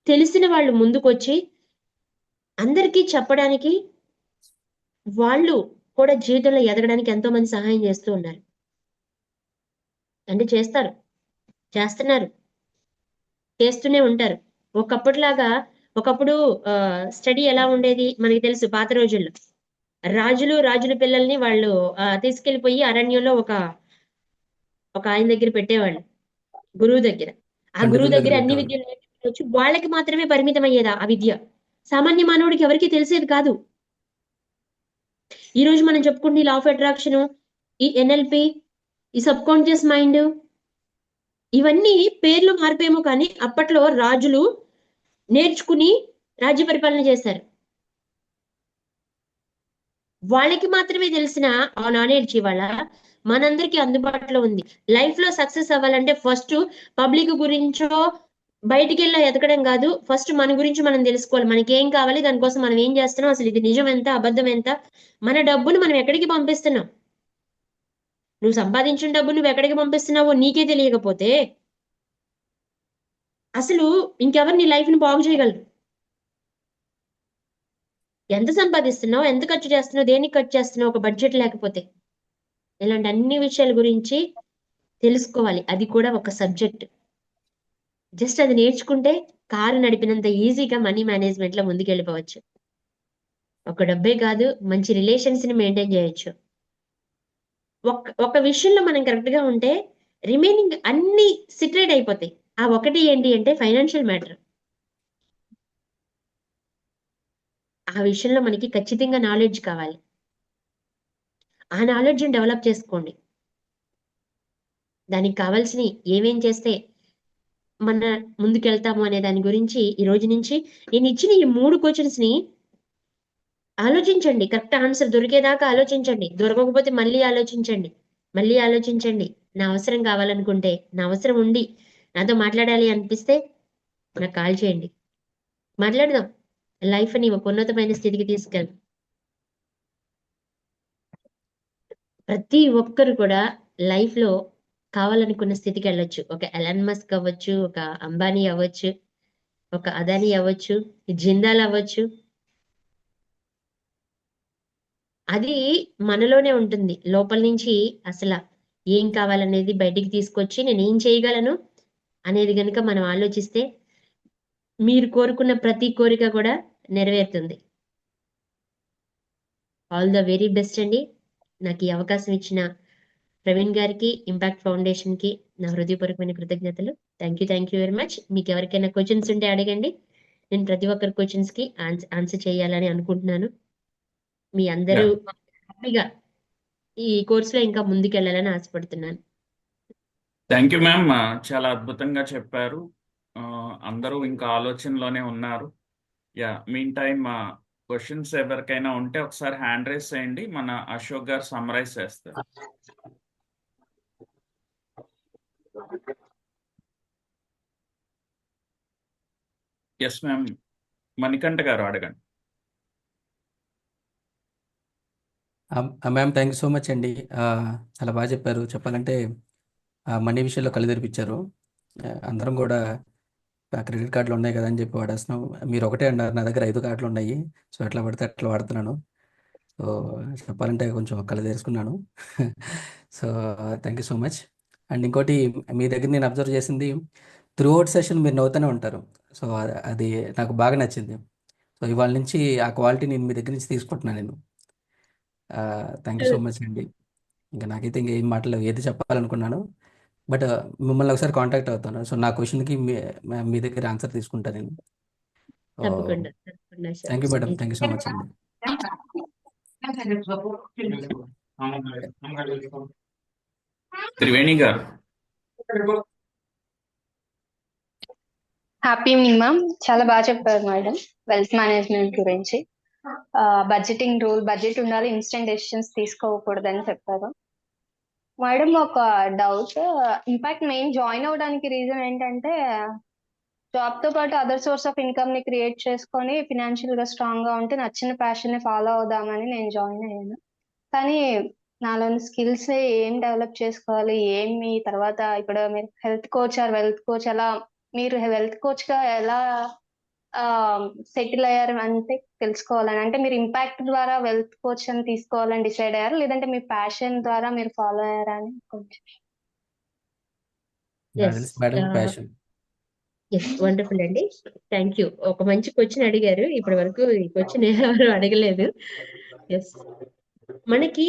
[SPEAKER 3] తెలిసిన వాళ్ళు ముందుకొచ్చి అందరికీ చెప్పడానికి, వాళ్ళు కూడా జీవితంలో ఎదగడానికి ఎంతో మంది సహాయం చేస్తూ ఉన్నారు. అంటే చేస్తున్నారు, చేస్తూనే ఉంటారు. ఒకప్పుడు స్టడీ ఎలా ఉండేది మనకి తెలుసు. పాత రోజుల్లో రాజుల పిల్లల్ని వాళ్ళు తీసుకెళ్లిపోయి అరణ్యంలో ఒక ఆయన దగ్గర పెట్టేవాళ్ళు, గురువు దగ్గర. ఆ గురువు దగ్గర అన్ని విద్యలు నేర్చుకోవచ్చు, వాళ్ళకి మాత్రమే పరిమితం అయ్యేదా ఆ విద్య, సామాన్య మానవుడికి ఎవరికి తెలిసేది కాదు. ఈ రోజు మనం చెప్పుకుంటే ఈ లా ఆఫ్ అట్రాక్షన్, ఈ NLP, ఈ సబ్ కాన్షియస్ మైండ్, ఇవన్నీ పేర్లు మారిపోయేమో కానీ అప్పట్లో రాజులు నేర్చుకుని రాజ్య పరిపాలన చేశారు. వాళ్ళకి మాత్రమే తెలిసిన ఆ నాలెడ్జ్ ఇవాళ మనందరికీ అందుబాటులో ఉంది. లైఫ్ లో సక్సెస్ అవ్వాలంటే ఫస్ట్ పబ్లిక్ గురించో బయటికి వెళ్ళి ఎదగడం కాదు, ఫస్ట్ మన గురించి మనం తెలుసుకోవాలి. మనకి ఏం కావాలి, దానికోసం మనం ఏం చేస్తున్నాం, అసలు ఇది నిజం ఎంత, అబద్ధం ఎంత, మన డబ్బును మనం ఎక్కడికి పంపిస్తున్నాం, నువ్వు సంపాదించిన డబ్బు నువ్వు ఎక్కడికి పంపిస్తున్నావో నీకే తెలియకపోతే అసలు ఇంకెవరు నీ లైఫ్ ని బాగు చేయగలరు? ఎంత సంపాదిస్తున్నావు, ఎంత ఖర్చు చేస్తున్నావు, దేనికి ఖర్చు చేస్తున్నావు, ఒక బడ్జెట్ లేకపోతే. ఇలాంటి అన్ని విషయాల గురించి తెలుసుకోవాలి. అది కూడా ఒక సబ్జెక్ట్. జస్ట్ అది నేర్చుకుంటే కారు నడిపినంత ఈజీగా మనీ మేనేజ్మెంట్ లో ముందుకెళ్ళిపోవచ్చు. ఒక డబ్బే కాదు, మంచి రిలేషన్స్ ని మెయింటైన్ చేయొచ్చు. ఒక విషయంలో మనం కరెక్ట్ గా ఉంటే రిమైనింగ్ అన్ని సిట్రేట్ అయిపోతాయి. ఆ ఒకటి ఏంటి అంటే ఫైనాన్షియల్ మ్యాటర్. ఆ విషయంలో మనకి ఖచ్చితంగా నాలెడ్జ్ కావాలి. ఆ నాలెడ్జ్ని డెవలప్ చేసుకోండి. దానికి కావాల్సినవి ఏమేం చేస్తే మన ముందుకెళ్తాము అనే దాని గురించి ఈ రోజు నుంచి నేను ఇచ్చిన ఈ 3 క్వశ్చన్స్ని ఆలోచించండి. కరెక్ట్ ఆన్సర్ దొరికేదాకా ఆలోచించండి. దొరకకపోతే మళ్ళీ ఆలోచించండి. మళ్ళీ ఆలోచించండి. నా అవసరం కావాలనుకుంటే, నా అవసరం ఉండి నాతో మాట్లాడాలి అనిపిస్తే నాకు కాల్ చేయండి. మాట్లాడదాం. లైఫ్ని ఒక ఉన్నతమైన స్థితికి తీసుకెళ్దాం. ప్రతి ఒక్కరు కూడా లైఫ్లో కావాలనుకున్న స్థితికి వెళ్ళొచ్చు. ఒక ఎలాన్ మస్క్ అవ్వచ్చు, ఒక అంబానీ అవ్వచ్చు, ఒక అదానీ అవ్వచ్చు, జిందాల్ అవ్వచ్చు. అది మనలోనే ఉంటుంది. లోపల నుంచి అసలు ఏం కావాలనేది బయటికి తీసుకొచ్చి నేను ఏం చేయగలను అనేది గనుక మనం ఆలోచిస్తే మీరు కోరుకున్న ప్రతి కోరిక కూడా నెరవేరుతుంది. ఆల్ ద వెరీ బెస్ట్ అండి. నాకు ఈ అవకాశం ఇచ్చిన ప్రవీణ్ గారికి, ఇంపాక్ట్ ఫౌండేషన్కి నా హృదయపూర్వకమైన కృతజ్ఞతలు. Thank you very much. మీకు ఎవరికైనా క్వశ్చన్స్ ఉంటే అడగండి. నేను ప్రతి ఒక్కరి క్వశ్చన్స్కి ఆన్సర్ చేయాలని అనుకుంటున్నాను. మీ అందరూ హ్యాపీగా ఈ కోర్సులో ఇంకా ముందుకెళ్ళాలని ఆశపడుతున్నాను.
[SPEAKER 2] థ్యాంక్ యూ మ్యామ్, చాలా అద్భుతంగా చెప్పారు. అందరూ ఇంకా ఆలోచనలోనే ఉన్నారు. మీన్ టైమ్ క్వశ్చన్స్ ఎవరికైనా ఉంటే ఒకసారి హ్యాండ్ రైస్ చేయండి. మన అశోక్ గారు సమ్మరైజ్ చేస్తారు. ఎస్ మ్యామ్, మణికంఠ గారు అడగండి.
[SPEAKER 4] Ma'am thank you so much అండి. చాలా బాగా చెప్పారు. చెప్పాలంటే మనీ విషయంలో కళ్ళు తెరిపించారు. అందరం కూడా క్రెడిట్ కార్డులు ఉన్నాయి కదా అని చెప్పి వాడేస్తున్నాం. మీరు ఒకటే అన్నారు, నా దగ్గర 5 కార్డులు ఉన్నాయి. సో ఎట్లా పడితే అట్లా వాడుతున్నాను. సో చెప్పాలంటే కొంచెం కళ్ళు తెరుచుకున్నాను. So thank you so much. And ఇంకోటి, మీ దగ్గర నేను అబ్జర్వ్ చేసింది, త్రూఅవుట్ సెషన్ మీరు నవ్వుతూనే ఉంటారు. సో అది నాకు బాగా నచ్చింది. సో ఇవాళ నుంచి ఆ క్వాలిటీ నేను మీ దగ్గర నుంచి తీసుకుంటున్నాను నేను. థ్యాంక్ యూ సో మచ్ అండి. ఇంకా నాకైతే ఇంకా ఏం మాటలు ఏది చెప్పాలనుకున్నాను, బట్ మిమ్మల్ని ఒకసారి కాంటాక్ట్ అవుతాను. సో నా క్వశ్చన్కి మీ దగ్గర ఆన్సర్ తీసుకుంటాను నేను.
[SPEAKER 3] తప్పకుండా
[SPEAKER 4] thank you madam, thank you so much అండి.
[SPEAKER 2] త్రివేణి గారు.
[SPEAKER 9] Happy evening ma'am. చాలా బాగా చెప్పారు మేడం వెల్త్ మేనేజ్మెంట్ గురించి. బడ్జెటింగ్ రూల్, బడ్జెట్ ఉండాలి, ఇన్స్టెంట్ డెసిషన్స్ తీసుకోకూడదని చెప్పారు మేడం. ఒక డౌట్, ఇంపాక్ట్ మెయిన్ జాయిన్ అవ్వడానికి రీజన్ ఏంటంటే జాబ్ తో పాటు అదర్ సోర్స్ ఆఫ్ ఇన్కమ్ ని క్రియేట్ చేసుకొని ఫినాన్షియల్ గా స్ట్రాంగ్ గా ఉంటే నచ్చిన ప్యాషన్ ని ఫాలో అవుదామని నేను జాయిన్ అయ్యాను. కానీ నాలోని స్కిల్స్ ఏం డెవలప్ చేసుకోవాలి, ఏమి తర్వాత ఇప్పుడు మీరు health coach or wealth coach, ఎలా మీరు హెల్త్ కోచ్ గా ఎలా సెటిల్ అయ్యారు అంటే తెలుసుకోవాలని. అంటే మీరు ఇంపాక్ట్ ద్వారా వెల్త్ కోచ్ అని తీసుకోవాలని డిసైడ్ అయ్యారు, లేదంటే మీ ప్యాషన్ ద్వారా మీరు ఫాలో అయ్యారా అని కొంచెం.
[SPEAKER 4] ప్యాషన్.
[SPEAKER 3] వండర్ఫుల్ అండి. Thank you. ఒక మంచి క్వశ్చన్ అడిగారు. ఇప్పటి వరకు ఈ క్వశ్చన్ ఎవరు అడగలేదు. ఎస్, మనకి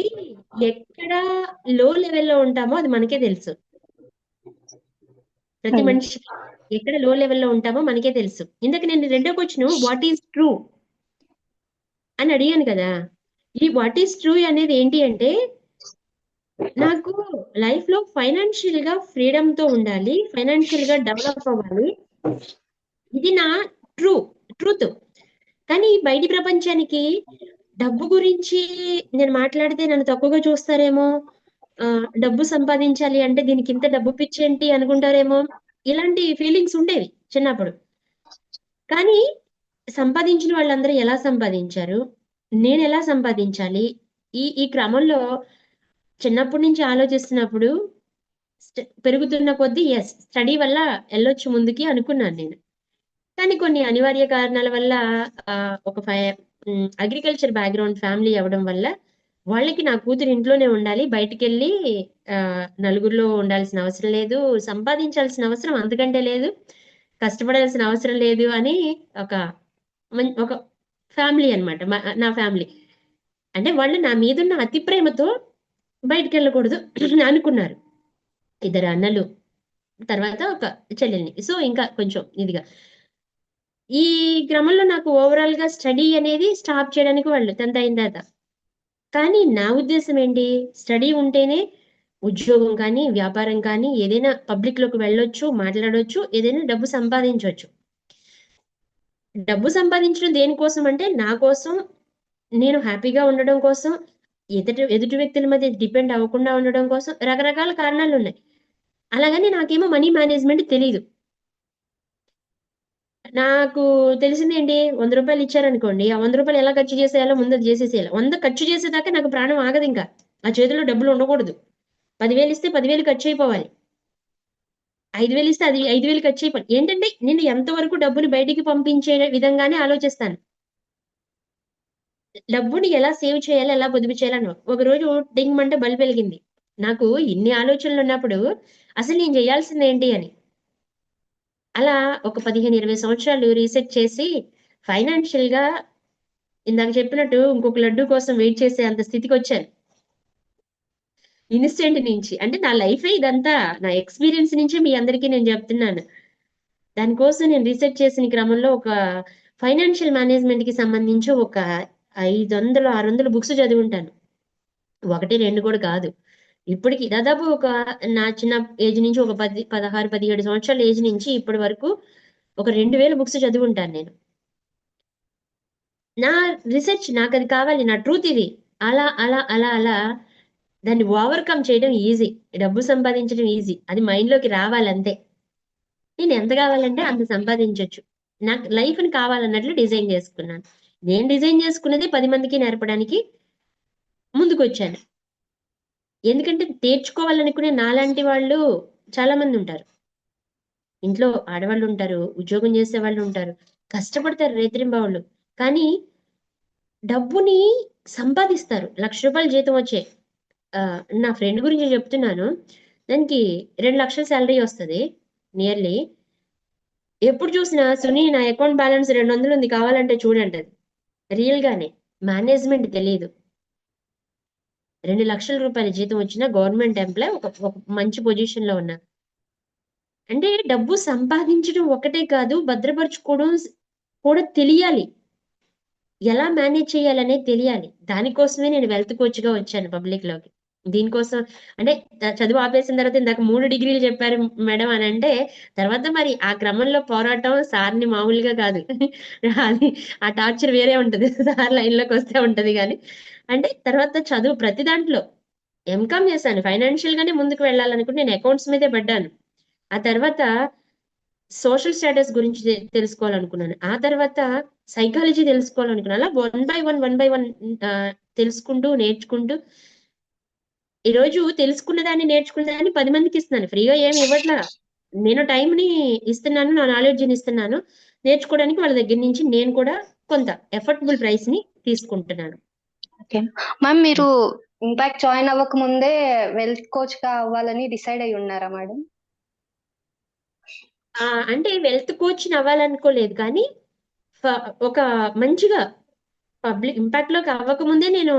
[SPEAKER 3] ఎక్కడ లో లెవెల్లో ఉంటామో అది మనకే తెలుసు. ప్రతి మనిషికి ఎక్కడ లో లెవెల్లో ఉంటామో మనకే తెలుసు. ఇందాక నేను రెండో క్వశ్చన్ వాట్ ఈస్ ట్రూ అని అడిగాను కదా. ఈ వాట్ ఈస్ ట్రూ అనేది ఏంటి అంటే, నాకు లైఫ్ లో ఫైనాన్షియల్ గా ఫ్రీడమ్ తో ఉండాలి, ఫైనాన్షియల్ గా డెవలప్ అవ్వాలి, ఇది నా ట్రూత్. కానీ బయటి ప్రపంచానికి డబ్బు గురించి నేను మాట్లాడితే నన్ను తక్కువగా చూస్తారేమో, డబ్బు సంపాదించాలి అంటే దీనికి ఇంత డబ్బు పిచ్చేంటి అనుకుంటారేమో, ఇలాంటి ఫీలింగ్స్ ఉండేవి చిన్నప్పుడు. కానీ సంపాదించిన వాళ్ళందరూ ఎలా సంపాదించారు, నేను ఎలా సంపాదించాలి, ఈ క్రమంలో చిన్నప్పటి నుంచి ఆలోచిస్తున్నప్పుడు పెరుగుతున్న కొద్దీ ఎస్ స్టడీ వల్ల వెళ్ళొచ్చు ముందుకి అనుకున్నాను నేను. కానీ కొన్ని అనివార్య కారణాల వల్ల ఒక అగ్రికల్చర్ బ్యాక్గ్రౌండ్ ఫ్యామిలీ అవ్వడం వల్ల వాళ్ళకి నా కూతురు ఇంట్లోనే ఉండాలి, బయటికి వెళ్ళి నలుగురిలో ఉండాల్సిన అవసరం లేదు, సంపాదించాల్సిన అవసరం అంతకంటే లేదు, కష్టపడాల్సిన అవసరం లేదు అని ఒక ఫ్యామిలీ అనమాట నా ఫ్యామిలీ. అంటే వాళ్ళు నా మీదున్న అతి ప్రేమతో బయటికి వెళ్ళకూడదు అనుకున్నారు. 2 అన్నలు, తర్వాత ఒక చెల్లెల్ని. సో ఇంకా కొంచెం ఇదిగా ఈ క్రమంలో నాకు ఓవరాల్ గా స్టడీ అనేది స్టాప్ చేయడానికి వాళ్ళు 10th అయిన తర్వాత. కానీ నా ఉద్దేశం ఏంటి, స్టడీ ఉంటేనే ఉద్యోగం కానీ, వ్యాపారం కానీ, ఏదైనా పబ్లిక్ లోకి వెళ్ళొచ్చు, మాట్లాడొచ్చు, ఏదైనా డబ్బు సంపాదించవచ్చు. డబ్బు సంపాదించడం దేనికోసం అంటే నా కోసం, నేను హ్యాపీగా ఉండడం కోసం, ఎదుటి వ్యక్తుల మీద డిపెండ్ అవ్వకుండా ఉండడం కోసం రకరకాల కారణాలు ఉన్నాయి. అలాగని నాకేమో మనీ మేనేజ్మెంట్ తెలీదు. నాకు తెలిసింది ఏంటి, 100 రూపాయలు ఇచ్చారనుకోండి, ఆ 100 రూపాయలు ఎలా ఖర్చు చేసేయాలో ముందు అది చేసేసేయాలి. 100 ఖర్చు చేసేదాకా నాకు ప్రాణం ఆగదు ఇంకా. ఆ చేతిలో డబ్బులు ఉండకూడదు. 10,000 ఇస్తే 10,000 ఖర్చు అయిపోవాలి. 5,000 ఇస్తే అది 5,000 ఖర్చు అయిపోవాలి. ఏంటంటే నేను ఎంతవరకు డబ్బుని బయటికి పంపించే విధంగానే ఆలోచిస్తాను. డబ్బుని ఎలా సేవ్ చేయాలి, ఎలా పొదుపు చేయాలని. ఒకరోజు డింగ్ అంటే బల్బు వెలిగింది. నాకు ఇన్ని ఆలోచనలు ఉన్నప్పుడు అసలు నేను చేయాల్సింది ఏంటి అని. అలా ఒక 15, 20 సంవత్సరాలు రీసెర్చ్ చేసి ఫైనాన్షియల్ గా ఇందాక చెప్పినట్టు ఇంకొక లడ్డు కోసం వెయిట్ చేసే అంత స్థితికి వచ్చాను. ఇన్స్టెంట్ నుంచి. అంటే నా లైఫే ఇదంతా. నా ఎక్స్పీరియన్స్ నుంచే మీ అందరికీ నేను చెప్తున్నాను. దానికోసం నేను రీసెర్చ్ చేసిన క్రమంలో ఒక ఫైనాన్షియల్ మేనేజ్మెంట్ కి సంబంధించి ఒక 500, 600 బుక్స్ చదివి ఉంటాను. 1, 2 కూడా కాదు. ఇప్పటికి దాదాపు ఒక నా చిన్న ఏజ్ నుంచి ఒక 16, 17 సంవత్సరాల ఏజ్ నుంచి ఇప్పటి వరకు ఒక 2000 బుక్స్ చదివి ఉంటాను నేను. నా రీసెర్చ్ నాకు అది కావాలి, నా ట్రూత్ ఇది. అలా అలా అలా అలా దాన్ని ఓవర్కమ్ చేయడం ఈజీ. డబ్బు సంపాదించడం ఈజీ. అది మైండ్ లోకి రావాలి అంతే. నేను ఎంత కావాలంటే అంత సంపాదించొచ్చు. నాకు లైఫ్ ని కావాలన్నట్లు డిజైన్ చేసుకున్నాను. నేను డిజైన్ చేసుకున్నది 10 మందికి నేర్పడానికి ముందుకు వచ్చాను. ఎందుకంటే నేర్చుకోవాలనుకునే నాలాంటి వాళ్ళు చాలా మంది ఉంటారు. ఇంట్లో ఆడవాళ్ళు ఉంటారు, ఉద్యోగం చేసే వాళ్ళు ఉంటారు, కష్టపడతారు రేత్రింబవళ్ళు. కానీ డబ్బుని సంపాదిస్తారు. 1,00,000 రూపాయలు జీతం వచ్చే నా ఫ్రెండ్ గురించి చెప్తున్నాను. దానికి 2 లక్షల శాలరీ వస్తది నియర్లీ. ఎప్పుడు చూసినా సునీ నా అకౌంట్ బ్యాలెన్స్ 200 ఉంది కావాలంటే చూడంటది. రియల్ గానే మేనేజ్మెంట్ తెలియదు. 2 లక్షల రూపాయల జీతం వచ్చిన గవర్నమెంట్ ఎంప్లాయ్, ఒక మంచి పొజిషన్ లో ఉన్నా. అంటే డబ్బు సంపాదించడం ఒకటే కాదు, భద్రపరచుకోవడం కూడా తెలియాలి. ఎలా మేనేజ్ చేయాలనేది తెలియాలి. దానికోసమే నేను వెల్త్ కోచ్ గా వచ్చాను పబ్లిక్ లోకి. దీనికోసం అంటే చదువు ఆపేసిన తర్వాత ఇందాక 3 డిగ్రీలు చెప్పారు మేడం అని అంటే, తర్వాత మరి ఆ క్రమంలో పోరాటం సార్ని మామూలుగా కాదు. అది ఆ టార్చర్ వేరే ఉంటది. సార్ లైన్ లోకి వస్తే ఉంటది కానీ, అంటే తర్వాత చదువు ప్రతి దాంట్లో ఎంకామ్ చేశాను. ఫైనాన్షియల్ గానే ముందుకు వెళ్ళాలనుకుంటే నేను అకౌంట్స్ మీదే పడ్డాను. ఆ తర్వాత సోషల్ స్టేటస్ గురించి తెలుసుకోవాలనుకున్నాను. ఆ తర్వాత సైకాలజీ తెలుసుకోవాలనుకున్నాను. అలా 1 by 1 తెలుసుకుంటూ నేర్చుకుంటూ ఈరోజు తెలుసుకున్న దాన్ని, నేర్చుకున్న దాన్ని 10 మందికి ఇస్తున్నాను. ఫ్రీగా ఏమి ఇవ్వట్లా. నేను టైంని ఇస్తున్నాను, నా నాలెడ్జ్ని ఇస్తున్నాను. నేర్చుకోవడానికి వాళ్ళ దగ్గర నుంచి నేను కూడా కొంత ఎఫర్టబుల్ ప్రైస్ ని తీసుకుంటున్నాను.
[SPEAKER 9] ఓకే మ్యామ్, మీరు ఇంపాక్ట్ జాయిన్ అవ్వక ముందే వెల్త్ కోచ్ గా అవ్వాలని డిసైడ్ అయి ఉన్నారా మేడం?
[SPEAKER 3] అంటే వెల్త్ కోచ్ అవ్వాలనుకోలేదు కానీ ఒక మంచిగా పబ్లిక్ ఇంపాక్ట్ లోకి అవ్వకముందే నేను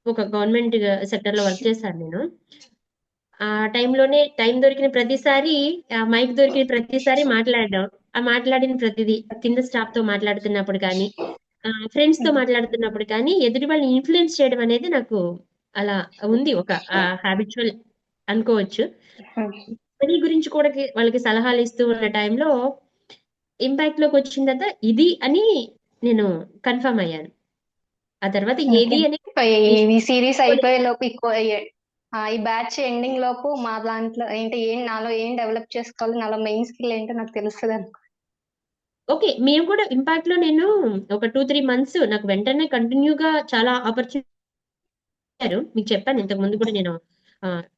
[SPEAKER 3] ఒక గవర్నమెంట్ సెక్టర్ లో వర్క్ చేశాను నేను. ఆ టైంలోనే టైం దొరికిన ప్రతిసారి, మైక్ దొరికిన ప్రతిసారి మాట్లాడడం, ఆ మాట్లాడిన ప్రతిదీ కింద స్టాఫ్ తో మాట్లాడుతున్నప్పుడు కానీ, ఫ్రెండ్స్ తో మాట్లాడుతున్నప్పుడు కానీ ఎదుటి వాళ్ళని ఇన్ఫ్లుయెన్స్ చేయడం అనేది నాకు అలా ఉంది. ఒక హ్యాబిచువల్ అనుకోవచ్చు. మనీ గురించి కూడా వాళ్ళకి సలహాలు ఇస్తూ ఉన్న టైంలో ఇంపాక్ట్ లోకి వచ్చిన తర్వాత ఇది అని నేను కన్ఫర్మ్ అయ్యాను. ఆ తర్వాత ఏది అని
[SPEAKER 9] ఈ సిరీస్ అయిపోయే లోపు ఈ బ్యాచ్ ఎండింగ్ లోపు మా దాంట్లో ఏంటి, నాలో ఏం డెవలప్ చేసుకోవాలి, నాలో మెయిన్ స్కిల్ ఏంటో నాకు తెలుస్తుంది అనుకో.
[SPEAKER 3] ఓకే, మేము కూడా ఇంపాక్ట్ లో నేను ఒక 2-3 మంత్స్ నాకు వెంటనే కంటిన్యూగా చాలా ఆపర్చునిటీ మీకు చెప్పాను ఇంతకు ముందు కూడా నేను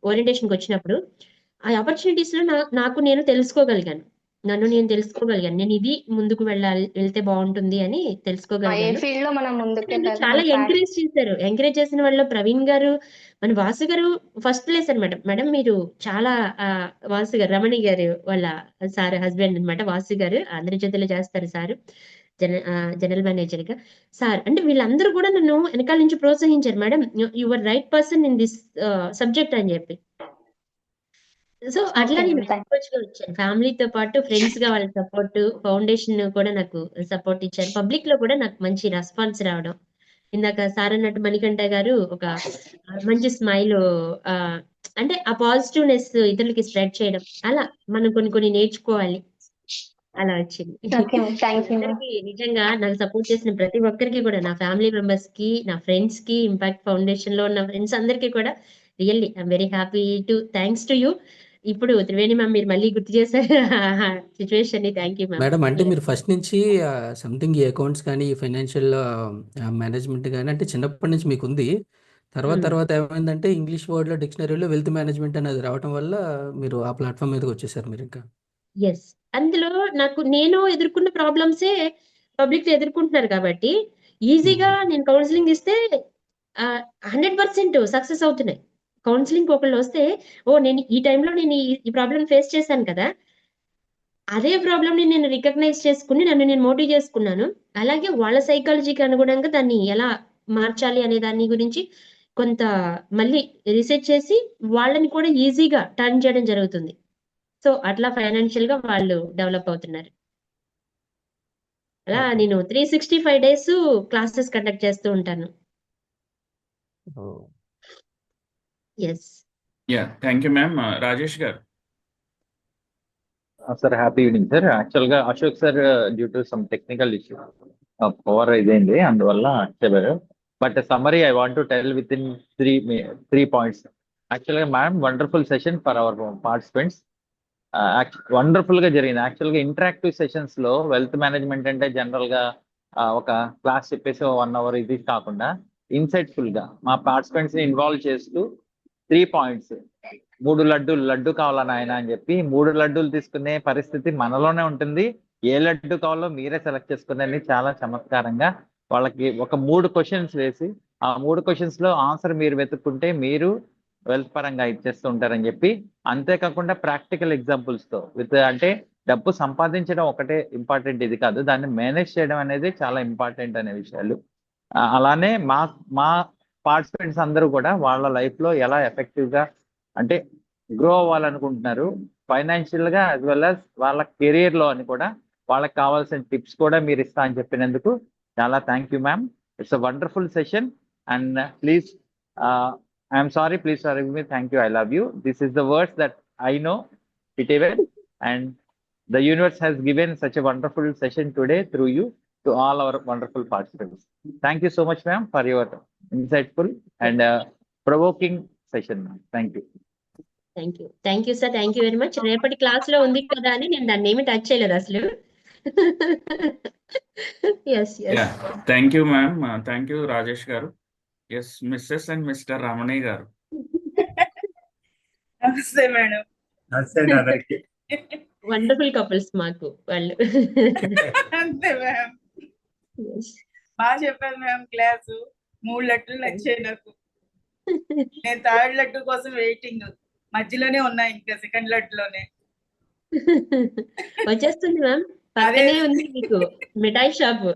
[SPEAKER 3] ఓరియంటేషన్కి వచ్చినప్పుడు. ఆ ఆపర్చునిటీస్ లో నాకు నేను తెలుసుకోగలిగాను. నన్ను నేను తెలుసుకోగలిగాను. నేను ఇది ముందుకు వెళ్తే బాగుంటుంది అని
[SPEAKER 9] ఏ
[SPEAKER 3] తెలుసుకోగలిగాను.
[SPEAKER 9] ఫీల్డ్ లో మనం ముందుకు
[SPEAKER 3] నన్ను
[SPEAKER 9] వెళ్ళాలి,
[SPEAKER 3] చాలా
[SPEAKER 9] మన
[SPEAKER 3] ఎంకరేజ్ చేశారు. ఎంకరేజ్ చేసిన వాళ్ళు ప్రవీణ్ గారు, మన వాసు గారు ఫస్ట్ ప్లేస్ అనమాట. మేడం మీరు చాలా వాసు గారు, రమణి గారు వాళ్ళ సార్ హస్బెండ్ అనమాట. వాసు గారు ఆంధ్రజ్యోతిలో చేస్తారు సార్, జనరల్ మేనేజర్ గా. సార్ అంటే వీళ్ళందరూ కూడా నన్ను వెనకాల నుంచి ప్రోత్సహించారు. Madam your right person in this subject అని చెప్పి. సో అట్లా
[SPEAKER 9] ఓకే
[SPEAKER 3] నేను
[SPEAKER 9] మ్యామ్.
[SPEAKER 3] అప్రోచ్ గా వచ్చాను. ఫ్యామిలీతో పాటు ఫ్రెండ్స్ గా వాళ్ళ సపోర్ట్, ఫౌండేషన్ కూడా నాకు సపోర్ట్ ఇచ్చారు. పబ్లిక్ లో కూడా నాకు మంచి రెస్పాన్స్ రావడం. ఇందాక సార్ అన్నట్టు మణికంఠ గారు ఒక మంచి స్మైల్, అంటే ఆ పాజిటివ్నెస్ ఇతరులకి స్ప్రెడ్ చేయడం, అలా మనం కొన్ని కొన్ని నేర్చుకోవాలి, అలా వచ్చింది.
[SPEAKER 9] Okay ma'am, thank you ma'am.
[SPEAKER 3] అందరికీ నిజంగా నాకు సపోర్ట్ చేసిన ప్రతి ఒక్కరికి కూడా, నా ఫ్యామిలీ మెంబర్స్ కి, నా ఫ్రెండ్స్ కి, ఇంపాక్ట్ ఫౌండేషన్ లో ఉన్న ఫ్రెండ్స్ అందరికీ కూడా really I'm very happy to thanks to you. ఇప్పుడు త్రివేణి మ్యామ్ మీరు మళ్ళీ గుర్తు చేశారు సిచ్యువేషన్ ని. Thank you ma'am.
[SPEAKER 4] మేడం అంటే మీరు ఫస్ట్ నుంచి సంథింగ్ ఈ అకౌంట్స్ కానీ ఈ ఫైనాన్షియల్ మేనేజ్మెంట్ కానీ అంటే చిన్నప్పటి నుంచి మీకు ఉంది. తర్వాత ఏమైందంటే ఇంగ్లీష్ వర్డ్లో డిక్షనరీలో వెల్త్ మేనేజ్మెంట్ అనేది రావడం వల్ల మీరు ఆ ప్లాట్ఫామ్ మీదకి వచ్చేసారు మీరు ఇంకా.
[SPEAKER 3] ఎస్, అందులో నాకు నేను ఎదుర్కొన్న ప్రాబ్లమ్సే పబ్లిక్ ఎదుర్కొంటున్నారు కాబట్టి ఈజీగా నేను కౌన్సిలింగ్ ఇస్తే 100% సక్సెస్ అవుతున్నాయి. కౌన్సిలింగ్ ఒకళ్ళు వస్తే, ఓ నేను ఈ టైంలో నేను ఈ ప్రాబ్లం ఫేస్ చేశాను కదా, అదే ప్రాబ్లం ని నేను రికగ్నైజ్ చేసుకుని నన్ను నేను మోటివ్ చేసుకున్నాను. అలాగే వాళ్ళ సైకాలజీకి అనుగుణంగా దాన్ని ఎలా మార్చాలి అనే దాని గురించి కొంత మళ్ళీ రీసెర్చ్ చేసి వాళ్ళని కూడా ఈజీగా టర్న్ చేయడం జరుగుతుంది. సో అట్లా ఫైనాన్షియల్ గా వాళ్ళు డెవలప్ అవుతున్నారు. అలా
[SPEAKER 4] ఓకే.
[SPEAKER 3] నేను 365 డేస్ క్లాసెస్ కండక్ట్ చేస్తూ ఉంటాను.
[SPEAKER 4] Oh.
[SPEAKER 3] Yes.
[SPEAKER 2] Yeah, thank you ma'am. Rajesh garu.
[SPEAKER 1] Sir happy evening sir. యాక్చువల్గా Ashok sir due to some technical issue power ఇదైంది, అందువల్ల చెప్పారు. But summary I want to tell with in three points. యాక్చువల్గా ma'am wonderful session for our participants. Wonderful గా జరిగింది. యాక్చువల్గా interactive sessions లో wealth management అంటే జనరల్ గా ఒక క్లాస్ చెప్పేసి 1 hour ఇది కాకుండా ఇన్సైట్ఫుల్ గా మా పార్టిసిపెంట్స్ ని ఇన్వాల్వ్ చేస్తూ 3 points, 3 లడ్డు కావాలా నాయన అని చెప్పి 3 లడ్డూలు తీసుకునే పరిస్థితి మనలోనే ఉంటుంది. ఏ లడ్డు కావాలో మీరే సెలెక్ట్ చేసుకునే చాలా చమత్కారంగా వాళ్ళకి ఒక 3 questions వేసి ఆ 3 questions లో ఆన్సర్ మీరు వెతుక్కుంటే మీరు వెల్త్ పరంగా ఇచ్చేస్తూ ఉంటారని చెప్పి, అంతేకాకుండా ప్రాక్టికల్ ఎగ్జాంపుల్స్ తో అంటే డబ్బు సంపాదించడం ఒకటే ఇంపార్టెంట్ ఇది కాదు, దాన్ని మేనేజ్ చేయడం అనేది చాలా ఇంపార్టెంట్ అనే విషయాలు. అలానే మా పార్టిసిపెంట్స్ అందరూ కూడా వాళ్ళ లైఫ్ లో ఎలా ఎఫెక్టివ్ గా అంటే గ్రో అవ్వాలనుకుంటున్నారు ఫైనాన్షియల్ గా యాజ్ వెల్ as వాళ్ళ కెరీర్ లో అని కూడా వాళ్ళకి కావాల్సిన టిప్స్ కూడా మీరు ఇస్తా అని చెప్పినందుకు చాలా thank you ma'am. It's a wonderful session and please I'm sorry, please sorry me, thank you, I love you. This is the words that I know it even and the universe has given such a wonderful session today through you to all our wonderful participants. Thank you so much ma'am for your insightful and provoking session ma'am. Thank you.
[SPEAKER 3] Thank you sir, thank you very much. రేపటి class లో ఉంది కదా అని నేను దాన్ని ఏమి touch చేయలేదు అసలు. Yes
[SPEAKER 2] ya,
[SPEAKER 3] yes.
[SPEAKER 2] Thank you ma'am. Thank you Rajesh garu. Yes, Mrs and Mr Ramani garu.
[SPEAKER 7] Namaste madam.
[SPEAKER 10] నమస్తే అందరికి.
[SPEAKER 3] వండర్ఫుల్ కపుల్స్ మాకు వాళ్ళు.
[SPEAKER 7] అంతే మ్యామ్,
[SPEAKER 3] Yes.
[SPEAKER 7] బాగా చెప్పారు మ్యామ్ క్లాసు. 3 లడ్డూలు నచ్చాయి నాకు. నేను 3rd లడ్డు కోసం వెయిటింగ్, మధ్యలోనే ఉన్నా, ఇంకా 2nd లడ్డులోనే.
[SPEAKER 3] వచ్చేస్తుంది మ్యామ్, పక్కనే ఉంది మీకు మిఠాయి షాప్.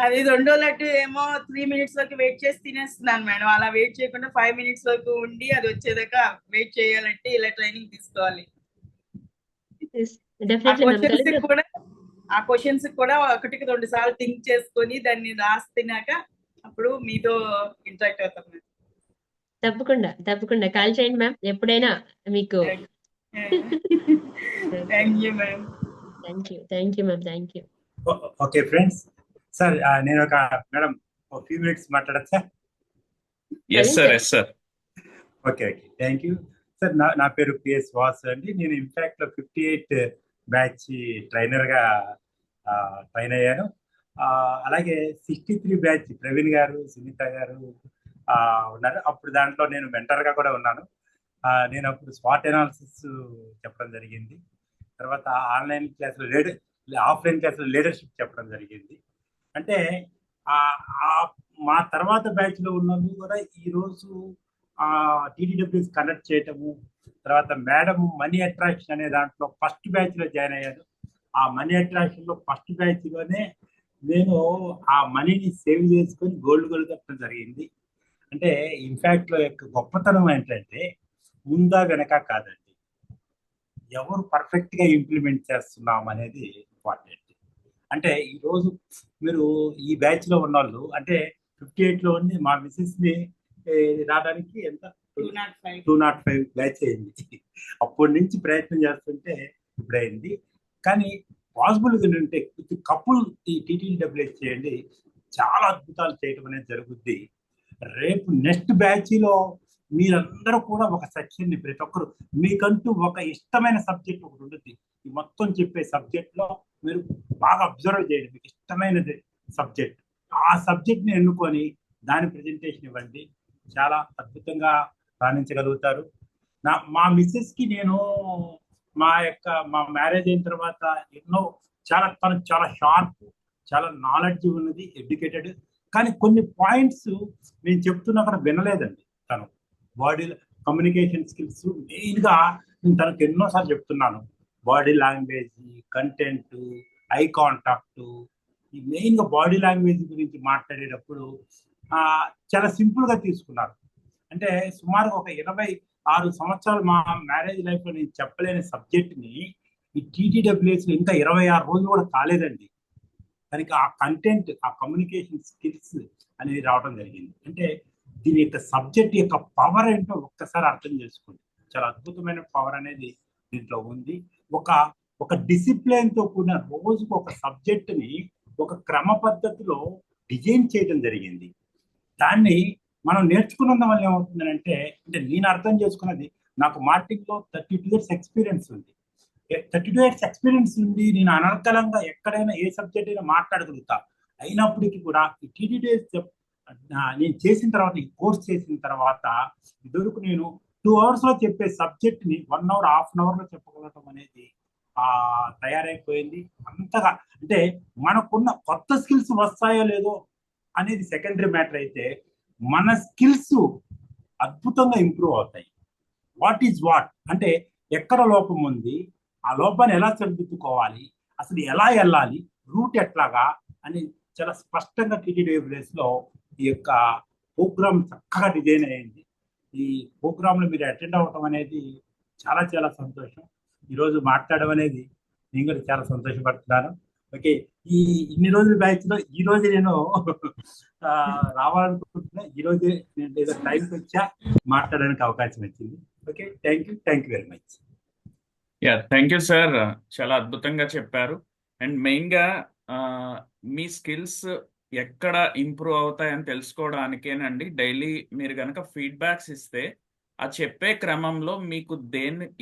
[SPEAKER 7] అది 2వ లడ్డు ఏమో 3 minutes వరకు వెయిట్ చేసి తినేస్తున్నాను మేడం. అలా వెయిట్ చేయకుండా 5 minutes వరకు ఉండి అది వచ్చేదాకా వెయిట్ చేయాలంటే ఇలా ట్రైనింగ్ తీసుకోవాలి. ఆ క్వశ్చన్స్ కూడా 1కి 2 సార్లు థింక్ చేసుకొని దాన్ని రాస్తున్నాక అప్పుడు మీతో ఇంటరాక్ట్ అవుతాం మ్యామ్.
[SPEAKER 3] తప్పకుండా కాల్ చేయండి మ్యామ్, ఎప్పుడైనా మీకు.
[SPEAKER 7] Thank you ma'am.
[SPEAKER 3] Thank you ma'am, thank you.
[SPEAKER 10] Okay friends, sir నేను ఒక మేడం ఒక ఫ్యూ మినిట్స్ మాట్లాడచ్చా?
[SPEAKER 2] Yes sir, yes sir.
[SPEAKER 10] Okay, thank you sir. నా పేరు పిఎస్ వాసు అండి. నేను ఇన్ఫాక్ట్ 58 బ్యాచ్ ట్రైనర్గా ట్రైన్ అయ్యాను. అలాగే 63 బ్యాచ్ ప్రవీణ్ గారు, సునీత గారు ఉన్నారు. అప్పుడు దాంట్లో నేను మెంటర్గా కూడా ఉన్నాను. నేను అప్పుడు స్వాట్ అనాలిసిస్ చెప్పడం జరిగింది. తర్వాత ఆన్లైన్ క్లాసులు ఆఫ్లైన్ క్లాసులు లీడర్షిప్ చెప్పడం జరిగింది. అంటే మా తర్వాత బ్యాచ్లో ఉన్నది కూడా ఈరోజు టీడీడబ్ల్యూఎస్ కండక్ట్ చేయటము, తర్వాత మేడం మనీ అట్రాక్షన్ అనే దాంట్లో ఫస్ట్ బ్యాచ్లో జాయిన్ అయ్యాను. ఆ మనీ అట్రాక్షన్లో ఫస్ట్ బ్యాచ్లోనే నేను ఆ మనీని సేవ్ చేసుకొని గోల్డ్ కట్టడం జరిగింది. అంటే ఇన్ఫాక్ట్ లో యొక్క గొప్పతనం ఏంటంటే ముందా వెనక కాదండి, ఎవరు పర్ఫెక్ట్ గా ఇంప్లిమెంట్ చేస్తున్నాం అనేది ఇంపార్టెంట్. అంటే ఈరోజు మీరు ఈ బ్యాచ్ లో ఉన్న వాళ్ళు అంటే 58 లో ఉండి మా మిసెస్ ని రావడానికి ఎంత 205 బ్యాచ్ అయింది. అప్పటి నుంచి ప్రయత్నం చేస్తుంటే ఇప్పుడు అయింది. కానీ పాసిబుల్ ఉంటే కపుల్ ఈ టీటీడబ్ల్యూహెచ్ చేయండి, చాలా అద్భుతాలు చేయడం అనేది జరుగుద్ది. రేపు నెక్స్ట్ బ్యాచ్ లో మీరందరూ కూడా ఒక సెక్షన్ ని ప్రతి ఒక్కరు మీకంటూ ఒక ఇష్టమైన సబ్జెక్ట్ ఒకటి ఉంటుంది. ఈ మొత్తం చెప్పే సబ్జెక్ట్ లో మీరు బాగా అబ్జర్వ్ చేయండి, మీకు ఇష్టమైనది సబ్జెక్ట్, ఆ సబ్జెక్ట్ ని ఎన్నుకొని దాని ప్రెజెంటేషన్ ఇవ్వండి, చాలా అద్భుతంగా రాణించగలుగుతారు. మా మిస్సెస్ కి నేను మా మ్యారేజ్ అయిన తర్వాత ఎన్నో తను చాలా షార్ప్, చాలా నాలెడ్జ్ ఉన్నది, ఎడ్యుకేటెడ్. కానీ కొన్ని పాయింట్స్ నేను చెప్తున్నా కూడా వినలేదండి. తను బాడీ కమ్యూనికేషన్ స్కిల్స్ మెయిన్ గా నేను తనకు ఎన్నోసార్లు చెప్తున్నాను. Body language, content, eye contact, ఈ మెయిన్ గా బాడీ లాంగ్వేజ్ గురించి మాట్లాడేటప్పుడు చాలా సింపుల్ గా తీసుకున్నారు. అంటే సుమారుగా ఒక 26 సంవత్సరాలు మా మ్యారేజ్ లైఫ్ లో నేను చెప్పలేని సబ్జెక్ట్ ని ఈ టీటీడబ్ల్యూహెచ్ లో ఇంకా 26 రోజులు కూడా కాలేదండి. దానికి ఆ కంటెంట్, ఆ కమ్యూనికేషన్ స్కిల్స్ అనేది రావడం జరిగింది. అంటే దీని యొక్క సబ్జెక్ట్ యొక్క పవర్ ఏంటో ఒక్కసారి అర్థం చేసుకోండి. చాలా అద్భుతమైన పవర్ అనేది దీంట్లో ఉంది. ఒక డిసిప్లిన్ తో కూడిన రోజుకు ఒక సబ్జెక్ట్ ని ఒక క్రమ పద్ధతిలో డిజైన్ చేయడం జరిగింది. దాన్ని మనం నేర్చుకున్నందు వల్ల ఏమవుతుందంటే, అంటే నేను అర్థం చేసుకున్నది, నాకు మార్కెటింగ్ లో 32 years ఎక్స్పీరియన్స్ ఉంది. 32 years ఎక్స్పీరియన్స్ ఉంది. నేను అనర్గళంగా ఎక్కడైనా ఏ సబ్జెక్ట్ అయినా మాట్లాడగలుగుతా. అయినప్పటికీ కూడా ఈ టీటీడీఎస్ నేను చేసిన తర్వాత, ఈ కోర్స్ చేసిన తర్వాత ఇదివరకు నేను 2 hours లో చెప్పే సబ్జెక్ట్ ని 1 hour, half an hour లో చెప్పగలగటం అనేది తయారైపోయింది. అంతగా అంటే మనకున్న కొత్త స్కిల్స్ వస్తాయో లేదో అనేది సెకండరీ మ్యాటర్ అయితే, మన స్కిల్స్ అద్భుతంగా ఇంప్రూవ్ అవుతాయి. వాట్ ఈజ్ వాట్ అంటే ఎక్కడ లోపం ఉంది, ఆ లోపాన్ని ఎలా సరిదిద్దుకోవాలి, అసలు ఎలా వెళ్ళాలి, రూట్ ఎట్లాగా అని చాలా స్పష్టంగా టీటీడబ్ల్యూహెచ్ లో ఈ యొక్క ప్రోగ్రామ్ చక్కగా డిజైన్ అయ్యింది. ఈ ప్రోగ్రామ్ లో మీరు అటెండ్ అవ్వటం అనేది చాలా చాలా సంతోషం. ఈరోజు మాట్లాడడం అనేది నేను కూడా చాలా సంతోషపడుతున్నాను. ఓకే, ఈ ఇన్ని రోజుల బ్యాచ్ లో ఈ రోజు నేను రావాలనుకుంటున్నా. ఈ రోజు నేను ఏదో టైంకి వచ్చా, మాట్లాడడానికి అవకాశం వచ్చింది. Okay, thank you very much.
[SPEAKER 2] Thank you sir, చాలా అద్భుతంగా చెప్పారు. అండ్ మెయిన్గా మీ స్కిల్స్ ఎక్కడ ఇంప్రూవ్ అవుతాయని తెలుసుకోవడానికేనండి డైలీ మీరు కనుక ఫీడ్బ్యాక్స్ ఇస్తే ఆ చెప్పే క్రమంలో మీకు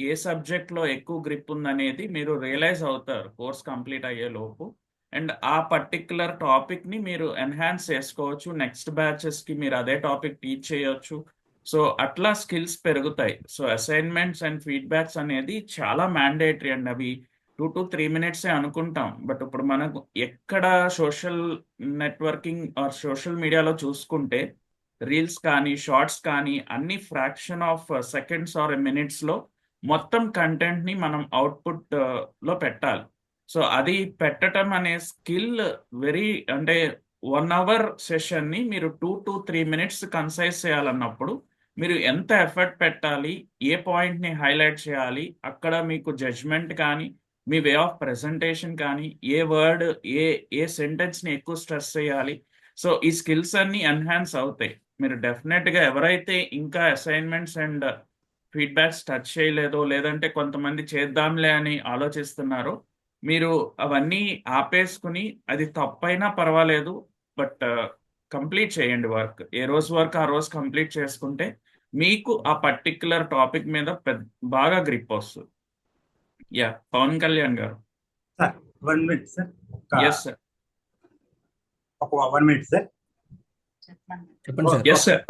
[SPEAKER 2] ఏ సబ్జెక్ట్లో ఎక్కువ గ్రిప్ ఉందనేది మీరు రియలైజ్ అవుతారు కోర్స్ కంప్లీట్ అయ్యే లోపు. అండ్ ఆ పర్టిక్యులర్ టాపిక్ని మీరు ఎన్హాన్స్ చేసుకోవచ్చు, నెక్స్ట్ బ్యాచెస్కి మీరు అదే టాపిక్ టీచ్ చేయొచ్చు. సో అట్లా స్కిల్స్ పెరుగుతాయి. సో అసైన్మెంట్స్ అండ్ ఫీడ్బ్యాక్స్ అనేది చాలా మ్యాండేటరీ అండి. అవి 2 to 3 minutes అనుకుంటాం, బట్ ఇప్పుడు మనకు ఎక్కడ సోషల్ నెట్వర్కింగ్ ఆర్ సోషల్ మీడియాలో చూసుకుంటే రీల్స్ కానీ షార్ట్స్ కానీ అన్ని ఫ్రాక్షన్ ఆఫ్ సెకండ్స్ ఆర్ మినిట్స్లో మొత్తం కంటెంట్ని మనం అవుట్పుట్ లో పెట్టాలి. సో అది పెట్టడం అనే స్కిల్ అంటే 1 hour సెషన్ని మీరు 2 to 3 minutes కన్సైజ్ చేయాలన్నప్పుడు మీరు ఎంత ఎఫర్ట్ పెట్టాలి, ఏ పాయింట్ని హైలైట్ చేయాలి, అక్కడ మీకు జడ్జ్మెంట్ కానీ మీ వే ఆఫ్ ప్రెజెంటేషన్ కానీ ఏ వర్డ్ ఏ సెంటెన్స్ని ఎక్కువ స్ట్రెస్ చేయాలి. సో ఈ స్కిల్స్ అన్ని ఎన్హాన్స్ అవుతాయి. మీరు డెఫినెట్గా ఎవరైతే ఇంకా అసైన్మెంట్స్ అండ్ ఫీడ్బ్యాక్స్ టచ్ చేయలేదో, లేదంటే కొంతమంది చేద్దాంలే అని ఆలోచిస్తున్నారో, మీరు అవన్నీ ఆపేసుకుని అది తప్పైనా పర్వాలేదు బట్ కంప్లీట్ చేయండి వర్క్. ఏ రోజు వర్క్ ఆ రోజు కంప్లీట్ చేసుకుంటే మీకు ఆ పర్టిక్యులర్ టాపిక్ మీద బాగా గ్రిప్ వస్తుంది. Pawan Kalyan garu.
[SPEAKER 10] Sir 1 minute sir.
[SPEAKER 2] Yes sir.
[SPEAKER 10] ఒక 1 minute సార్.
[SPEAKER 4] చెప్పండి sir.
[SPEAKER 2] Yes sir.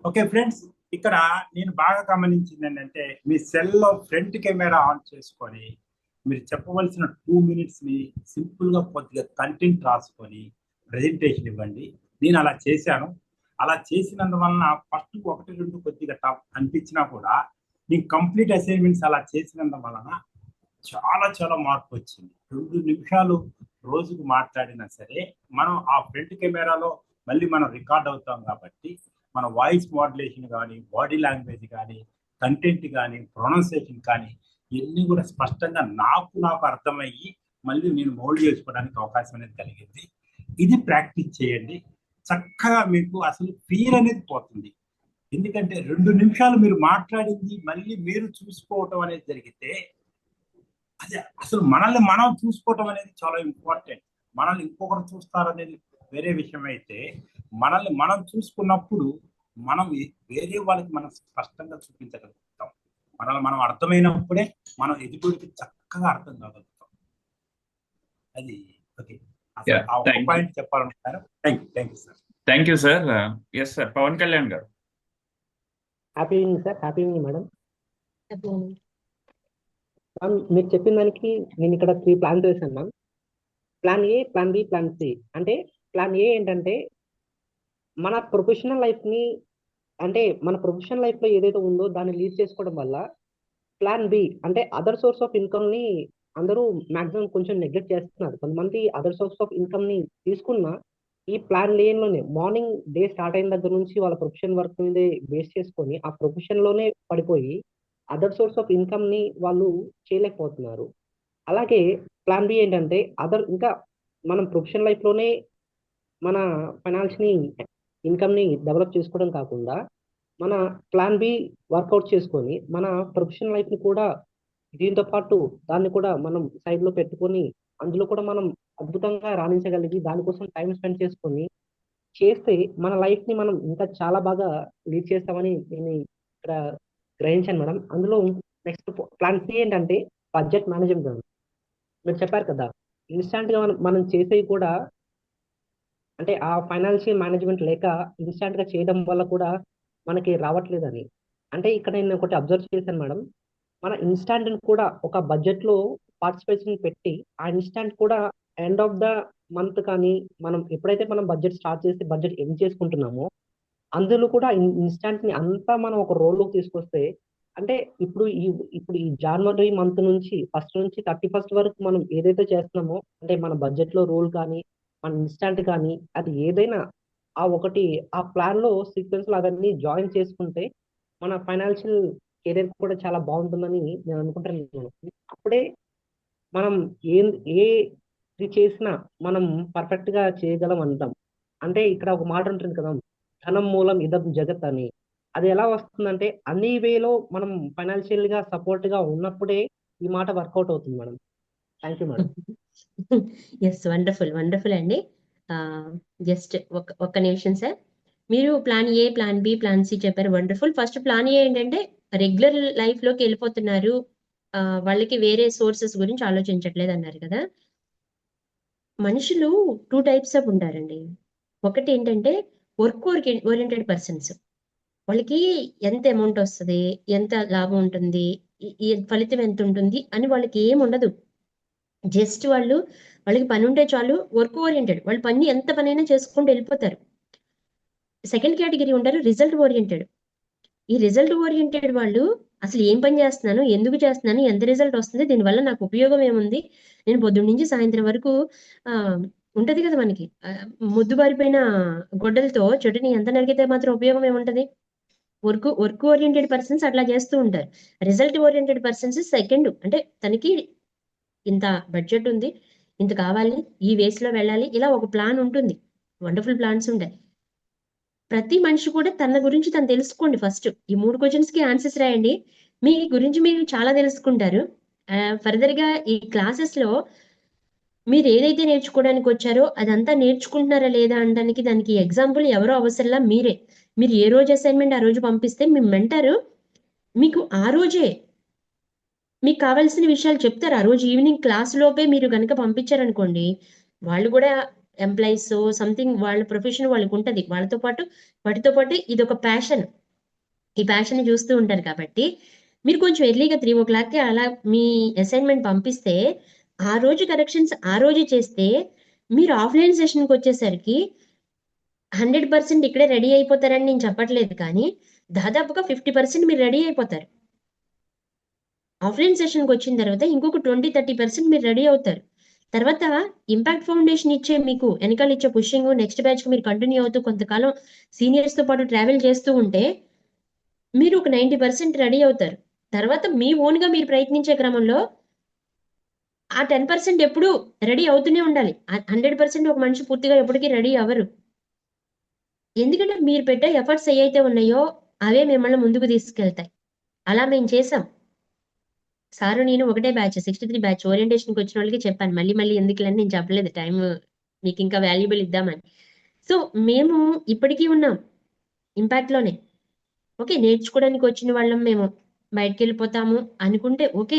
[SPEAKER 10] Okay friends, ఇక్కడ నేను బాగా గమనించింది ఏంటంటే, మీ సెల్లో ఫ్రంట్ కెమెరా ఆన్ చేసుకొని మీరు చెప్పవలసిన 2 minutes ని సింపుల్ గా కొద్దిగా కంటెంట్ రాసుకొని ప్రెజెంటేషన్ ఇవ్వండి. నేను అలా చేశాను. అలా చేసినందువలన ఫస్ట్ 1-2 కొద్దిగా టఫ్ అనిపించినా కూడా నేను కంప్లీట్ అసైన్మెంట్స్ అలా చేసినందువలన చాలా చాలా మార్పు వచ్చింది. 2 నిమిషాలు రోజుకు మాట్లాడినా సరే మనం ఆ ఫ్రంట్ కెమెరాలో మళ్ళీ మనం రికార్డ్ అవుతాం కాబట్టి మన వాయిస్ మోడ్యులేషన్ కానీ, బాడీ లాంగ్వేజ్ కానీ, కంటెంట్ కానీ, ప్రొనౌన్సియేషన్ కానీ ఇవన్నీ కూడా స్పష్టంగా నాకు అర్థమయ్యి మళ్ళీ నేను మోల్డ్ చేసుకోవడానికి అవకాశం అనేది కలిగింది. ఇది ప్రాక్టీస్ చేయండి, చక్కగా మీకు అసలు ఫీల్ అనేది పోతుంది. ఎందుకంటే 2 నిమిషాలు మీరు మాట్లాడింది మళ్ళీ మీరు చూసుకోవటం అనేది జరిగితే అదే అసలు మనల్ని మనం చూసుకోవటం అనేది చాలా ఇంపార్టెంట్. మనల్ని ఇంకొకరు చూస్తారనేది వేరే విషయం అయితే, మనల్ని మనం చూసుకున్నప్పుడు మనం వేరే వాళ్ళకి మనం స్పష్టంగా చూపించగలుగుతాం. మనల్ని మనం అర్థమైనప్పుడే మనం ఎదుటికి చక్కగా అర్థం కాగలుగుతాం. అది ఓకే. అసలు ఆ ఒక పాయింట్ చెప్పాలనుకుంటారు. Thank you sir.
[SPEAKER 2] Thank you sir. Yes sir, Pawan Kalyan garu.
[SPEAKER 6] Happy evening sir. Happy evening madam. Ma'am, మీరు చెప్పిన దానికి నేను ఇక్కడ 3 ప్లాన్స్ వేసాను మ్యామ్. Plan A, plan B, plan C. అంటే ప్లాన్ ఏ ఏంటంటే మన ప్రొఫెషనల్ లైఫ్ని, అంటే మన ప్రొఫెషనల్ లైఫ్లో ఏదైతే ఉందో దాన్ని లీడ్ చేసుకోవడం వల్ల, ప్లాన్ బి అంటే అదర్ సోర్స్ ఆఫ్ ఇన్కమ్ని అందరూ మ్యాక్సిమం కొంచెం నెగ్లెక్ట్ చేస్తున్నారు. కొంతమంది అదర్ సోర్స్ ఆఫ్ ఇన్కమ్ని తీసుకున్న ఈ ప్లాన్ లేన్లోనే మార్నింగ్ డే స్టార్ట్ అయిన దగ్గర నుంచి వాళ్ళ ప్రొఫెషన్ వర్క్ మీదే బేస్ చేసుకొని ఆ ప్రొఫెషన్లోనే పడిపోయి అదర్ సోర్స్ ఆఫ్ ఇన్కమ్ని వాళ్ళు చేయలేకపోతున్నారు. అలాగే ప్లాన్ బి ఏంటంటే ఇంకా మనం ప్రొఫెషనల్ లైఫ్లోనే మన ఫైనాన్స్ని ఇన్కమ్ని డెవలప్ చేసుకోవడం కాకుండా మన ప్లాన్ బి వర్కౌట్ చేసుకొని మన ప్రొఫెషనల్ లైఫ్ని కూడా దీంతో పాటు దాన్ని కూడా మనం సైడ్లో పెట్టుకొని అందులో కూడా మనం అద్భుతంగా రాణించగలిగి దానికోసం టైం స్పెండ్ చేసుకొని చేస్తే మన లైఫ్ని మనం ఇంకా చాలా బాగా లీడ్ చేస్తామని నేను ఇక్కడ గ్రహించాను మేడం. అందులో నెక్స్ట్ ప్లాన్ సి ఏంటంటే బడ్జెట్ మేనేజ్మెంట్. మీరు చెప్పారు కదా, ఇన్స్టాంట్గా మనం చేసేవి కూడా అంటే ఆ ఫైనాన్షియల్ మేనేజ్మెంట్ లేక ఇన్స్టాంట్గా చేయడం వల్ల కూడా మనకి రావట్లేదని. అంటే ఇక్కడ నేను ఒకటి అబ్జర్వ్ చేశాను మేడం, మన ఇన్స్టాంట్ కూడా ఒక బడ్జెట్లో పార్టిసిపేషన్ పెట్టి ఆ ఇన్స్టాంట్ కూడా ఎండ్ ఆఫ్ ద మంత్ కానీ మనం ఎప్పుడైతే మనం బడ్జెట్ స్టార్ట్ చేసి బడ్జెట్ ఎండ్ చేసుకుంటున్నామో అందులో కూడా ఇన్స్టాంట్ని అంతా మనం ఒక రోల్లోకి తీసుకొస్తే, అంటే ఇప్పుడు ఈ జనవరి మంత్ నుంచి 1st నుంచి 31st వరకు మనం ఏదైతే చేస్తున్నామో, అంటే మన బడ్జెట్లో రూల్ కానీ మన ఇన్స్టాంట్ కానీ అది ఏదైనా ఆ ప్లాన్లో సీక్వెన్స్లో అవన్నీ జాయిన్ చేసుకుంటే మన ఫైనాన్షియల్ కెరీర్ కూడా చాలా బాగుంటుందని నేను అనుకుంటున్నాను. అప్పుడే మనం ఏది చేసినా మనం పర్ఫెక్ట్గా చేయగలం అంటాం. అంటే ఇక్కడ ఒక మాట ఉంటుంది కదా, ధనం మూలం ఇదం జగత్ అని. అది ఎలా వస్తుందంటే అన్ని వేలో మనం ఫైనాన్షియల్గా సపోర్ట్గా ఉన్నప్పుడే ఈ మాట వర్కౌట్ అవుతుంది madam. Thank you madam.
[SPEAKER 3] Yes, wonderful wonderful అండి. జస్ట్ ఒక్క నిమిషం సార్. మీరు plan A, plan B, plan C చెప్పారు, వండర్ఫుల్. ఫస్ట్ ప్లాన్ ఏ ఏంటంటే రెగ్యులర్ లైఫ్లోకి వెళ్ళిపోతున్నారు, వాళ్ళకి వేరే సోర్సెస్ గురించి ఆలోచించట్లేదు అన్నారు కదా. మనుషులు 2 types ఆఫ్ ఉంటారండి. ఒకటి ఏంటంటే వర్క్ ఓరియంటెడ్ పర్సన్స్. వాళ్ళకి ఎంత అమౌంట్ వస్తుంది, ఎంత లాభం ఉంటుంది, ఈ ఫలితం ఎంత ఉంటుంది అని వాళ్ళకి ఏం ఉండదు. జస్ట్ వాళ్ళకి పని ఉంటే చాలు, వర్క్ ఓరియంటెడ్. వాళ్ళ పని ఎంత పనైనా చేసుకుంటూ వెళ్ళిపోతారు. సెకండ్ కేటగిరీ ఉంటారు రిజల్ట్ ఓరియంటెడ్. ఈ రిజల్ట్ ఓరియంటెడ్ వాళ్ళు అసలు ఏం పని చేస్తున్నాను, ఎందుకు చేస్తున్నాను, ఎంత రిజల్ట్ వస్తుంది, దీనివల్ల నాకు ఉపయోగం ఏముంది, నేను పొద్దున్న నుంచి సాయంత్రం వరకు ఉంటది కదా మనకి ముద్దుబారిపోయిన గొడ్డలతో చెట్టుని ఎంత నరికితే మాత్రం ఉపయోగం ఏముంటది. వర్క్ ఓరియంటెడ్ పర్సన్స్ అట్లా చేస్తూ ఉంటారు. రిజల్ట్ ఓరియంటెడ్ పర్సన్స్ సెకండ్, అంటే తనకి ఇంత బడ్జెట్ ఉంది, ఇంత కావాలి, ఈ వేస్లో వెళ్ళాలి, ఇలా ఒక ప్లాన్ ఉంటుంది. వండర్ఫుల్ ప్లాన్స్ ఉంటాయి. ప్రతి మనిషి కూడా తన గురించి తను తెలుసుకోండి. ఫస్ట్ ఈ 3 క్వశ్చన్స్కి ఆన్సర్స్ రాయండి. మీ గురించి మీరు చాలా తెలుసుకుంటారు. ఫర్దర్గా ఈ క్లాసెస్లో మీరు ఏదైతే నేర్చుకోవడానికి వచ్చారో అదంతా నేర్చుకుంటున్నారా లేదా అనడానికి దానికి ఎగ్జాంపుల్ ఎవరో అవసరంలా మీరే. మీరు ఏ రోజు అసైన్మెంట్ ఆ రోజు పంపిస్తే మీ మెంటర్ మీకు ఆ రోజే మీకు కావాల్సిన విషయాలు చెప్తారు. ఆ రోజు ఈవినింగ్ క్లాస్ లోపే మీరు కనుక పంపించారనుకోండి, వాళ్ళు కూడా ఎంప్లాయీస్ సంథింగ్ వాళ్ళ ప్రొఫెషన్ వాళ్ళకి ఉంటుంది. వాటితో పాటు ఇది ఒక ప్యాషన్. ఈ ప్యాషన్ చూస్తూ ఉంటారు కాబట్టి మీరు కొంచెం ఎర్లీగా 3 o'clockకి అలా మీ అసైన్మెంట్ పంపిస్తే ఆ రోజు కరెక్షన్స్ ఆ రోజే చేస్తే మీరు ఆఫ్లైన్ సెషన్కి వచ్చేసరికి 100% ఇక్కడే రెడీ అయిపోతారని నేను చెప్పట్లేదు, కానీ దాదాపుగా 50% మీరు రెడీ అయిపోతారు. ఆఫ్లైన్ సెషన్కి వచ్చిన తర్వాత ఇంకొక 20-30% మీరు రెడీ అవుతారు. తర్వాత ఇంపాక్ట్ ఫౌండేషన్ ఇచ్చే మీకు వెనకాల ఇచ్చే పుషింగ్ నెక్స్ట్ బ్యాచ్ మీరు కంటిన్యూ అవుతూ కొంతకాలం సీనియర్స్ తో పాటు ట్రావెల్ చేస్తూ ఉంటే మీరు ఒక 90% రెడీ అవుతారు. తర్వాత మీ ఓన్ గా మీరు ప్రయత్నించే క్రమంలో ఆ 10% ఎప్పుడు రెడీ అవుతూనే ఉండాలి. 100% ఒక మనిషి పూర్తిగా ఎప్పటికీ రెడీ అవ్వరు. ఎందుకంటే మీరు పెట్టే ఎఫర్ట్స్ ఏవైతే ఉన్నాయో అవే మిమ్మల్ని ముందుకు తీసుకెళ్తాయి. అలా మేము చేసాం. సారు నేను ఒకటే బ్యాచ్ 63 బ్యాచ్ ఓరియంటేషన్కి వచ్చిన వాళ్ళకి చెప్పాను. మళ్ళీ మళ్ళీ ఎందుకులని నేను చెప్పలేదు. టైం మీకు ఇంకా వాల్యుబుల్ ఇద్దామని. సో మేము ఇప్పటికీ ఉన్నాం ఇంపాక్ట్ లోనే. ఓకే, నేర్చుకోవడానికి వచ్చిన వాళ్ళం మేము బయటకు వెళ్ళిపోతాము అనుకుంటే ఓకే,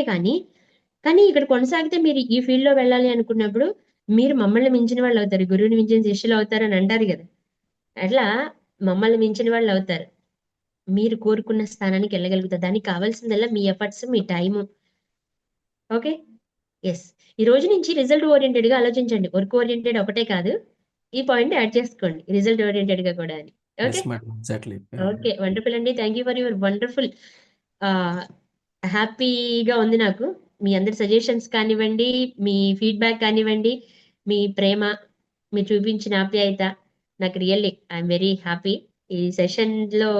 [SPEAKER 3] కానీ ఇక్కడ కొనసాగితే మీరు ఈ ఫీల్డ్ లో వెళ్ళాలి అనుకున్నప్పుడు మీరు మమ్మల్ని మించిన వాళ్ళు అవుతారు, గురువుని మించిన శిష్యులు అవుతారు అని అంటారు కదా. అట్లా మమ్మల్ని మించిన వాళ్ళు అవుతారు. మీరు కోరుకున్న స్థానానికి వెళ్ళగలుగుతారు. దానికి కావాల్సిందల్లా మీ ఎఫర్ట్స్, మీ టైము. Okay, yes. ఈ రోజు నుంచి రిజల్ట్ ఓరియంటెడ్ గా ఆలోచించండి. వర్క్ ఓరియంటెడ్ ఒకటే కాదు, ఈ పాయింట్ యాడ్ చేసుకోండి రిజల్ట్ ఓరియంటెడ్ గా కూడా అని. Okay,
[SPEAKER 4] yes madam, exactly.
[SPEAKER 3] Okay, wonderful అండి. Thank you for your wonderful. హ్యాపీగా ఉంది నాకు. మీ అందరి సజెషన్స్ కానివ్వండి, మీ ఫీడ్బ్యాక్ కానివ్వండి, మీ ప్రేమ, మీరు చూపించిన ఆప్యాయత, నాకు రియల్లీ ఐఎమ్ వెరీ హ్యాపీ. ఈ సెషన్ లో